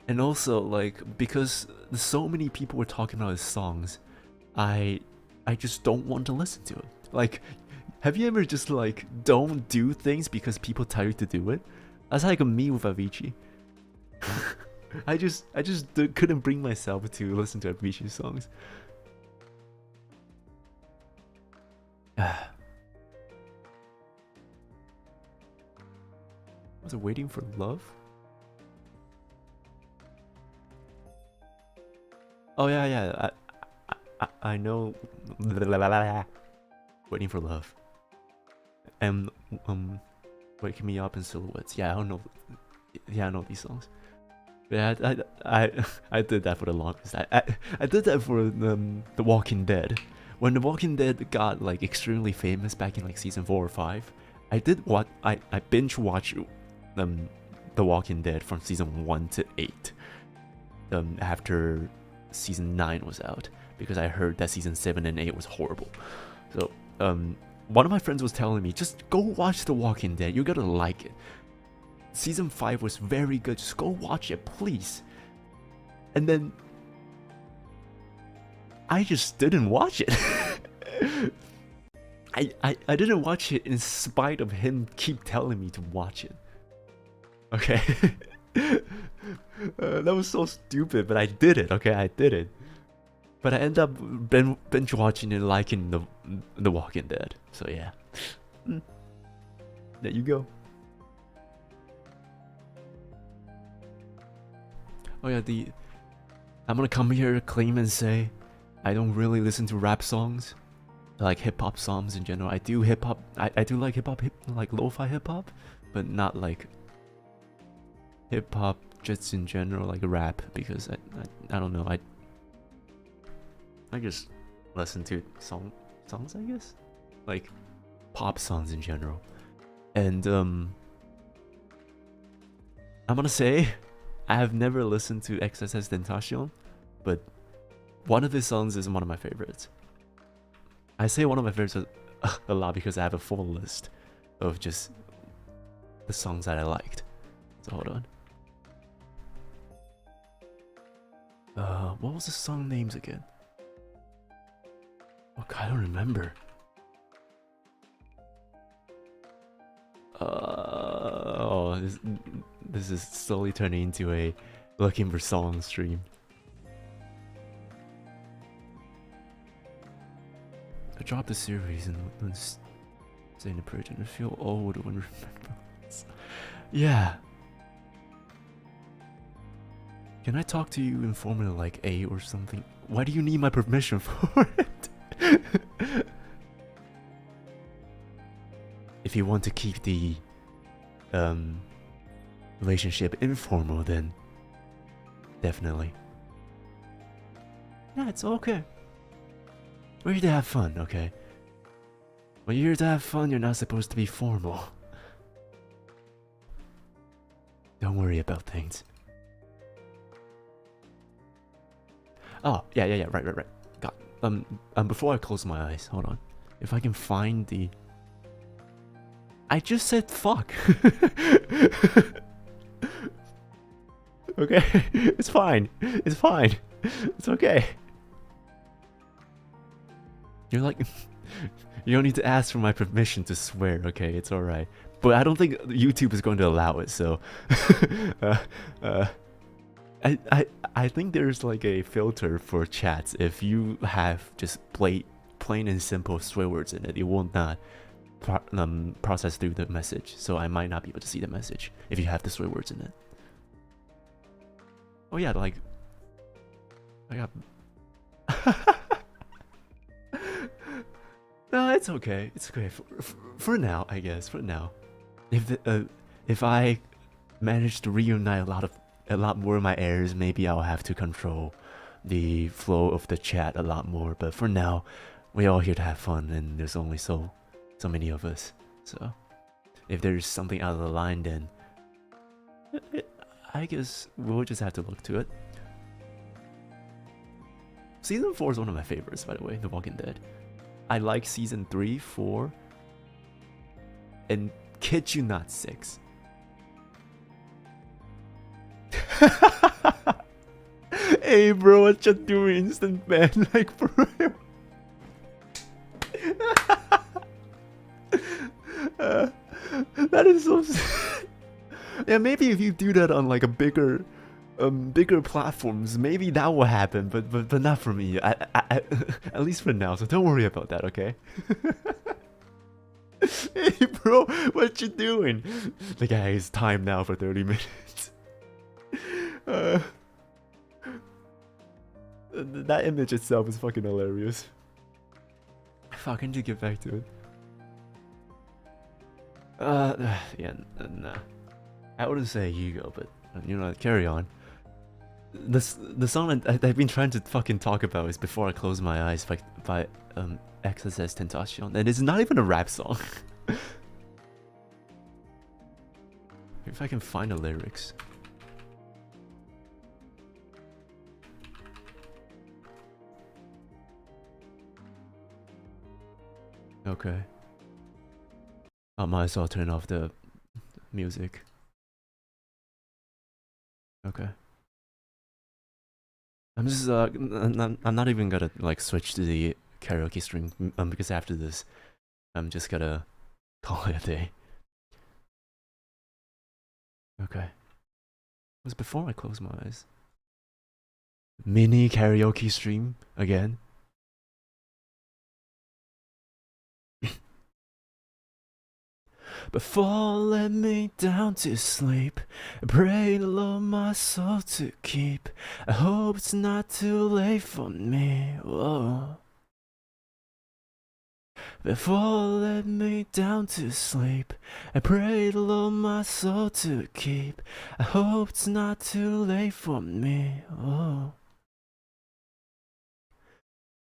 Speaker 1: And also, like, because so many people were talking about his songs, I just don't want to listen to it. Like, have you ever just, like, don't do things because people tell you to do it? That's like me with Avicii. I just couldn't bring myself to listen to Avicii's songs. Was it Waiting for Love? Oh yeah. I know. Waiting for Love. And Waking Me Up in Silhouettes. Yeah, I don't know. Yeah, I know these songs. Yeah, I did that for the longest. I did that for The Walking Dead. When The Walking Dead got like extremely famous back in like season 4 or 5, I did what I binge watched The Walking Dead from season 1 to 8. After season 9 was out, because I heard that season 7 and 8 was horrible. So one of my friends was telling me, just go watch The Walking Dead, you're gonna like it. Season 5 was very good, just go watch it, please. And then I just didn't watch it. I didn't watch it in spite of him keep telling me to watch it. Okay. That was so stupid, but I did it, okay? I did it. But I ended up binge watching and liking the Walking Dead. So yeah. There you go. Oh yeah, I'm gonna come here claim and say I don't really listen to rap songs. I like hip-hop songs in general. I do hip-hop, I do like hip-hop, like lo-fi hip-hop, but not like hip-hop just in general, like rap, because I don't know, I just listen to songs, I guess, like pop songs in general. And I'm gonna say I have never listened to XXXTentacion, but one of his songs is one of my favorites. I say one of my favorites a lot because I have a full list of just the songs that I liked. So hold on. What was the song names again? Oh God, I don't remember. Oh, this is slowly turning into a looking for song stream. I dropped the series and stay in the prison. I feel old when remember. Yeah. Can I talk to you in Formula like A or something? Why do you need my permission for it? If you want to keep the relationship informal, then definitely. Yeah, it's okay. We're here to have fun, okay? When you're here to have fun, you're not supposed to be formal. Don't worry about things. Oh, yeah, right. God, before I close my eyes, hold on. If I can find the... I just said fuck. Okay, it's fine. It's fine. It's okay. You're like... You don't need to ask for my permission to swear, okay? It's alright. But I don't think YouTube is going to allow it, so... I think there's like a filter for chats. If you have just plain and simple swear words in it, it will not process through the message. So I might not be able to see the message if you have the swear words in it. Oh yeah, like... I got... No, it's okay. It's okay for now, I guess. For now, if I manage to reunite a lot more of my heirs, maybe I'll have to control the flow of the chat a lot more. But for now, we're all here to have fun, and there's only so many of us. So if there's something out of the line, then I guess we'll just have to look to it. Season 4 is one of my favorites, by the way, The Walking Dead. I like season 3, 4, and kid you not 6. Hey bro, what you doing, instant man? Like for real. That is so... Yeah, maybe if you do that on like a bigger platforms, maybe that will happen, but not for me. I at least for now, so don't worry about that, okay? Hey bro, what you doing? The guy is timed now for 30 minutes. That image itself is fucking hilarious. Fuck, I need to get back to it. Yeah, nah. I wouldn't say ego, but you know, carry on. the song I've been trying to fucking talk about is Before I Close My Eyes by XSS Tentacion, and it's not even a rap song. If I can find the lyrics. Okay. I might as well turn off the music. Okay. I'm just I'm not even gonna like switch to the karaoke stream because after this, I'm just gonna call it a day. Okay. It was Before I Close My Eyes. Mini karaoke stream again. Before let me down to sleep, I pray the Lord my soul to keep. I hope it's not too late for me. Whoa. Before let me down to sleep, I pray the Lord my soul to keep. I hope it's not too late for me. Whoa.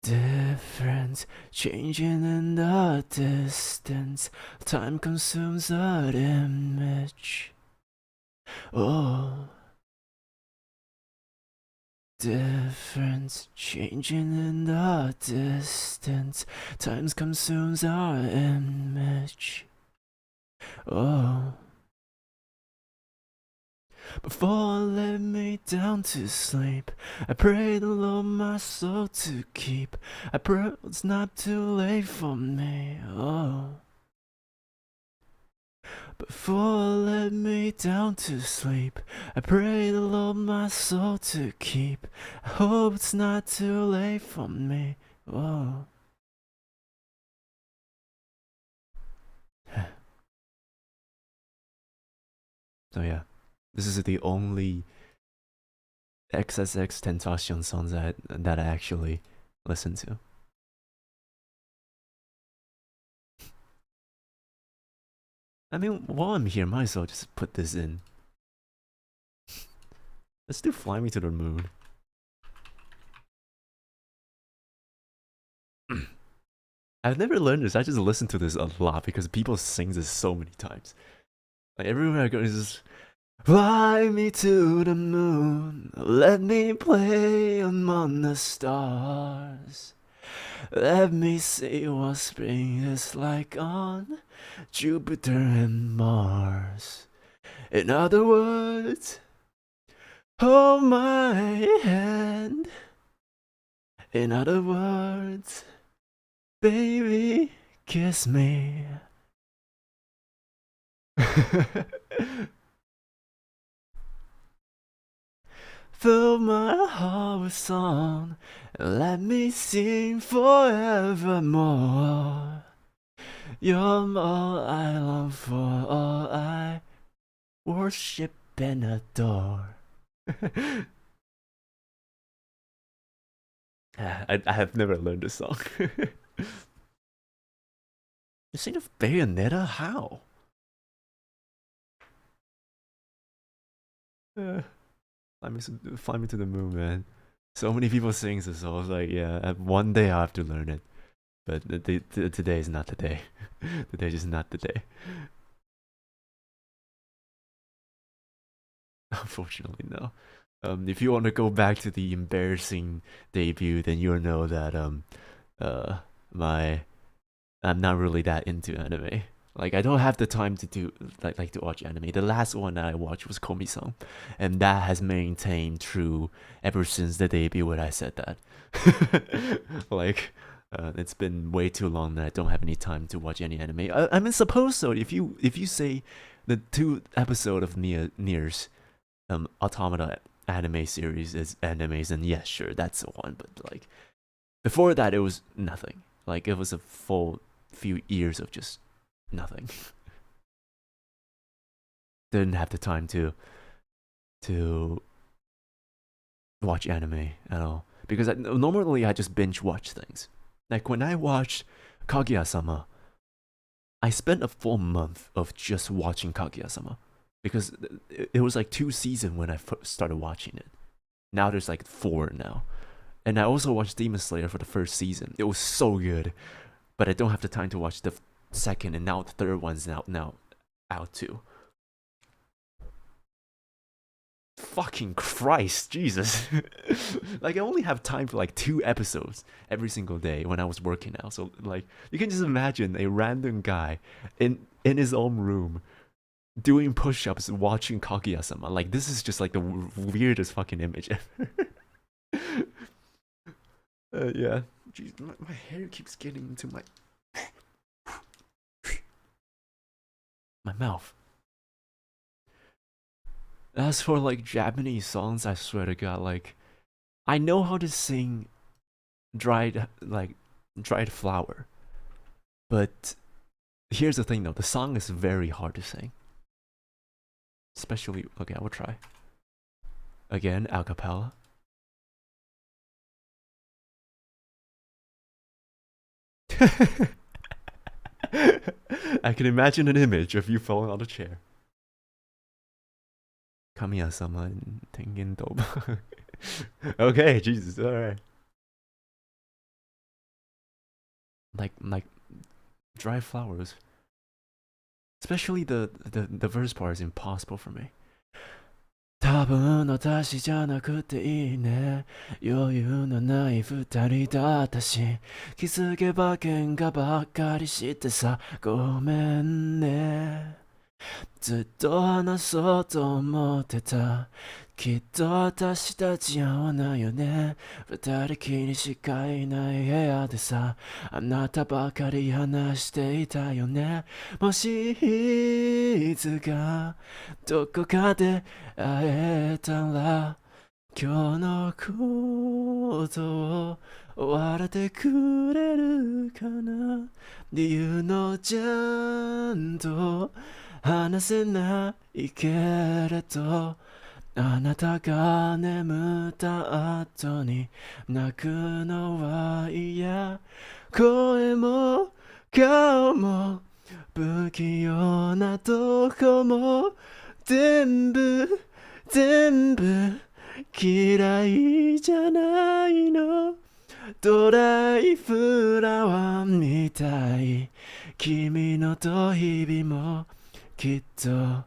Speaker 1: Difference changing in the distance. Time consumes that image. Oh. Difference changing in the distance. Time consumes our image. Oh. Before let me down to sleep, I pray the Lord my soul to keep. I pray it's not too late for me. Oh. Before let me down to sleep, I pray the Lord my soul to keep. I hope it's not too late for me. Oh. So yeah, this is the only XSX Tentacion song that I actually listen to. I mean, while I'm here, might as well just put this in. Let's do Fly Me to the Moon. I've never learned this, I just listen to this a lot because people sing this so many times. Like everywhere I go, it's just fly me to the moon, let me play among the stars. Let me see what spring is like on Jupiter and Mars. In other words, hold my hand. In other words, baby, kiss me. Fill my heart with song and let me sing forevermore. You're all I long for, all I worship and adore. I have never learned this song. You sing of Bayonetta? How? Fly me to the moon, man. So many people sing this, so I was like, yeah, one day I'll have to learn it. But today is not the day. Today is not the day. Unfortunately, no. If you want to go back to the embarrassing debut, then you'll know that I'm not really that into anime. Like I don't have the time to do like to watch anime. The last one that I watched was Komi-san, and that has maintained true ever since the debut when I said that. Like it's been way too long that I don't have any time to watch any anime. I mean, suppose so. If you say the 2 episode of Niers Automata anime series is animes, and yes, sure, that's the one. But like before that, it was nothing. Like it was a full few years of just nothing. Didn't have the time to watch anime at all because normally I just binge watch things. Like when I watched Kaguya-sama, I spent a full month of just watching Kaguya-sama because it was like 2 seasons when I first started watching it. Now there's like 4 now. And I also watched Demon Slayer for the first season. It was so good, but I don't have the time to watch the second, and now the third one's now out too. Fucking Christ, Jesus. Like, I only have time for like 2 episodes every single day when I was working now. So like, you can just imagine a random guy in his own room doing push-ups watching Kaguya-sama. Like, this is just like the weirdest fucking image ever. Yeah. Jeez, my hair keeps getting into my mouth. As for like Japanese songs, I swear to God, like, I know how to sing dried flower, but here's the thing though, the song is very hard to sing. Especially, okay, I will try. Again, a cappella. I can imagine an image of you falling on a chair. Kamiya-sama and Tengen Toba. Okay, Jesus, alright. Like dry flowers. Especially the verse part is impossible for me. 多分私じゃなくていいね余裕のない二人だったし気づけば喧嘩ばっかりしてさごめんねずっと話そうと思ってたきっと私たち合わないよね二人きりしかいない部屋でさあなたばかり話していたよねもしいつかどこかで会えたら今日のことを笑ってくれるかな理由のちゃんと話せないけれどあなたが眠った後に泣くのは嫌声も顔も不器用なとこも全部嫌いじゃないのドライフラワーみたい君のと日々もきっと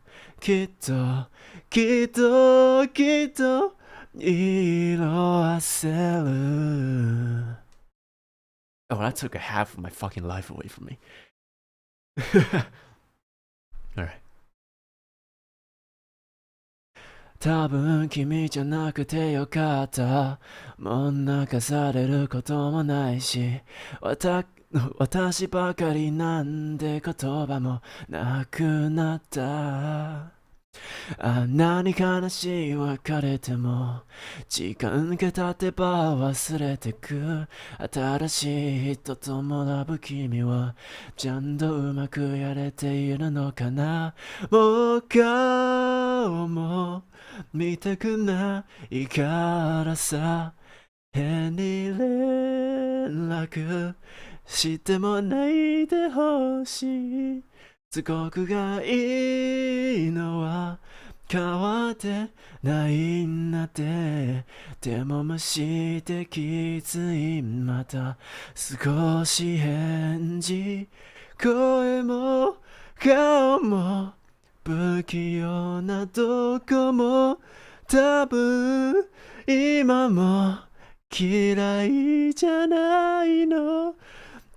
Speaker 1: 色あせる Oh, that took a half of my fucking life away from me. Alright. 多分君じゃなくてよかったもん泣かされることもないし私ばかりなんで言葉もなくなったあんなに悲しい別れても時間が経てば忘れてく新しい人と学ぶ君はちゃんとうまくやれているのかなもう顔も見たくないからさ変に連絡してもないでほしい都合がいいのは変わってないんだってでも無視できづいまた少し返事声も顔も不器用などこも多分今も嫌いじゃないの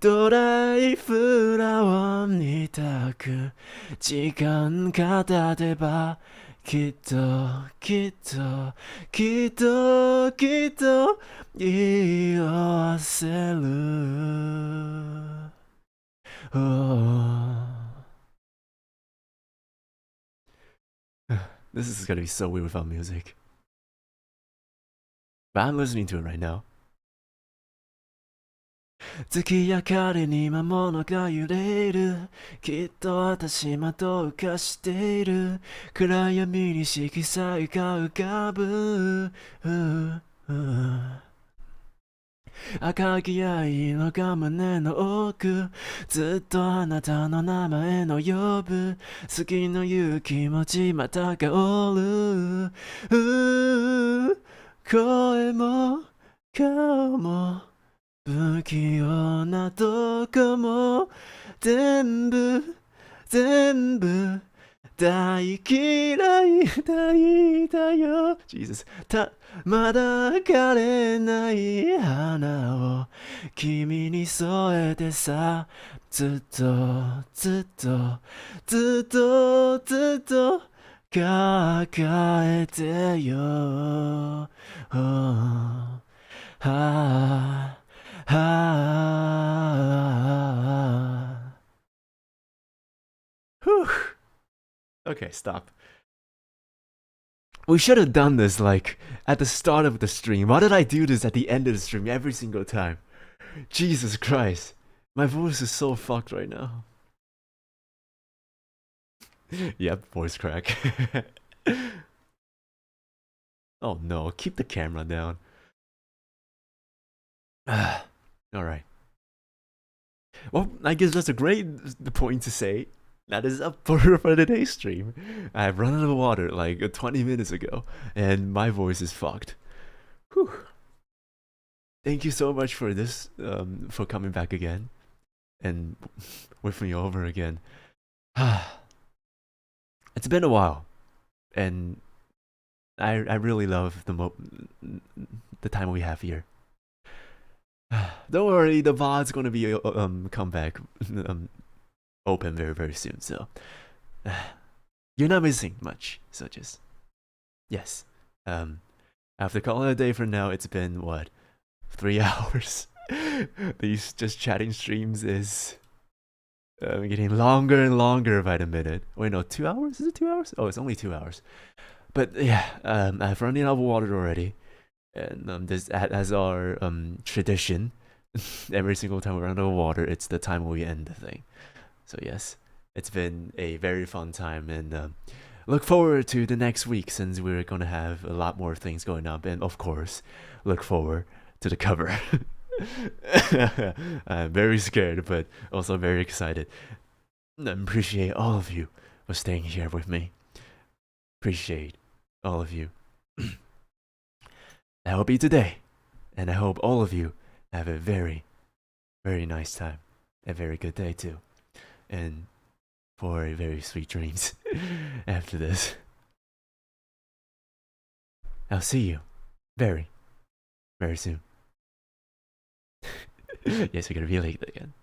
Speaker 1: ドライフラワーみたく時間が経てばきっと色あせる、This is gonna be so weird without music. But I'm listening to it right now. 月明かりに魔物が揺れるきっと私窓をかしている暗闇に色彩が浮かぶ赤き色が胸の奥ずっとあなたの名前の呼ぶ好きの言う気持ちまたがおる声も顔も不器用なとこも全部大嫌いだよ Jesus まだ枯れない花を君に添えてさずっと抱えてよはあはあ Whew. Okay, stop. We should have done this like at the start of the stream. Why did I do this at the end of the stream every single time? Jesus Christ. My voice is so fucked right now. Yep, voice crack. Oh no, keep the camera down. Alright. Well, I guess that's a great point to say. That is up for today's stream. I've run out of water like 20 minutes ago, and my voice is fucked. Whew. Thank you so much for this, for coming back again, and with me over again. It's been a while, and I really love the time we have here. Don't worry, the VOD's gonna be come back open very soon, so you're not missing much. So just yes, after calling it a day for now, it's been what 3 hours. These just chatting streams is getting longer and longer by the minute. Wait, no, 2 hours? Is it 2 hours? Oh, it's only 2 hours. But yeah, I've run out of water already, and this as our tradition. Every single time we run out of water, it's the time we end the thing. So yes, it's been a very fun time, and look forward to the next week since we're gonna have a lot more things going up, and of course, look forward to the cover. I'm very scared, but also very excited. I appreciate all of you for staying here with me. Appreciate all of you. That will be today, and I hope all of you have a very nice time, a very good day too, and for a very sweet dreams after this. I'll see you very soon. Yes, we're gonna be late again.